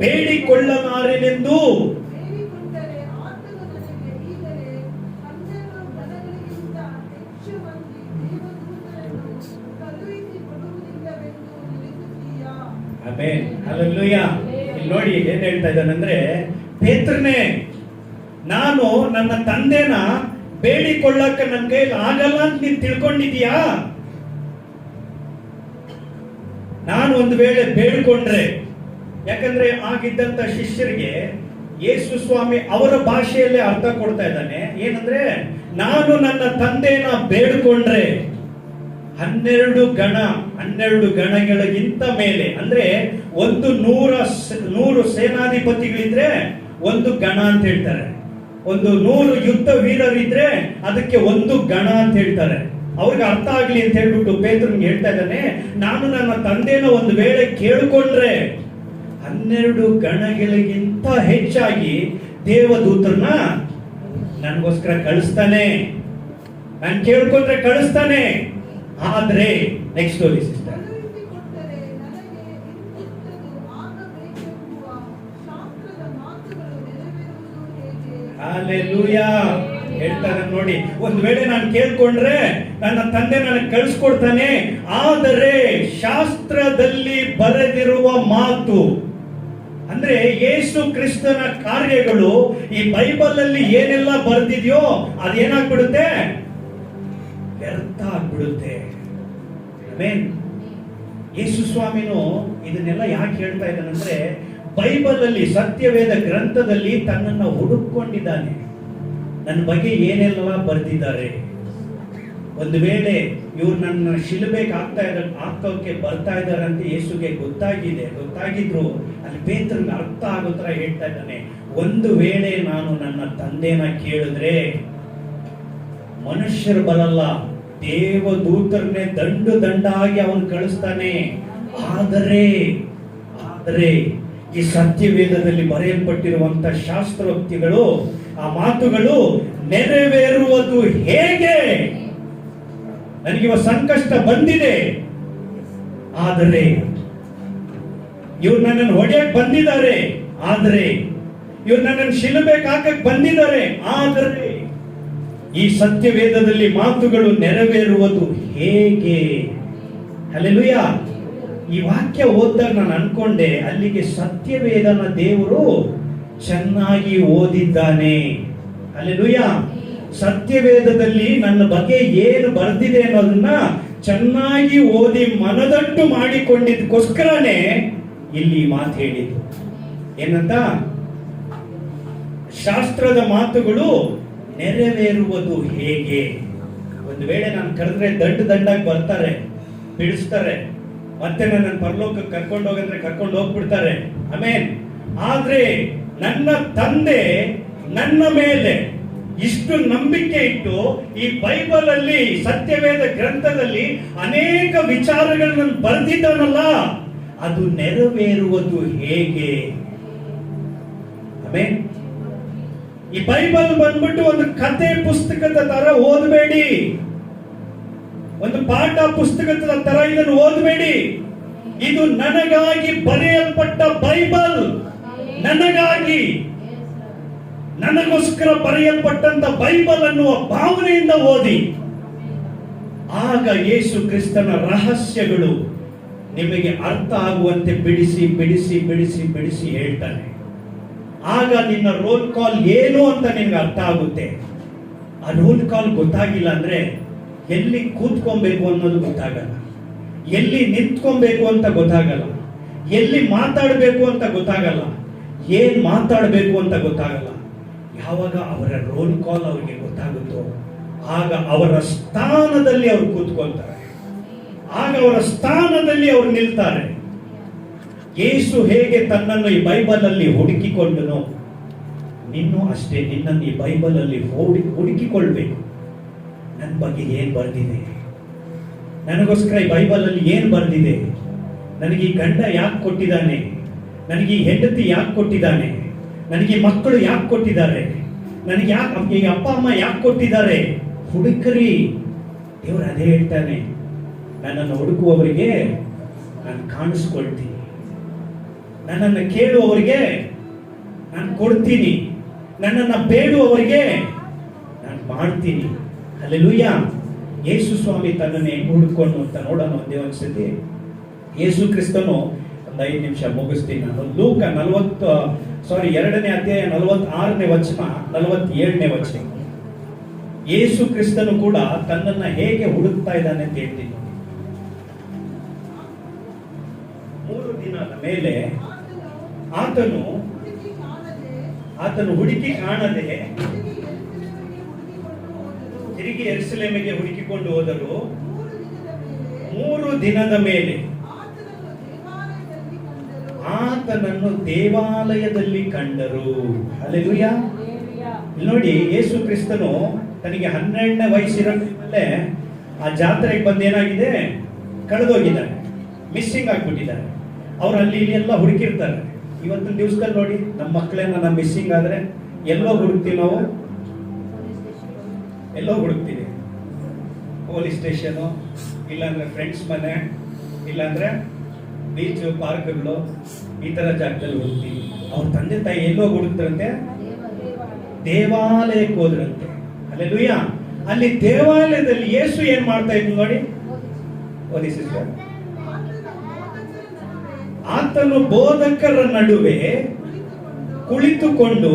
ಬೇಡಿಕೊಳ್ಳಲಾರೆನೆಂದು ಆಮೆನ್. ಹಲ್ಲೆಲೂಯಾ. ಇಲ್ಲಿ ನೋಡಿ ಏನ್ ಹೇಳ್ತಾ ಇದ್ದಾನಂದ್ರೆ, ಪೇತ್ರನೇ, ನಾನು ನನ್ನ ತಂದೆನ ಬೇಡಿಕೊಳ್ಳಕ್ಕ ನನ್ನ ಕೈಯಲ್ಲಿ ಆಗಲ್ಲ ಅಂತ ನೀನ್ ತಿಳ್ಕೊಂಡಿದೀಯಾ? ನಾನು ಒಂದು ವೇಳೆ ಬೇಡ್ಕೊಂಡ್ರೆ, ಯಾಕಂದ್ರೆ ಆಗಿದ್ದಂತ ಶಿಷ್ಯರಿಗೆ ಯೇಸು ಸ್ವಾಮಿ ಅವರ ಭಾಷೆಯಲ್ಲೇ ಅರ್ಥ ಕೊಡ್ತಾ ಇದ್ದಾನೆ. ಏನಂದ್ರೆ, ನಾನು ನನ್ನ ತಂದೆನ ಬೇಡ್ಕೊಂಡ್ರೆ 12 ಗಣಗಳಿಗಿಂತ ಮೇಲೆ, ಅಂದ್ರೆ 100 ಸೇನಾಧಿಪತಿಗಳಿದ್ರೆ ಒಂದು ಗಣ ಅಂತ ಹೇಳ್ತಾರೆ, 100 ಯುದ್ಧ ವೀರರಿದ್ರೆ ಅದಕ್ಕೆ ಒಂದು ಗಣ ಅಂತ ಹೇಳ್ತಾರೆ. ಅವ್ರಿಗೆ ಅರ್ಥ ಆಗ್ಲಿ ಅಂತ ಹೇಳ್ಬಿಟ್ಟು ಪೇತ್ರನಿಗೆ ಹೇಳ್ತಾ ಇದ್ದಾನೆ, ನಾನು ನನ್ನ ತಂದೆನ ಒಂದು ವೇಳೆ ಕೇಳ್ಕೊಂಡ್ರೆ 12 ಗಣಗಳಿಗಿಂತ ಹೆಚ್ಚಾಗಿ ದೇವದೂತರನ್ನ ನನಗೋಸ್ಕರ ಕಳಿಸ್ತಾನೆ. ನಾನು ಕೇಳ್ಕೊಂಡ್ರೆ ಕಳಿಸ್ತಾನೆ. ಆದ್ರೆ ನೆಕ್ಸ್ಟ್ ಓದಿ ಸಿಸ್ಟರ್. ಹಲ್ಲೆಲೂಯಾ. ಹೇಳ್ತಾರೆ ನೋಡಿ, ಒಂದ್ ವೇಳೆ ನಾನು ಕೇಳ್ಕೊಂಡ್ರೆ ನನ್ನ ತಂದೆ ನನಗೆ ಕಳಿಸ್ಕೊಡ್ತಾನೆ. ಆದರೆ ಶಾಸ್ತ್ರದಲ್ಲಿ ಬರೆದಿರುವ ಮಾತು ಅಂದ್ರೆ ಯೇಸು ಕ್ರಿಸ್ತನ ಕಾರ್ಯಗಳು ಈ ಬೈಬಲ್ ಅಲ್ಲಿ ಏನೆಲ್ಲ ಬರ್ದಿದ್ಯೋ ಅದೇನಾಗ್ಬಿಡುತ್ತೆ, ವ್ಯರ್ಥ ಆಗ್ಬಿಡುತ್ತೆ. ಆಮೆನ್. ಯೇಸು ಸ್ವಾಮಿನು ಇದನ್ನೆಲ್ಲ ಯಾಕೆ ಹೇಳ್ತಾ ಇದ್ದಾನಂದ್ರೆ, ಬೈಬಲ್ ಅಲ್ಲಿ ಸತ್ಯವೇದ ಗ್ರಂಥದಲ್ಲಿ ತನ್ನನ್ನು ಹುಡುಕೊಂಡಿದ್ದಾನೆ. ನನ್ನ ಬಗ್ಗೆ ಏನೆಲ್ಲ ಬರ್ದಿದ್ದಾರೆ. ಒಂದು ವೇಳೆ ಇವ್ರು ನನ್ನ ಶಿಲುಬೆಗೆ ಹಾಕೋಕೆ ಬರ್ತಾ ಇದ್ದಾರೆ ಅಂತ ಯೇಸುಗೆ ಗೊತ್ತಾಗಿದ್ರು ಅಲ್ಲಿ ಪೇತ್ರನಿಗೆ ಅರ್ಥ ಆಗೋ ತರ ಹೇಳ್ತಾ ಇದ್ದಾನೆ, ಒಂದು ವೇಳೆ ನಾನು ನನ್ನ ತಂದೆನ ಕೇಳಿದ್ರೆ ಮನುಷ್ಯರು ಬರಲ್ಲ, ದೇವದೂತರನ್ನೇ ದಂಡಾಗಿ ಅವನು ಕಳಿಸ್ತಾನೆ. ಆದರೆ ಈ ಸತ್ಯವೇದದಲ್ಲಿ ಬರೆಯಲ್ಪಟ್ಟಿರುವಂತ ಶಾಸ್ತ್ರೋಕ್ತಿಗಳು, ಆ ಮಾತುಗಳು ನೆರವೇರುವುದು ಹೇಗೆ? ನನಗಿವ ಸಂಕಷ್ಟ ಬಂದಿದೆ, ಆದರೆ ಇವ್ರು ನನ್ನನ್ನು ಹೊಡೆಯಕ್ ಬಂದಿದ್ದಾರೆ, ಆದರೆ ಇವ್ರು ನನ್ನನ್ನು ಶಿಲುಬೆಗೆ ಹಾಕಕ್ ಬಂದಿದ್ದಾರೆ, ಆದರೆ ಈ ಸತ್ಯವೇದದಲ್ಲಿ ಮಾತುಗಳು ನೆರವೇರುವುದು ಹೇಗೆ? ಹಲ್ಲೆಲೂಯಾ. ಈ ವಾಕ್ಯ ಓದಿದಾಗ ನಾನು ಅನ್ಕೊಂಡೆ, ಅಲ್ಲಿಗೆ ಸತ್ಯವೇದನ ದೇವರು ಚೆನ್ನಾಗಿ ಓದಿದ್ದಾನೆ. ಹಲ್ಲೆಲೂಯಾ. ಸತ್ಯವೇದದಲ್ಲಿ ನನ್ನ ಬಗ್ಗೆ ಏನು ಬರ್ದಿದೆ ಅನ್ನೋದನ್ನ ಚೆನ್ನಾಗಿ ಓದಿ ಮನದಟ್ಟು ಮಾಡಿಕೊಂಡಿದ್ದಕ್ಕೋಸ್ಕರನೇ ಇಲ್ಲಿ ಮಾತು ಹೇಳಿದ್ದು. ಏನಂತ? ಶಾಸ್ತ್ರದ ಮಾತುಗಳು ನೆರವೇರುವುದು ಹೇಗೆ? ಒಂದು ವೇಳೆ ನಾನು ಕರೆದ್ರೆ ದಂಡಾಗಿ ಬರ್ತಾರೆ, ಬಿಡಿಸ್ತಾರೆ, ಮತ್ತೆ ನನ್ನ ಪರಲೋಕಕ್ಕೆ ಕರ್ಕೊಂಡು ಹೋಗಂದ್ರೆ ಕರ್ಕೊಂಡು ಹೋಗ್ಬಿಡ್ತಾರೆ. ಆಮೇನ್. ಆದ್ರೆ ನನ್ನ ತಂದೆ ನನ್ನ ಮೇಲೆ ಇಷ್ಟು ನಂಬಿಕೆ ಇಟ್ಟು ಈ ಬೈಬಲ್ ಅಲ್ಲಿ, ಸತ್ಯವೇದ ಗ್ರಂಥದಲ್ಲಿ ಅನೇಕ ವಿಚಾರಗಳನ್ನು ಬರೆದಿದ್ದಾನಲ್ಲ, ಅದು ನೆರವೇರುವುದು ಹೇಗೆ? ಆಮೇನ್. ಈ ಬೈಬಲ್ ಬಂದ್ಬಿಟ್ಟು ಒಂದು ಕತೆ ಪುಸ್ತಕದ ತರ ಓದಬೇಡಿ, ಒಂದು ಪಾಠ ಪುಸ್ತಕದ ತರ ಇದನ್ನು ಓದಬೇಡಿ. ಇದು ನನಗಾಗಿ ಬರೆಯಲ್ಪಟ್ಟ ಬೈಬಲ್, ನನಗೋಸ್ಕರ ಬರೆಯಲ್ಪಟ್ಟಂತ ಬೈಬಲ್ ಅನ್ನುವ ಭಾವನೆಯಿಂದ ಓದಿ. ಆಗ ಯೇಸು ಕ್ರಿಸ್ತನ ರಹಸ್ಯಗಳು ನಿಮಗೆ ಅರ್ಥ ಆಗುವಂತೆ ಬಿಡಿಸಿ ಹೇಳ್ತಾನೆ. ಆಗ ನಿನ್ನ ರೋಲ್ ಕಾಲ್ ಏನು ಅಂತ ನಿನ್ಗೆ ಅರ್ಥ ಆಗುತ್ತೆ. ಆ ರೋಲ್ ಕಾಲ್ ಗೊತ್ತಾಗಿಲ್ಲ ಅಂದ್ರೆ ಎಲ್ಲಿ ಕೂತ್ಕೊಬೇಕು ಅನ್ನೋದು ಗೊತ್ತಾಗಲ್ಲ, ಎಲ್ಲಿ ನಿಂತ್ಕೊಬೇಕು ಅಂತ ಗೊತ್ತಾಗಲ್ಲ, ಎಲ್ಲಿ ಮಾತಾಡಬೇಕು ಅಂತ ಗೊತ್ತಾಗಲ್ಲ, ಏನ್ ಮಾತಾಡಬೇಕು ಅಂತ ಗೊತ್ತಾಗಲ್ಲ. ಯಾವಾಗ ಅವರ ರೋಲ್ ಕಾಲ್ ಅವರಿಗೆ ಗೊತ್ತಾಗುತ್ತೋ ಆಗ ಅವರ ಸ್ಥಾನದಲ್ಲಿ ಅವರು ಕೂತ್ಕೊಳ್ತಾರೆ, ಆಗ ಅವರ ಸ್ಥಾನದಲ್ಲಿ ಅವರು ನಿಲ್ತಾರೆ. ಯೇಸು ಹೇಗೆ ತನ್ನನ್ನು ಈ ಬೈಬಲ್ ಅಲ್ಲಿ ಹುಡುಕಿಕೊಂಡನೋ, ನೀನು ಅಷ್ಟೇ ನಿನ್ನನ್ನು ಈ ಬೈಬಲ್ ಅಲ್ಲಿ ಹುಡುಕಿಕೊಳ್ಬೇಕು. ನನ್ನ ಬಗ್ಗೆ ಏನ್ ಬರ್ದಿದೆ, ನನಗೋಸ್ಕರ ಈ ಬೈಬಲ್ ಅಲ್ಲಿ ಏನ್ ಬರ್ದಿದೆ, ನನಗೆ ಈ ಗಂಡ ಯಾಕೆ ಕೊಟ್ಟಿದ್ದಾನೆ, ನನಗೆ ಈ ಹೆಂಡತಿ ಯಾಕೆ ಕೊಟ್ಟಿದ್ದಾನೆ, ನನಗೆ ಮಕ್ಕಳು ಯಾಕೆ ಕೊಟ್ಟಿದ್ದಾರೆ, ನನಗೆ ಯಾಕೆ ಈ ಅಪ್ಪ ಅಮ್ಮ ಯಾಕೆ ಕೊಟ್ಟಿದ್ದಾರೆ. ಹುಡುಕರಿ. ದೇವರು ಅದೇ ಹೇಳ್ತಾನೆ, ನನ್ನನ್ನು ಹುಡುಕುವವರಿಗೆ ನಾನು ಕಾಣಿಸ್ಕೊಳ್ತೀನಿ, ನನ್ನನ್ನು ಕೇಳುವವರಿಗೆ ನಾನು ಕೊಡ್ತೀನಿ, ನನ್ನನ್ನು ಬೇಡುವವರಿಗೆ ನಾನು ಮಾಡ್ತೀನಿ. ಹಲ್ಲೆಲೂಯಾ. ಯೇಸು ಸ್ವಾಮಿ ತನ್ನನ್ನು ಹೆಂಗ್ ಹುಡುಕೊಂಡು ಅಂತ ನೋಡೋಣ ಒಂದೇ ಒಂದ್ಸತಿ. ಯೇಸು ಕ್ರಿಸ್ತನು ಒಂದು 5 ನಿಮಿಷ ಮುಗಿಸ್ತೀನಿ ನಾನು. ಲೂಕ 2ನೇ ಅಧ್ಯಾಯ 46ನೇ ವಚನ 47ನೇ ವಚನ. ಯೇಸು ಕ್ರಿಸ್ತನು ಕೂಡ ತನ್ನನ್ನ ಹೇಗೆ ಹುಡುಕ್ತಾ ಇದ್ದಾನೆ ಅಂತ ಹೇಳ್ತೀನಿ. 3 ದಿನದ ಮೇಲೆ ಆತನು ಹುಡುಕಿ ಕಾಣದೆ ತಿರುಗಿ ಯೆರೂಸಲೇಮಿಗೆ ಹುಡುಕಿಕೊಂಡು ಹೋದರು. 3 ದಿನದ ಮೇಲೆ ಆತನನ್ನು ದೇವಾಲಯದಲ್ಲಿ ಕಂಡರು. ಹಲ್ಲೆಲೂಯಾ. ನೋಡಿ, ಯೇಸು ಕ್ರಿಸ್ತನು ತನಗೆ 12ನೇ ವಯಸ್ಸಿರೋ ಮೇಲೆ ಆ ಜಾತ್ರೆಗೆ ಬಂದು ಏನಾಗಿದೆ, ಕಳೆದೋಗಿದ್ದಾರೆ, ಮಿಸ್ಸಿಂಗ್ ಆಗ್ಬಿಟ್ಟಿದ್ದಾರೆ. ಅವ್ರು ಅಲ್ಲಿ ಇಲ್ಲಿ ಎಲ್ಲ ಹುಡುಕಿರ್ತಾರೆ. ಇವತ್ತಿನ ದಿವಸದಲ್ಲಿ ನೋಡಿ, ನಮ್ಮ ಮಕ್ಕಳೇನ ನಮ್ಮ ಮಿಸ್ಸಿಂಗ್ ಆದ್ರೆ ಎಲ್ಲೋ ಹುಡುಕ್ತೀವಿ ನಾವು, ಎಲ್ಲೋ ಹುಡುಕ್ತೀವಿ. ಪೊಲೀಸ್ ಸ್ಟೇಷನು, ಇಲ್ಲಾಂದ್ರೆ ಫ್ರೆಂಡ್ಸ್ ಮನೆ, ಇಲ್ಲಾಂದ್ರೆ ಬೀಚ್, ಪಾರ್ಕ್ಗಳು, ಈ ತರ ಜಾಗದಲ್ಲಿ ಹುಡುಕ್ತೀವಿ. ಅವ್ರ ತಂದೆ ತಾಯಿ ಎಲ್ಲೋ ಹುಡುಕ್ತಾರಂತೆ, ದೇವಾಲಯಕ್ಕೆ ಹೋದ್ರಂತೆ. ಹಲ್ಲೆಲೂಯಾ. ಅಲ್ಲಿ ದೇವಾಲಯದಲ್ಲಿ ಯೇಸು ಏನ್ ಮಾಡ್ತಾ ಇದ್ರು ನೋಡಿ, ಓದಿ ಸಿಸ್ಟರ್. ಆತನು ಬೋಧಕರ ನಡುವೆ ಕುಳಿತುಕೊಂಡು,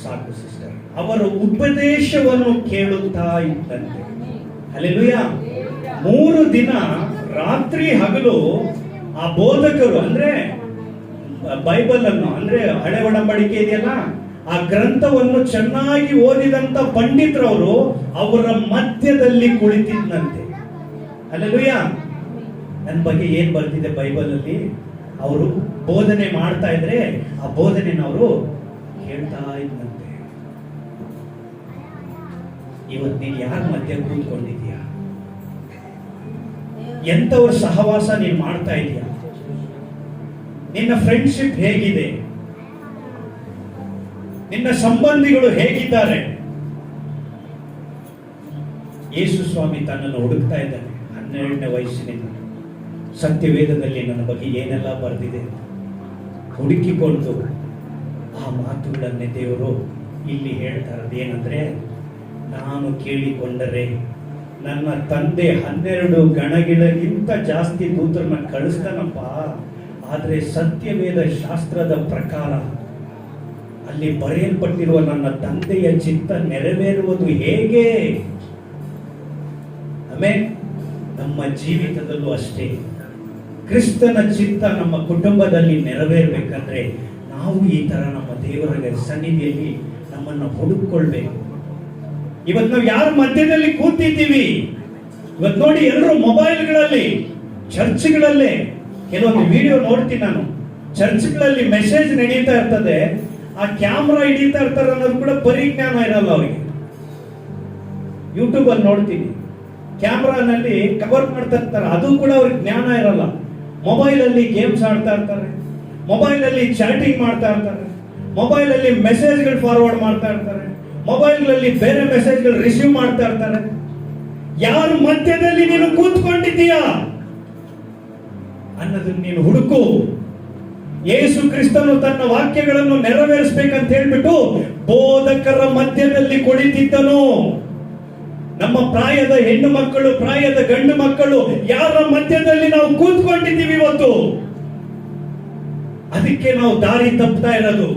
ಸಾಕು ಸಿಸ್ಟರ್, ಅವರ ಉಪದೇಶವನ್ನು ಕೇಳುತ್ತಾ ಇದ್ದಂತೆ. ಹಲ್ಲೆಲೂಯಾ. 3 ದಿನ ರಾತ್ರಿ ಹಗಲು ಆ ಬೋಧಕರು, ಅಂದ್ರೆ ಬೈಬಲ್ ಅನ್ನು, ಅಂದ್ರೆ ಹಳೆ ಒಡಂಬಡಿಕೆ ಇದೆಯಲ್ಲ, ಆ ಗ್ರಂಥವನ್ನು ಚೆನ್ನಾಗಿ ಓದಿದಂತ ಪಂಡಿತರವರು ಅವರ ಮಧ್ಯದಲ್ಲಿ ಕುಳಿತಿದ್ದಂತೆ. ಹಲ್ಲೆಲೂಯಾ. ನನ್ನ ಬಗ್ಗೆ ಏನ್ ಬರ್ತಿದೆ ಬೈಬಲ್ ಅಲ್ಲಿ, ಅವರು ಬೋಧನೆ ಮಾಡ್ತಾ ಇದ್ರೆ ಆ ಬೋಧನೆನ ಅವರು ಕೇಳ್ತಾ ಇದ್ದಂತೆ. ಇವತ್ತು ನೀನು ಯಾರ ಮಧ್ಯೆ ಕೂತ್ಕೊಂಡಿದ್ಯಾ? ಎಂತವ್ರ ಸಹವಾಸ ನೀನು ಮಾಡ್ತಾ ಇದೀಯಾ? ನಿನ್ನ ಫ್ರೆಂಡ್ಶಿಪ್ ಹೇಗಿದೆ? ನಿನ್ನ ಸಂಬಂಧಿಗಳು ಹೇಗಿದ್ದಾರೆ? ಯೇಸು ಸ್ವಾಮಿ ತನ್ನನ್ನು ಹುಡುಕ್ತಾ ಇದ್ದಾನೆ 12ನೇ ವಯಸ್ಸಿನಿಂದ. ಸತ್ಯವೇದದಲ್ಲಿ ನನ್ನ ಬಗ್ಗೆ ಏನೆಲ್ಲ ಬರೆದಿದೆ ಹುಡುಕಿಕೊಂಡು ಆ ಮಾತುಗಳನ್ನೇ ದೇವರು ಇಲ್ಲಿ ಹೇಳ್ತಾ ಇರೋದು ಏನಂದ್ರೆ, ನಾನು ಕೇಳಿಕೊಂಡರೆ ನನ್ನ ತಂದೆ 12 ಗಣಗಳಿಗಿಂತ ಜಾಸ್ತಿ ದೂತರನ್ನ ಕಳಿಸ್ತಾನಪ್ಪ. ಆದರೆ ಸತ್ಯವೇದ ಶಾಸ್ತ್ರದ ಪ್ರಕಾರ ಅಲ್ಲಿ ಬರೆಯಲ್ಪಟ್ಟಿರುವ ನನ್ನ ತಂದೆಯ ಚಿತ್ತ ನೆರವೇರುವುದು ಹೇಗೆ? ಆಮೇಲೆ ನಮ್ಮ ಜೀವಿತದಲ್ಲೂ ಅಷ್ಟೇ, ಕ್ರಿಸ್ತನ ಚಿತ್ತ ನಮ್ಮ ಕುಟುಂಬದಲ್ಲಿ ನೆರವೇರ್ಬೇಕಂದ್ರೆ ನಾವು ಈ ತರ ನಮ್ಮ ದೇವರ ಸನ್ನಿಧಿಯಲ್ಲಿ ನಮ್ಮನ್ನು ಹುಡುಕೊಳ್ಬೇಕು. ಇವತ್ತು ನಾವು ಯಾರ ಮಧ್ಯದಲ್ಲಿ ಕೂತಿದ್ದೀವಿ? ಇವತ್ತು ನೋಡಿ, ಎಲ್ಲರೂ ಮೊಬೈಲ್ಗಳಲ್ಲಿ, ಚರ್ಚ್ಗಳಲ್ಲೇ ಕೆಲವೊಂದು ವಿಡಿಯೋ ನೋಡ್ತೀನಿ ನಾನು. ಚರ್ಚ್ಗಳಲ್ಲಿ ಮೆಸೇಜ್ ನಡೀತಾ ಇರ್ತದೆ, ಆ ಕ್ಯಾಮ್ರಾ ಹಿಡಿತಾ ಇರ್ತಾರೆ ಅನ್ನೋದು ಕೂಡ ಪರಿಜ್ಞಾನ ಇರಲ್ಲ ಅವರಿಗೆ. ಯೂಟ್ಯೂಬ್ ಅಲ್ಲಿ ನೋಡ್ತೀನಿ, ಕ್ಯಾಮ್ರಾನಲ್ಲಿ ಕವರ್ ಮಾಡ್ತಾ ಇರ್ತಾರೆ, ಅದು ಕೂಡ ಅವ್ರಿಗೆ ಜ್ಞಾನ ಇರಲ್ಲ. ಮೊಬೈಲ್ ಅಲ್ಲಿ ಗೇಮ್ಸ್ ಆಡ್ತಾ ಇರ್ತಾರೆ, ಮೊಬೈಲ್ ಅಲ್ಲಿ ಚಾಟಿಂಗ್ ಮಾಡ್ತಾ ಇರ್ತಾರೆ, ಮೊಬೈಲ್ ಅಲ್ಲಿ ಮೆಸೇಜ್ಗಳು ಫಾರ್ವರ್ಡ್ ಮಾಡ್ತಾ ಇರ್ತಾರೆ, ಮೊಬೈಲ್ಗಳಲ್ಲಿ ಬೇರೆ ಮೆಸೇಜ್ಗಳು ರಿಸೀವ್ ಮಾಡ್ತಾ ಇರ್ತಾರೆ. ಯಾರ ಮಧ್ಯದಲ್ಲಿ ನೀನು ಕೂತ್ಕೊಂಡಿದ್ದೀಯಾ ಅನ್ನೋದನ್ನ ನೀನು ಹುಡುಕು. ಯೇಸು ಕ್ರಿಸ್ತನು ತನ್ನ ವಾಕ್ಯಗಳನ್ನು ನೆರವೇರಿಸಬೇಕಂತ ಹೇಳ್ಬಿಟ್ಟು ಬೋಧಕರ ಮಧ್ಯದಲ್ಲಿ ಕುಳಿತಿದ್ದನು. ನಮ್ಮ ಪ್ರಾಯದ ಹೆಣ್ಣು ಮಕ್ಕಳು, ಪ್ರಾಯದ ಗಂಡು ಮಕ್ಕಳು, ಯಾರ ಮಧ್ಯದಲ್ಲಿ ನಾವು ಕೂತ್ಕೊಂಡಿದ್ದೀವಿ ಇವತ್ತು? ಅದಕ್ಕೆ ನಾವು ದಾರಿ ತಪ್ಪುತ್ತಾ ಇರೋದು,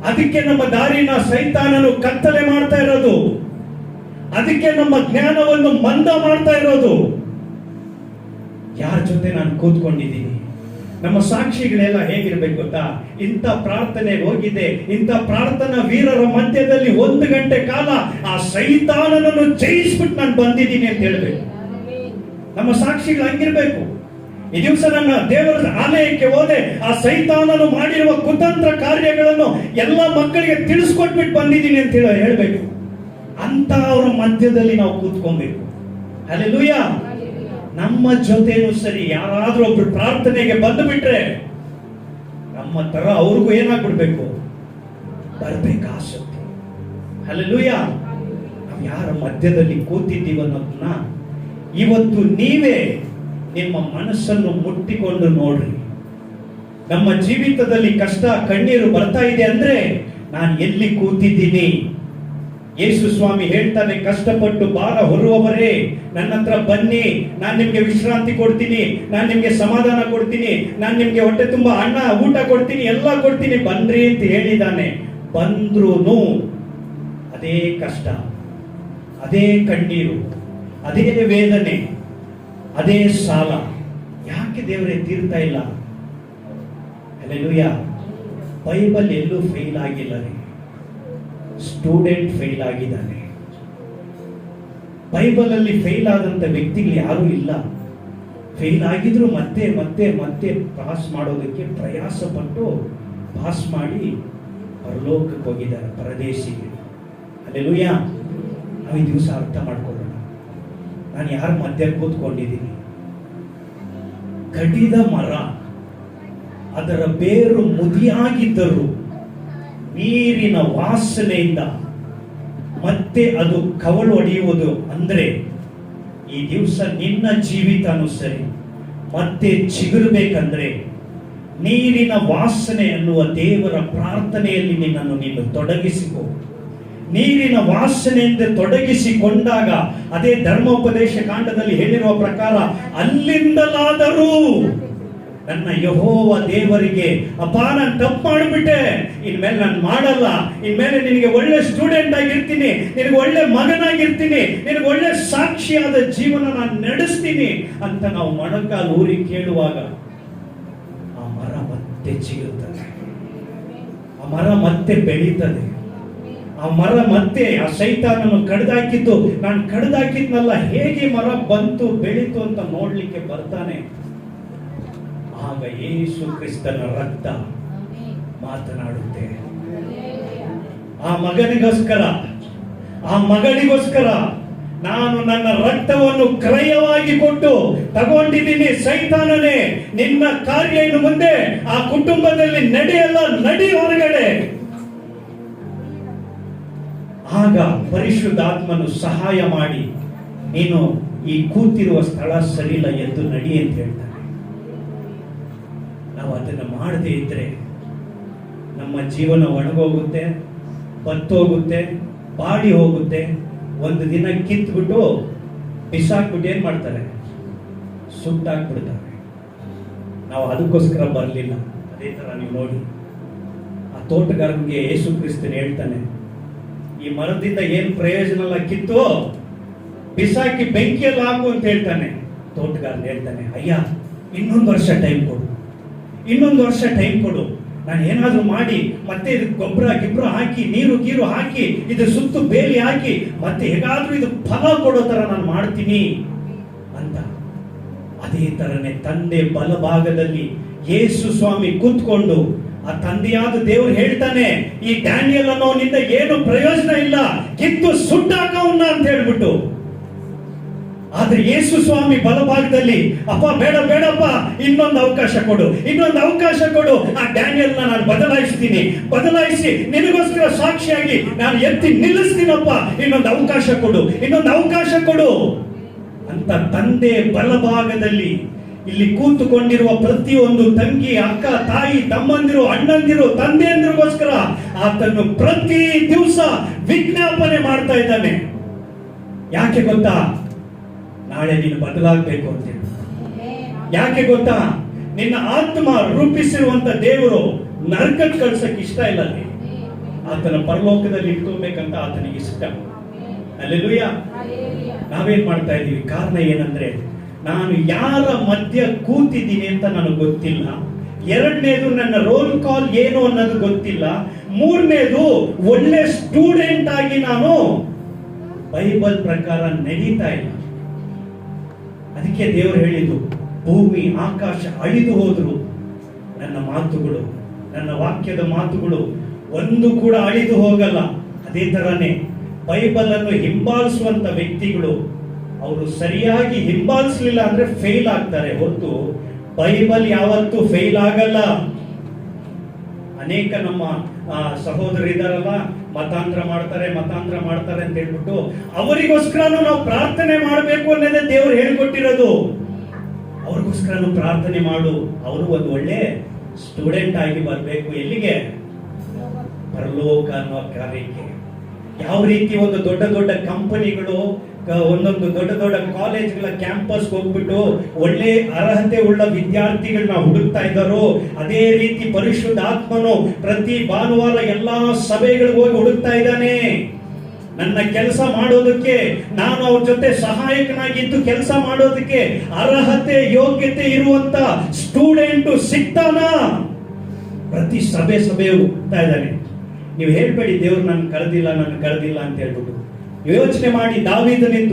ಅದಕ್ಕೆ ನಮ್ಮ ದಾರಿನ ಸೈತಾನನು ಕತ್ತಲೆ ಮಾಡ್ತಾ ಇರೋದು, ಅದಕ್ಕೆ ನಮ್ಮ ಜ್ಞಾನವನ್ನು ಮಂದ ಮಾಡ್ತಾ ಇರೋದು. ಯಾರ ಜೊತೆ ನಾನು ಕೂತ್ಕೊಂಡಿದ್ದೀನಿ? ನಮ್ಮ ಸಾಕ್ಷಿಗಳೆಲ್ಲ ಹೇಗಿರ್ಬೇಕು ಗೊತ್ತಾ? ಇಂಥ ಪ್ರಾರ್ಥನೆಗೆ ಹೋಗಿದೆ, ಇಂಥ ಪ್ರಾರ್ಥನಾ ವೀರರ ಮಧ್ಯದಲ್ಲಿ 1 ಗಂಟೆ ಕಾಲ ಆ ಸೈತಾನನನ್ನು ಜಯಿಸ್ಬಿಟ್ಟು ನಾನು ಬಂದಿದ್ದೀನಿ ಅಂತ ಹೇಳ್ಬೇಕು. ನಮ್ಮ ಸಾಕ್ಷಿಗಳು ಹಂಗಿರ್ಬೇಕು. ಈ ದಿವಸ ನನ್ನ ದೇವರ ಆಲಯಕ್ಕೆ ಹೋದೆ, ಆ ಸೈತಾನನು ಮಾಡಿರುವ ಕುತಂತ್ರ ಕಾರ್ಯಗಳನ್ನು ಎಲ್ಲ ಮಕ್ಕಳಿಗೆ ತಿಳಿಸ್ಕೊಟ್ಬಿಟ್ಟು ಬಂದಿದ್ದೀನಿ ಅಂತ ಹೇಳ್ಬೇಕು. ಅಂತ ಅವರ ಮಧ್ಯದಲ್ಲಿ ನಾವು ಕೂತ್ಕೊಬೇಕು. ಹಲ್ಲೆಲೂಯಾ. ನಮ್ಮ ಜೊತೆನೂ ಸರಿ ಯಾರಾದ್ರೂ ಒಬ್ರು ಪ್ರಾರ್ಥನೆಗೆ ಬಂದು ಬಿಟ್ರೆ ನಮ್ಮ ತರ ಅವ್ರಿಗೂ ಏನಾಗ್ಬಿಡ್ಬೇಕು, ಬರ್ಬೇಕು ಆಸಕ್ತಿ. ಹಲ್ಲೆಲೂಯಾ. ನಾವು ಯಾರ ಮಧ್ಯದಲ್ಲಿ ಕೂತಿದ್ದೀವಿ ಅನ್ನೋದನ್ನ ಇವತ್ತು ನೀವೇ ನಿಮ್ಮ ಮನಸ್ಸನ್ನು ಮುಟ್ಟಿಕೊಂಡು ನೋಡ್ರಿ. ನಮ್ಮ ಜೀವಿತದಲ್ಲಿ ಕಷ್ಟ, ಕಣ್ಣೀರು ಬರ್ತಾ ಇದೆ ಅಂದ್ರೆ ನಾನು ಎಲ್ಲಿ ಕೂತಿದ್ದೀನಿ? ಯೇಸು ಸ್ವಾಮಿ ಹೇಳ್ತಾನೆ, ಕಷ್ಟಪಟ್ಟು ಭಾರ ಹೊರುವವರೇ ನನ್ನ ಹತ್ರ ಬನ್ನಿ, ನಾನು ನಿಮ್ಗೆ ವಿಶ್ರಾಂತಿ ಕೊಡ್ತೀನಿ, ನಾನು ನಿಮ್ಗೆ ಸಮಾಧಾನ ಕೊಡ್ತೀನಿ, ನಾನು ನಿಮ್ಗೆ ಹೊಟ್ಟೆ ತುಂಬಾ ಅನ್ನ ಊಟ ಕೊಡ್ತೀನಿ, ಎಲ್ಲ ಕೊಡ್ತೀನಿ, ಬನ್ರಿ ಅಂತ ಹೇಳಿದ್ದಾನೆ. ಬಂದ್ರೂ ಅದೇ ಕಷ್ಟ, ಅದೇ ಕಣ್ಣೀರು, ಅದೇ ವೇದನೆ, ಅದೇ ಸಾಲ. ಯಾಕೆ ದೇವರೇ ತೀರ್ತಾ ಇಲ್ಲ? ಹಲ್ಲೆಲೂಯಾ. ಬೈಬಲ್ ಎಲ್ಲೂ ಫೇಲ್ ಆಗಿಲ್ಲ ರೀ, ಸ್ಟೂಡೆಂಟ್ ಫೇಲ್ ಆಗಿದ್ದಾನೆ. ಬೈಬಲ್ ಅಲ್ಲಿ ಫೇಲ್ ಆದಂತ ವ್ಯಕ್ತಿಗಳು ಯಾರೂ ಇಲ್ಲ. ಫೇಲ್ ಆಗಿದ್ರು ಮತ್ತೆ ಮತ್ತೆ ಮತ್ತೆ ಪಾಸ್ ಮಾಡೋದಕ್ಕೆ ಪ್ರಯಾಸ ಪಟ್ಟು ಪಾಸ್ ಮಾಡಿ ಪರಲೋಕಕ್ಕೆ ಹೋಗಿದ್ದಾರೆ, ಪರದೇಶಿಗೆ. ಹಲ್ಲೆಲೂಯಾ. ನಾವು ಈ ದಿವಸ ಅರ್ಥ ಮಾಡ್ಕೊಳ್ಳೋಣ, ನಾನು ಯಾರ ಮಧ್ಯ ಕೂತ್ಕೊಂಡಿದ್ದೀನಿ? ಕಡಿದ ಮರ ಅದರ ಬೇರು ಮುದಿಯಾಗಿದ್ದರು ನೀರಿನ ವಾಸನೆಯಿಂದ ಮತ್ತೆ ಅದು ಕವಲು ಒಡೆಯುವುದು. ಅಂದ್ರೆ ಈ ದಿವಸ ನಿನ್ನ ಜೀವಿತನೂ ಸರಿ ಮತ್ತೆ ಚಿಗುರಬೇಕಂದ್ರೆ ನೀರಿನ ವಾಸನೆ ಅನ್ನುವ ದೇವರ ಪ್ರಾರ್ಥನೆಯಲ್ಲಿ ನಿನ್ನನ್ನು ನೀನು ತೊಡಗಿಸಿಕೋ. ನೀರಿನ ವಾಸನೆಯಿಂದ ತೊಡಗಿಸಿಕೊಂಡಾಗ, ಅದೇ ಧರ್ಮೋಪದೇಶ ಕಾಂಡದಲ್ಲಿ ಹೇಳಿರುವ ಪ್ರಕಾರ, ಅಲ್ಲಿಂದಲಾದರೂ ನನ್ನ ಯೆಹೋವ ದೇವರಿಗೆ, ಅಪ್ಪ ನಾನು ತಪ್ಪು ಮಾಡಿಬಿಟ್ಟೆ, ಇನ್ಮೇಲೆ ನಾನು ಮಾಡಲ್ಲ, ಇನ್ಮೇಲೆ ನಿನಗೆ ಒಳ್ಳೆ ಸ್ಟೂಡೆಂಟ್ ಆಗಿರ್ತೀನಿ, ನಿನಗೆ ಒಳ್ಳೆ ಮಗನಾಗಿರ್ತೀನಿ, ನಿನಗೆ ಒಳ್ಳೆ ಸಾಕ್ಷಿಯಾದ ಜೀವನ ನಾನು ನಡೆಸ್ತೀನಿ ಅಂತ ನಾವು ಮೊಣಕಾಲು ಊರಿ ಕೇಳುವಾಗ ಆ ಮರ ಮತ್ತೆ ಚಿಗುರುತ್ತದೆ, ಆ ಮರ ಮತ್ತೆ ಬೆಳೀತದೆ. ಆ ಮರ ಮತ್ತೆ ಆ ಸೈತಾನನ್ನು ಕಡ್ದಾಕಿದ್ದು, ನಾನು ಕಡ್ದಾಕಿದ್ನಲ್ಲ, ಹೇಗೆ ಮರ ಬಂತು ಬೆಳೀತು ಅಂತ ನೋಡ್ಲಿಕ್ಕೆ ಬರ್ತಾನೆ. ಆಗ ಯೇಸು ಕ್ರಿಸ್ತನ ರಕ್ತ ಮಾತನಾಡುತ್ತೆ. ಆ ಮಗನಿಗೋಸ್ಕರ, ಆ ಮಗಳಿಗೋಸ್ಕರ ನಾನು ನನ್ನ ರಕ್ತವನ್ನು ಕ್ರಯವಾಗಿ ಕೊಟ್ಟು ತಗೊಂಡಿದ್ದೀನಿ. ಸೈತಾನನೇ, ನಿನ್ನ ಕಾರ್ಯ ಇನ್ನು ಮುಂದೆ ಆ ಕುಟುಂಬದಲ್ಲಿ ನಡೆಯಲ್ಲ, ನಡಿ ಹೊರಗಡೆ. ಆಗ ಪರಿಶುದ್ಧಾತ್ಮನು ಸಹಾಯ ಮಾಡಿ, ನೀನು ಈ ಕೂತಿರುವ ಸ್ಥಳ ಸರಿಯಿಲ್ಲ, ಎದ್ದು ನಡಿ ಅಂತ ಹೇಳ್ತಾನೆ. ನಾವು ಅದನ್ನು ಮಾಡದೇ ಇದ್ರೆ ನಮ್ಮ ಜೀವನ ಒಣಗೋಗುತ್ತೆ, ಬತ್ತೋಗುತ್ತೆ, ಬಾಡಿ ಹೋಗುತ್ತೆ. ಒಂದು ದಿನ ಕಿತ್ಬಿಟ್ಟು ಬಿಸಾಕ್ಬಿಟ್ಟು ಏನ್ ಮಾಡ್ತಾರೆ, ಸುಟ್ಟಾಕ್ಬಿಡ್ತಾರೆ. ನಾವು ಅದಕ್ಕೋಸ್ಕರ ಬರಲಿಲ್ಲ. ಅದೇ ತರ ನೀವು ನೋಡಿ, ಆ ತೋಟಗಾರನಿಗೆ ಯೇಸು ಕ್ರಿಸ್ತನು ಹೇಳ್ತಾನೆ, ಈ ಮರದಿಂದ ಏನು ಪ್ರಯೋಜನ ಇಲ್ಲ, ಕಿತ್ತು ಬಿಸಾಕಿ ಬೆಂಕಿಯಲ್ಲಿ ಹಾಕು ಅಂತ ಹೇಳ್ತಾನೆ. ತೋಟಗಾರನು ಹೇಳ್ತಾನೆ, ಅಯ್ಯ ಇನ್ನೊಂದು ವರ್ಷ ಟೈಮ್ ಕೊಡು, ಇನ್ನೊಂದು ವರ್ಷ ಟೈಮ್ ಕೊಡು, ನಾನು ಏನಾದ್ರೂ ಮಾಡಿ ಮತ್ತೆ ಇದಕ್ಕೆ ಗೊಬ್ಬರ ಹಾಕಿ, ನೀರು ಗೀರು ಹಾಕಿ, ಇದು ಸುತ್ತು ಬೇಲಿ ಹಾಕಿ, ಮತ್ತೆ ಹೇಗಾದ್ರೂ ಇದು ಫಲ ಕೊಡೋ ತರ ನಾನು ಮಾಡ್ತೀನಿ ಅಂತ. ಅದೇ ತರನೇ ತಂದೆ ಬಲಭಾಗದಲ್ಲಿ ಯೇಸು ಸ್ವಾಮಿ ಕೂತ್ಕೊಂಡು, ಆ ತಂದೆಯಾದ ದೇವರು ಹೇಳ್ತಾನೆ, ಈ ಡ್ಯಾನಿಯಲ್ ಅನ್ನೋನಿಂದ ಏನು ಪ್ರಯೋಜನ ಇಲ್ಲ, ಕಿತ್ತು ಸುಟ್ಟಾಕವನ್ನ ಅಂತ ಹೇಳ್ಬಿಟ್ಟು. ಆದ್ರೆ ಯೇಸು ಸ್ವಾಮಿ ಬಲಭಾಗದಲ್ಲಿ, ಅಪ್ಪ ಬೇಡ ಬೇಡಪ್ಪ, ಇನ್ನೊಂದು ಅವಕಾಶ ಕೊಡು, ಇನ್ನೊಂದು ಅವಕಾಶ ಕೊಡು, ಆ ಡ್ಯಾನಿಯಲ್ನ ನಾನು ಬದಲಾಯಿಸಿ ನಿನಗೋಸ್ಕರ ಸಾಕ್ಷಿಯಾಗಿ ನಾನು ಎತ್ತಿ ನಿಲ್ಲಿಸ್ತೀನಪ್ಪ, ಇನ್ನೊಂದು ಅವಕಾಶ ಕೊಡು, ಇನ್ನೊಂದು ಅವಕಾಶ ಕೊಡು ಅಂತ ತಂದೆ ಬಲಭಾಗದಲ್ಲಿ ಇಲ್ಲಿ ಕೂತುಕೊಂಡಿರುವ ಪ್ರತಿಯೊಂದು ತಂಗಿ, ಅಕ್ಕ, ತಾಯಿ, ತಮ್ಮಂದಿರು, ಅಣ್ಣಂದಿರು, ತಂದೆಯಂದಿರಿಗೋಸ್ಕರ ಆತನ್ನು ಪ್ರತಿ ದಿವಸ ವಿಜ್ಞಾಪನೆ ಮಾಡ್ತಾ ಇದ್ದಾನೆ. ಯಾಕೆ ಗೊತ್ತಾ? ನಾಳೆ ನೀನು ಬದಲಾಗಬೇಕು ಅಂತೇಳಿ. ಯಾಕೆ ಗೊತ್ತಾ? ನಿನ್ನ ಆತ್ಮ ರೂಪಿಸಿರುವಂತ ದೇವರು ನರಕಕ್ಕೆ ಕಳ್ಸಕ್ ಇಷ್ಟ ಇಲ್ಲ, ಆತನ ಪರಲೋಕದಲ್ಲಿ ಇಟ್ಕೋಬೇಕಂತ ಆತನಿಗೆ ಇಷ್ಟ. ಹಲ್ಲೆಲೂಯಾ. ನಾವೇನ್ ಮಾಡ್ತಾ ಇದೀವಿ? ಕಾರಣ ಏನಂದ್ರೆ, ನಾನು ಯಾರ ಮಧ್ಯ ಕೂತಿದ್ದೀನಿ ಅಂತ ನನಗೆ ಗೊತ್ತಿಲ್ಲ. ಎರಡನೇದು, ನನ್ನ ರೋಲ್ ಕಾಲ್ ಏನು ಅನ್ನೋದು ಗೊತ್ತಿಲ್ಲ. ಮೂರನೇದು, ಒಳ್ಳೆ ಸ್ಟೂಡೆಂಟ್ ಆಗಿ ನಾನು ಬೈಬಲ್ ಪ್ರಕಾರ ನಡೀತಾ ಇಲ್ಲ. ಅದಕ್ಕೆ ದೇವರು ಹೇಳಿದ್ದು, ಭೂಮಿ ಆಕಾಶ ಅಳಿದು ಹೋದ್ರು ನನ್ನ ಮಾತುಗಳು, ನನ್ನ ವಾಕ್ಯದ ಮಾತುಗಳು ಒಂದು ಕೂಡ ಅಳಿದು ಹೋಗಲ್ಲ. ಅದೇ ತರನೇ ಬೈಬಲ್ ಅನ್ನು ಹಿಂಬಾಲಿಸುವಂತ ವ್ಯಕ್ತಿಗಳು, ಅವರು ಸರಿಯಾಗಿ ಹಿಂಬಾಲಿಸಲಿಲ್ಲ ಅಂದ್ರೆ ಫೇಲ್ ಆಗ್ತಾರೆ ಹೊರತು ಬೈಬಲ್ ಯಾವತ್ತೂ ಫೇಲ್ ಆಗಲ್ಲ. ಅನೇಕ ನಮ್ಮ ಸಹೋದರರು ಇದಾರಲ್ಲ, ಮತಾಂತರ ಮಾಡ್ತಾರೆ ಅಂತ ಹೇಳ್ಬಿಟ್ಟು ಅವರಿಗೋಸ್ಕರನು ನಾವು ಪ್ರಾರ್ಥನೆ ಮಾಡಬೇಕು ಅನ್ನೋದೇ ದೇವರು ಹೇಳಿಕೊಟ್ಟಿರೋದು. ಅವ್ರಿಗೋಸ್ಕರನು ಪ್ರಾರ್ಥನೆ ಮಾಡು, ಅವರು ಒಂದು ಒಳ್ಳೆ ಸ್ಟೂಡೆಂಟ್ ಆಗಿ ಬರಬೇಕು. ಎಲ್ಲಿಗೆ? ಪರಲೋಕ ಅನ್ನೋ ಕಾರ್ಯಕ್ಕೆ. ಯಾವ ರೀತಿ ಒಂದು ದೊಡ್ಡ ದೊಡ್ಡ ಕಂಪನಿಗಳು, ಒಂದೊಂದು ದೊಡ್ಡ ದೊಡ್ಡ ಕಾಲೇಜ್ಗಳ ಕ್ಯಾಂಪಸ್ ಹೋಗ್ಬಿಟ್ಟು ಒಳ್ಳೆ ಅರ್ಹತೆ ಉಳ್ಳ ವಿದ್ಯಾರ್ಥಿಗಳನ್ನ ಹುಡುಕ್ತಾ ಇದ್ದಾರೋ, ಅದೇ ರೀತಿ ಪರಿಶುದ್ಧ ಆತ್ಮನು ಪ್ರತಿ ಭಾನುವಾರ ಎಲ್ಲಾ ಸಭೆಗಳಿಗೆ ಹೋಗಿ ಹುಡುಕ್ತಾ ಇದ್ದಾನೆ. ನನ್ನ ಕೆಲಸ ಮಾಡೋದಕ್ಕೆ, ನಾನು ಅವ್ರ ಜೊತೆ ಸಹಾಯಕನಾಗಿದ್ದು ಕೆಲಸ ಮಾಡೋದಕ್ಕೆ ಅರ್ಹತೆ ಯೋಗ್ಯತೆ ಇರುವಂತ ಸ್ಟೂಡೆಂಟ್ ಸಿಗ್ತಾನ. ಪ್ರತಿ ಸಭೆ ಹುಡುಕ್ತಾ ಇದ್ದಾನೆ. ನೀವು ಹೇಳ್ಬೇಡಿ ದೇವ್ರು ನನ್ನ ಕರೆದಿಲ್ಲ ಅಂತ ಹೇಳ್ಬಿಟ್ಟು. ಯೋಚನೆ ಮಾಡಿ, ದಾವೀದನಿಂದ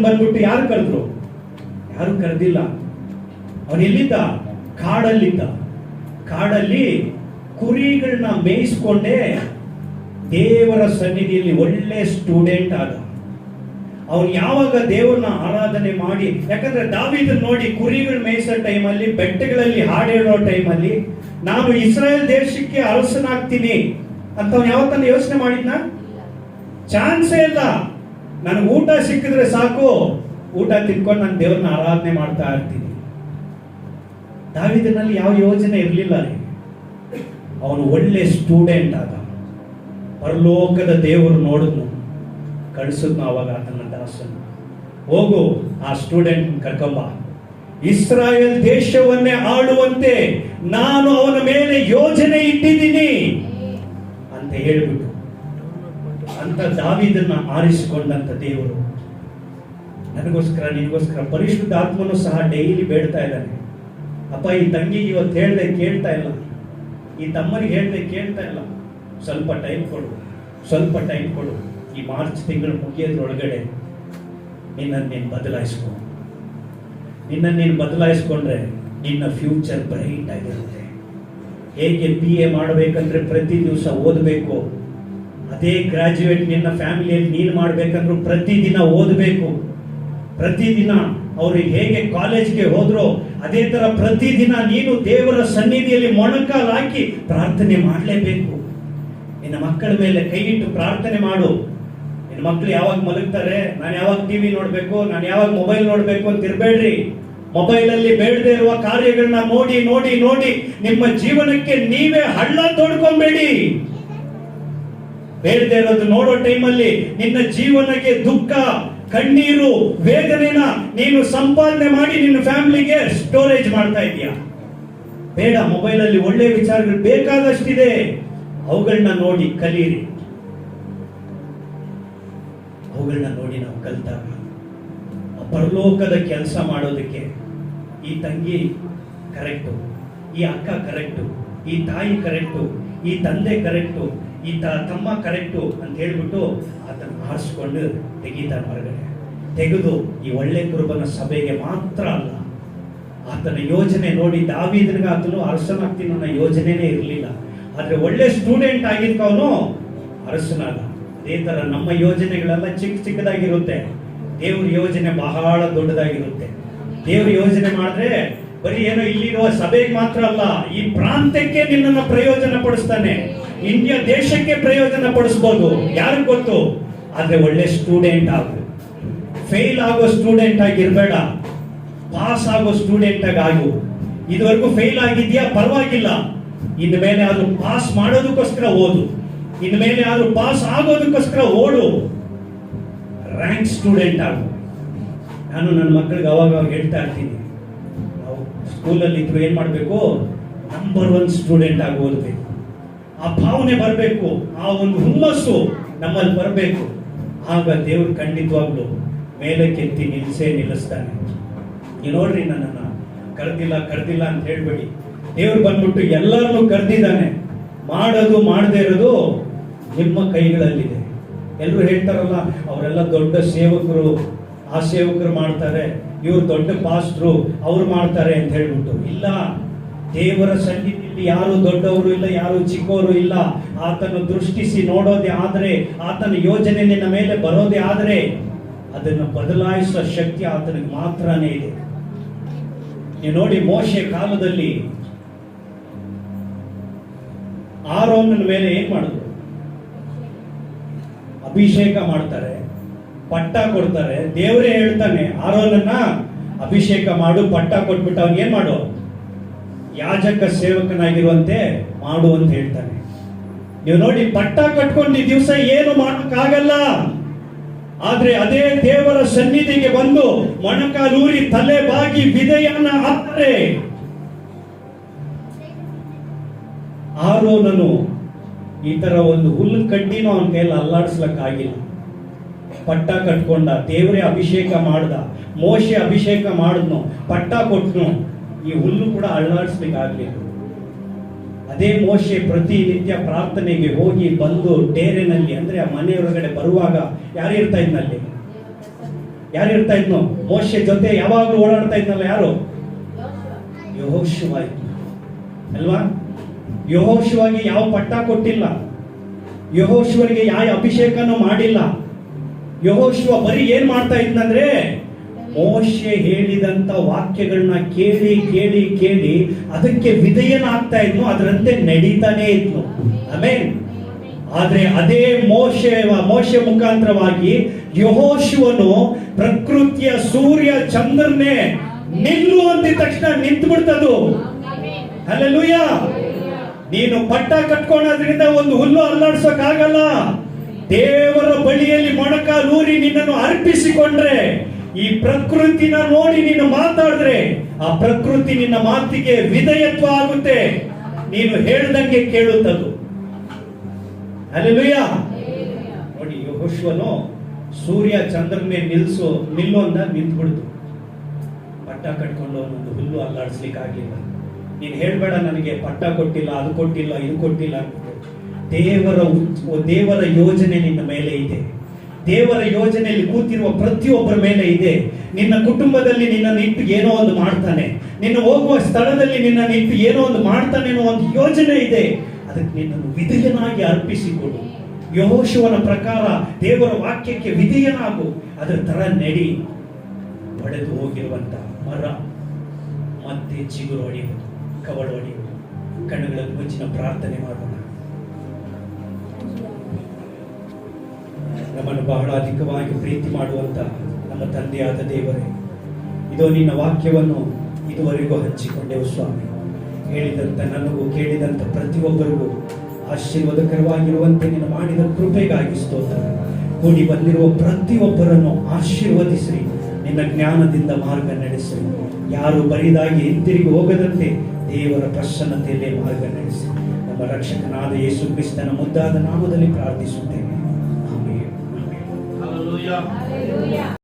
ಬಂದ್ಬಿಟ್ಟು ಯಾರು ಕರೆದ್ರು? ಯಾರು ಕರೆದಿಲ್ಲ. ಅವನೆಲ್ಲಿದ್ದ? ಕಾಡಲ್ಲಿ ಕುರಿಗಳನ್ನ ಮೇಯಿಸ್ಕೊಂಡೇ ದೇವರ ಸನ್ನಿಧಿಯಲ್ಲಿ ಒಳ್ಳೆ ಸ್ಟೂಡೆಂಟ್ ಆದ. ಅವನು ಯಾವಾಗ ದೇವರನ್ನ ಆರಾಧನೆ ಮಾಡಿ, ಯಾಕಂದ್ರೆ ದಾವೀದನ್ ನೋಡಿ ಕುರಿಗಳು ಮೇಯಿಸೋ ಟೈಮಲ್ಲಿ, ಬೆಟ್ಟಗಳಲ್ಲಿ ಹಾಡೇಳೋ ಟೈಮಲ್ಲಿ, ನಾನು ಇಸ್ರಾಯೇಲ್ ದೇಶಕ್ಕೆ ಅರಸನಾಗ್ತೀನಿ ಅಂತ ಅವನು ಯಾವತ್ತನ್ನ ಯೋಚನೆ ಮಾಡಿದ್ನ? ಚಾನ್ಸೇ ಇಲ್ಲ. ನನಗೆ ಊಟ ಸಿಕ್ಕಿದ್ರೆ ಸಾಕು, ಊಟ ತಿನ್ಕೊಂಡು ನಾನು ದೇವ್ರನ್ನ ಆರಾಧನೆ ಮಾಡ್ತಾ ಇರ್ತೀನಿ. ದಾವೀದನಲ್ಲಿ ಯಾವ ಯೋಜನೆ ಇರಲಿಲ್ಲ. ಅವನು ಒಳ್ಳೆ ಸ್ಟೂಡೆಂಟ್ ಆದ. ಪರಲೋಕದ ದೇವರು ನೋಡಿದ್ನು, ಕಳಿಸಿದ್ನು ಅವಾಗ ಆತನ ದಾಸನು, ಹೋಗು ಆ ಸ್ಟೂಡೆಂಟ್ ಕರ್ಕೊಂಬ, ಇಸ್ರಾಯೇಲ್ ದೇಶವನ್ನೇ ಆಳುವಂತೆ ನಾನು ಅವನ ಮೇಲೆ ಯೋಜನೆ ಇಟ್ಟಿದ್ದೀನಿ ಅಂತ ಹೇಳ್ಬಿಟ್ಟು ಅಂತ ದಾವೀದನ್ನ ಆರಿಸಿಕೊಂಡಂತ ದೇವರು ನನಗೋಸ್ಕರ ನಿನಗೋಸ್ಕರ ಪರಿಶುದ್ಧಾತ್ಮನು ಸಹ ಡೈಲಿ ಬೇಡ್ತಾ ಇದ್ದಾನೆ. ಅಪ್ಪ, ಈ ತಂಗಿಗೆ ಇವತ್ತು ಹೇಳ್ದೆ ಕೇಳ್ತಾ ಇಲ್ಲ, ಈ ತಮ್ಮನಿಗೆ ಹೇಳ್ದೆ ಕೇಳ್ತಾ ಇಲ್ಲ, ಸ್ವಲ್ಪ ಟೈಮ್ ಕೊಡು, ಸ್ವಲ್ಪ ಟೈಮ್ ಕೊಡು. ಈ ಮಾರ್ಚ್ ತಿಂಗಳು ಮುಗಿಯೋದ್ರೊಳಗಡೆ ನಿನ್ನನ್ನು ನೀನು ಬದಲಾಯಿಸ್ಕೊ. ನಿನ್ನನ್ನು ನೀನು ಬದಲಾಯಿಸ್ಕೊಂಡ್ರೆ ನಿನ್ನ ಫ್ಯೂಚರ್ ಬ್ರೈಟ್ ಆಗಿರುತ್ತೆ. ಹೇಗೆ BA ಮಾಡಬೇಕಂದ್ರೆ ಪ್ರತಿ ದಿವಸ ಓದಬೇಕು, ಅದೇ ಗ್ರಾಜ್ಯುಯೇಟ್ ನಿನ್ನ ಫ್ಯಾಮಿಲಿಯಲ್ಲಿ ನೀನು ಮಾಡಬೇಕಂದ್ರೂ ಪ್ರತಿದಿನ ಓದಬೇಕು. ಪ್ರತಿದಿನ ಅವ್ರಿಗೆ ಹೇಗೆ ಕಾಲೇಜ್ಗೆ ಹೋದ್ರೋ ಅದೇ ತರ ಪ್ರತಿದಿನ ನೀನು ದೇವರ ಸನ್ನಿಧಿಯಲ್ಲಿ ಮೊಣಕಾಲು ಹಾಕಿ ಪ್ರಾರ್ಥನೆ ಮಾಡಲೇಬೇಕು. ನಿನ್ನ ಮಕ್ಕಳ ಮೇಲೆ ಕೈ ಇಟ್ಟು ಪ್ರಾರ್ಥನೆ ಮಾಡು. ನಿನ್ನ ಮಕ್ಕಳು ಯಾವಾಗ ಮಲಗ್ತಾರೆ, ನಾನು ಯಾವಾಗ TV ನೋಡ್ಬೇಕು, ನಾನು ಯಾವಾಗ ಮೊಬೈಲ್ ನೋಡ್ಬೇಕು ಅಂತ ಇರಬೇಡ್ರಿ. ಮೊಬೈಲ್ ಅಲ್ಲಿ ಬೇಡದೇ ಇರುವ ಕಾರ್ಯಗಳನ್ನ ನೋಡಿ ನೋಡಿ ನೋಡಿ ನಿಮ್ಮ ಜೀವನಕ್ಕೆ ನೀವೇ ಹಳ್ಳ ತೋಡ್ಕೊಂಬೇಡಿ. ಬೇಡದೇ ಇರೋದು ನೋಡೋ ಟೈಮಲ್ಲಿ ನಿನ್ನ ಜೀವನಕ್ಕೆ ದುಃಖ, ಕಣ್ಣೀರು, ವೇದನೆನ ನೀನು ಸಂಪಾದನೆ ಮಾಡಿ ನಿನ್ನ ಫ್ಯಾಮಿಲಿಗೆ ಸ್ಟೋರೇಜ್ ಮಾಡ್ತಾ ಇದೀಯ. ಬೇಡ, ಮೊಬೈಲ್ ಅಲ್ಲಿ ಒಳ್ಳೆ ವಿಚಾರಗಳು ಬೇಕಾದಷ್ಟಿದೆ, ಅವುಗಳನ್ನ ನೋಡಿ ಕಲೀರಿ. ಅವುಗಳನ್ನ ನೋಡಿ ನಾವು ಕಲ್ತಾಗ ಪರಲೋಕದ ಕೆಲಸ ಮಾಡೋದಕ್ಕೆ ಈ ತಂಗಿ ಕರೆಕ್ಟು, ಈ ಅಕ್ಕ ಕರೆಕ್ಟು, ಈ ತಾಯಿ ಕರೆಕ್ಟು, ಈ ತಂದೆ ಕರೆಕ್ಟು, ಈ ತಮ್ಮ ಕರೆಕ್ಟು ಅಂತ ಹೇಳ್ಬಿಟ್ಟು ಆತನ ಆರಿಸ್ಕೊಂಡು ತೆಗಿತಾನೆ ಹೊರಗಡೆ. ತೆಗೆದು ಈ ಒಳ್ಳೆ ಕುರುಬನ ಸಭೆಗೆ ಮಾತ್ರ ಅಲ್ಲ, ಆತನ ಯೋಜನೆ ನೋಡಿ ದಾವೀದನಿಗೆ ಆತನು ಅರಸನಾಗ್ತೀನಿ ಅನ್ನೋ ಯೋಜನೆನೇ ಇರಲಿಲ್ಲ. ಆದ್ರೆ ಒಳ್ಳೆ ಸ್ಟೂಡೆಂಟ್ ಆಗಿದ್ಕವನು ಅರಸನಾದ. ಅದೇ ತರ ನಮ್ಮ ಯೋಜನೆಗಳೆಲ್ಲ ಚಿಕ್ಕ ಚಿಕ್ಕದಾಗಿರುತ್ತೆ, ದೇವ್ರ ಯೋಜನೆ ಬಹಳ ದೊಡ್ಡದಾಗಿರುತ್ತೆ. ದೇವ್ರ ಯೋಜನೆ ಮಾಡಿದ್ರೆ ಬರೀ ಏನೋ ಇಲ್ಲಿರುವ ಸಭೆಗೆ ಮಾತ್ರ ಅಲ್ಲ, ಈ ಪ್ರಾಂತ್ಯಕ್ಕೆ ನಿನ್ನನ್ನು ಪ್ರಯೋಜನ ಪಡಿಸ್ತಾನೆ. ಇಂಡಿಯಾ ದೇಶಕ್ಕೆ ಪ್ರಯೋಜನ ಪಡಿಸ್ಬೋದು, ಯಾರಿಗೆ ಗೊತ್ತು. ಆದ್ರೆ ಒಳ್ಳೆ ಸ್ಟೂಡೆಂಟ್ ಆಗು, ಫೇಲ್ ಆಗೋ ಸ್ಟೂಡೆಂಟ್ ಆಗಿರ್ಬೇಡ, ಪಾಸ್ ಆಗೋ ಸ್ಟೂಡೆಂಟ್ ಆಗು. ಇದುವರೆಗೂ ಫೇಲ್ ಆಗಿದ್ಯಾ, ಪರವಾಗಿಲ್ಲ, ಇನ್ನು ಮೇಲೆ ಆದ್ರೂ ಪಾಸ್ ಮಾಡೋದಕ್ಕೋಸ್ಕರ ಓದು, ಇನ್ನು ಮೇಲೆ ಆದ್ರೂ ಪಾಸ್ ಆಗೋದಕ್ಕೋಸ್ಕರ ಓಡು, ರ್ಯಾಂಕ್ ಸ್ಟೂಡೆಂಟ್ ಆಗು. ನಾನು ನನ್ನ ಮಕ್ಕಳಿಗೆ ಅವಾಗ ಹೇಳ್ತಾ ಇರ್ತೀನಿ, ನಾವು ಸ್ಕೂಲಲ್ಲಿ ಇದ್ರು ಏನ್ ಮಾಡಬೇಕು, ನಂಬರ್ 1 ಸ್ಟೂಡೆಂಟ್ ಆಗಿ ಓದಬೇಕು. ಆ ಭಾವನೆ ಬರಬೇಕು, ಆ ಒಂದು ಹುಮ್ಮಸ್ಸು ನಮ್ಮಲ್ಲಿ ಬರಬೇಕು. ಆಗ ದೇವ್ರು ಖಂಡಿತವಾಗ್ಲು ಮೇಲಕ್ಕೆತ್ತಿ ನಿಲ್ಲಿಸ್ತಾನೆ. ನೀವು ನೋಡ್ರಿ, ನನ್ನನ್ನ ಕರೆದಿಲ್ಲ ಅಂತ ಹೇಳ್ಬೇಡಿ. ದೇವ್ರು ಬಂದ್ಬಿಟ್ಟು ಎಲ್ಲರನ್ನೂ ಕರೆದಿದ್ದಾನೆ. ಮಾಡೋದು ಮಾಡದೇ ಇರೋದು ನಿಮ್ಮ ಕೈಗಳಲ್ಲಿದೆ. ಎಲ್ಲರೂ ಹೇಳ್ತಾರಲ್ಲ, ಅವರೆಲ್ಲ ದೊಡ್ಡ ಸೇವಕರು, ಆ ಸೇವಕರು ಮಾಡ್ತಾರೆ, ಇವ್ರು ದೊಡ್ಡ ಪಾಸ್ಟ್ರು, ಅವ್ರು ಮಾಡ್ತಾರೆ ಅಂತ ಹೇಳ್ಬಿಟ್ಟು. ಇಲ್ಲ, ದೇವರ ಸನ್ನಿಧಿಯಲ್ಲಿ ಯಾರು ದೊಡ್ಡವರು ಇಲ್ಲ, ಯಾರು ಚಿಕ್ಕವರು ಇಲ್ಲ. ಆತನ ದೃಷ್ಟಿಸಿ ನೋಡೋದೇ ಆದ್ರೆ, ಆತನ ಯೋಜನೆ ನಿನ್ನ ಮೇಲೆ ಬರೋದೇ ಆದ್ರೆ ಅದನ್ನು ಬದಲಾಯಿಸುವ ಶಕ್ತಿ ಆತನಿಗೆ ಮಾತ್ರನೇ ಇದೆ. ನೀವು ನೋಡಿ, ಮೋಶೆ ಕಾಲದಲ್ಲಿ ಆರೋನನ ಮೇಲೆ ಏನ್ ಮಾಡಿದ್ರು, ಅಭಿಷೇಕ ಮಾಡ್ತಾರೆ, ಪಟ್ಟ ಕೊಡ್ತಾರೆ. ದೇವರೇ ಹೇಳ್ತಾನೆ ಆರೋನನ್ನ ಅಭಿಷೇಕ ಮಾಡು, ಪಟ್ಟ ಕೊಟ್ಬಿಟ್ಟು ಅವ್ನು ಏನ್ ಮಾಡು, ಯಾಜಕ ಸೇವಕನಾಗಿರುವಂತೆ ಮಾಡು ಅಂತ ಹೇಳ್ತಾನೆ. ನೀವು ನೋಡಿ, ಪಟ್ಟ ಕಟ್ಕೊಂಡು ಈ ದಿವಸ ಏನು ಮಾಡಕ್ಕಾಗಲ್ಲ. ಆದ್ರೆ ಅದೇ ದೇವರ ಸನ್ನಿಧಿಗೆ ಬಂದು ಮೊಣಕಾಲೂರಿ ತಲೆ ಬಾಗಿ ವಿಧೇಯನ ಹಾಕ್ತಾರೆ. ಆರೋನನು ಈ ತರ ಒಂದು ಹುಲ್ಲು ಕಡ್ಡಿನೂ ಅವನ ಕೈಯಲ್ಲಿ ಅಲ್ಲಾಡಿಸ್ಲಕ್ಕಾಗಿಲ್ಲ. ಪಟ್ಟ ಕಟ್ಕೊಂಡ, ದೇವರೇ ಅಭಿಷೇಕ ಮಾಡ್ದ, ಮೋಶೆ ಅಭಿಷೇಕ ಮಾಡಿದ್ನು, ಪಟ್ಟ ಕೊಟ್ನು, ಈ ಹುಲ್ಲು ಕೂಡ ಅಲ್ಲಾಡಿಸ್ಲಿಕ್ಕಾಗ್ಲಿಲ್ಲ. ಅದೇ ಮೋಶೆ ಪ್ರತಿನಿತ್ಯ ಪ್ರಾರ್ಥನೆಗೆ ಹೋಗಿ ಬಂದು ಡೇರೆನಲ್ಲಿ, ಅಂದ್ರೆ ಆ ಮನೆಯೊಳಗಡೆ ಬರುವಾಗ ಯಾರು ಇರ್ತಾ ಇದ್ನಲ್ಲಿ, ಯಾರು ಇರ್ತಾ ಇದ್ನು, ಮೋಶೆ ಜೊತೆ ಯಾವಾಗಲೂ ಓಡಾಡ್ತಾ ಇದ್ನಲ್ಲ, ಯಾರು, ಯೆಹೋಶುವ ಅಲ್ವಾ. ಯೆಹೋಶುವಗೆ ಯಾವ ಪಟ್ಟ ಕೊಟ್ಟಿಲ್ಲ, ಯೆಹೋಶುವನಿಗೆ ಯಾವ ಅಭಿಷೇಕನೂ ಮಾಡಿಲ್ಲ. ಯೆಹೋಶುವ ಬರೀ ಏನ್ ಮಾಡ್ತಾ ಇದ್ನಂದ್ರೆ, ಮೋಶೆ ಹೇಳಿದಂತ ವಾಕ್ಯಗಳನ್ನ ಕೇಳಿ ಕೇಳಿ ಕೇಳಿ ಅದಕ್ಕೆ ವಿಧೇಯನಾಗ್ತಾ ಇದ್ನು, ಅದರಂತೆ ನಡೀತಾನೆ ಇದ್ನು. ಆಮೆನ್. ಆದ್ರೆ ಅದೇ ಮೋಶೆ ಮುಖಾಂತರವಾಗಿ ಯೆಹೋಶುವನು ಪ್ರಕೃತಿಯ ಸೂರ್ಯ ಚಂದ್ರನೇ ನಿಲ್ಲು ಅಂದ ತಕ್ಷಣ ನಿಂತು ಬಿಡ್ತದು. ಹಲ್ಲೆಲೂಯಾ. ನೀನು ಪಟ್ಟ ಕಟ್ಕೊಳ್ಳೋದ್ರಿಂದ ಒಂದು ಹುಲ್ಲು ಅಲ್ಲಾಡ್ಸೋಕ್ಕಾಗಲ್ಲ. ದೇವರ ಬಳಿಯಲ್ಲಿ ಮೊಣಕಾಲೂರಿ ನಿನ್ನನ್ನು ಅರ್ಪಿಸಿಕೊಂಡ್ರೆ, ಈ ಪ್ರಕೃತಿನ ನೋಡಿ ನೀನು ಮಾತಾಡಿದ್ರೆ, ಆ ಪ್ರಕೃತಿ ನಿನ್ನ ಮಾತಿಗೆ ವಿಧೇಯತ್ವ ಆಗುತ್ತೆ. ನೀನು ಹೇಳ್ದಂಗೆ ಕೇಳುತ್ತದು. ಹಲ್ಲೆಲೂಯಾ. ನೋಡಿ, ಯೆಹೋಶುವನು ಸೂರ್ಯ ಚಂದ್ರನ ಮೇಲೆ ನಿಲ್ಲು ಅಂದ, ನಿಂತ್ಬಿಡ್ತು. ಪಟ್ಟ ಕಟ್ಕೊಂಡು ಒಂದು ಹುಲ್ಲು ಅಲ್ಲಾಡಿಸ್ಲಿಕ್ಕಾಗಲಿಲ್ಲ. ನೀನು ಹೇಳ್ಬೇಡ ನನಗೆ ಪಟ್ಟ ಕೊಟ್ಟಿಲ್ಲ, ಅದು ಕೊಟ್ಟಿಲ್ಲ, ಇದು ಕೊಟ್ಟಿಲ್ಲ ಅಂತ. ದೇವರ ಯೋಜನೆ ನಿನ್ನ ಮೇಲೆ ಇದೆ. ದೇವರ ಯೋಜನೆಯಲ್ಲಿ ಕೂತಿರುವ ಪ್ರತಿಯೊಬ್ಬರ ಮೇಲೆ ಇದೆ. ನಿನ್ನ ಕುಟುಂಬದಲ್ಲಿ ನಿನ್ನನ್ನು ಇಟ್ಟು ಏನೋ ಒಂದು ಮಾಡ್ತಾನೆ, ನಿನ್ನ ಹೋಗುವ ಸ್ಥಳದಲ್ಲಿ ನಿನ್ನನ್ನು ಇಟ್ಟು ಏನೋ ಒಂದು ಮಾಡ್ತಾನೆ ಅನ್ನೋ ಒಂದು ಯೋಜನೆ ಇದೆ. ಅದಕ್ಕೆ ನಿನ್ನನ್ನು ವಿಧೇಯನಾಗಿ ಅರ್ಪಿಸಿಕೊಡು. ಯೆಹೋಶುವನ ಪ್ರಕಾರ ದೇವರ ವಾಕ್ಯಕ್ಕೆ ವಿಧೇಯನಾಗು. ಅದರ ತರ ನಡಿ. ಒಡೆದು ಹೋಗಿರುವಂತ ಮರ ಮತ್ತೆ ಚಿಗುರು ಹೊಡೆಯುವುದು, ಕವಳು ಹೊಡೆಯುವುದು. ಕಣ್ಣುಗಳನ್ನು ಮುಚ್ಚಿನ ಪ್ರಾರ್ಥನೆ ಮಾಡೋಣ. ನಮ್ಮನ್ನು ಬಹಳ ಅಧಿಕವಾಗಿ ಪ್ರೀತಿ ಮಾಡುವಂತ ನಮ್ಮ ತಂದೆಯಾದ ದೇವರೇ, ಇದೋ ನಿನ್ನ ವಾಕ್ಯವನ್ನು ಇದುವರೆಗೂ ಹಂಚಿಕೊಂಡೆವು ಸ್ವಾಮಿ. ಹೇಳಿದಂತ ನನಗೂ ಕೇಳಿದಂತ ಪ್ರತಿಯೊಬ್ಬರಿಗೂ ಆಶೀರ್ವಾದಕರವಾಗಿರುವಂತೆ ನೀನು ಮಾಡಿದ ಕೃಪೆಗಾಗಿ ಸ್ತೋತ್ರ. ಕೂಡಿ ಬಂದಿರುವ ಪ್ರತಿಯೊಬ್ಬರನ್ನು ಆಶೀರ್ವದಿಸಿ ನಿನ್ನ ಜ್ಞಾನದಿಂದ ಮಾರ್ಗ ನಡೆಸಿ. ಯಾರು ಬರಿದಾಗಿ ಹಿಂತಿರುಗಿ ಹೋಗದಂತೆ ದೇವರ ಪ್ರಸನ್ನತೆಯಲ್ಲೇ ಮಾರ್ಗ ನಡೆಸಿ. ನಮ್ಮ ರಕ್ಷಕನಾದ ಯೇಸು ಕ್ರಿಸ್ತನ ಮುದ್ದಾದ ನಾಮದಲ್ಲಿ ಪ್ರಾರ್ಥಿಸುತ್ತೇವೆ. ಆಮೆನ್.
Hallelujah.
Hallelujah.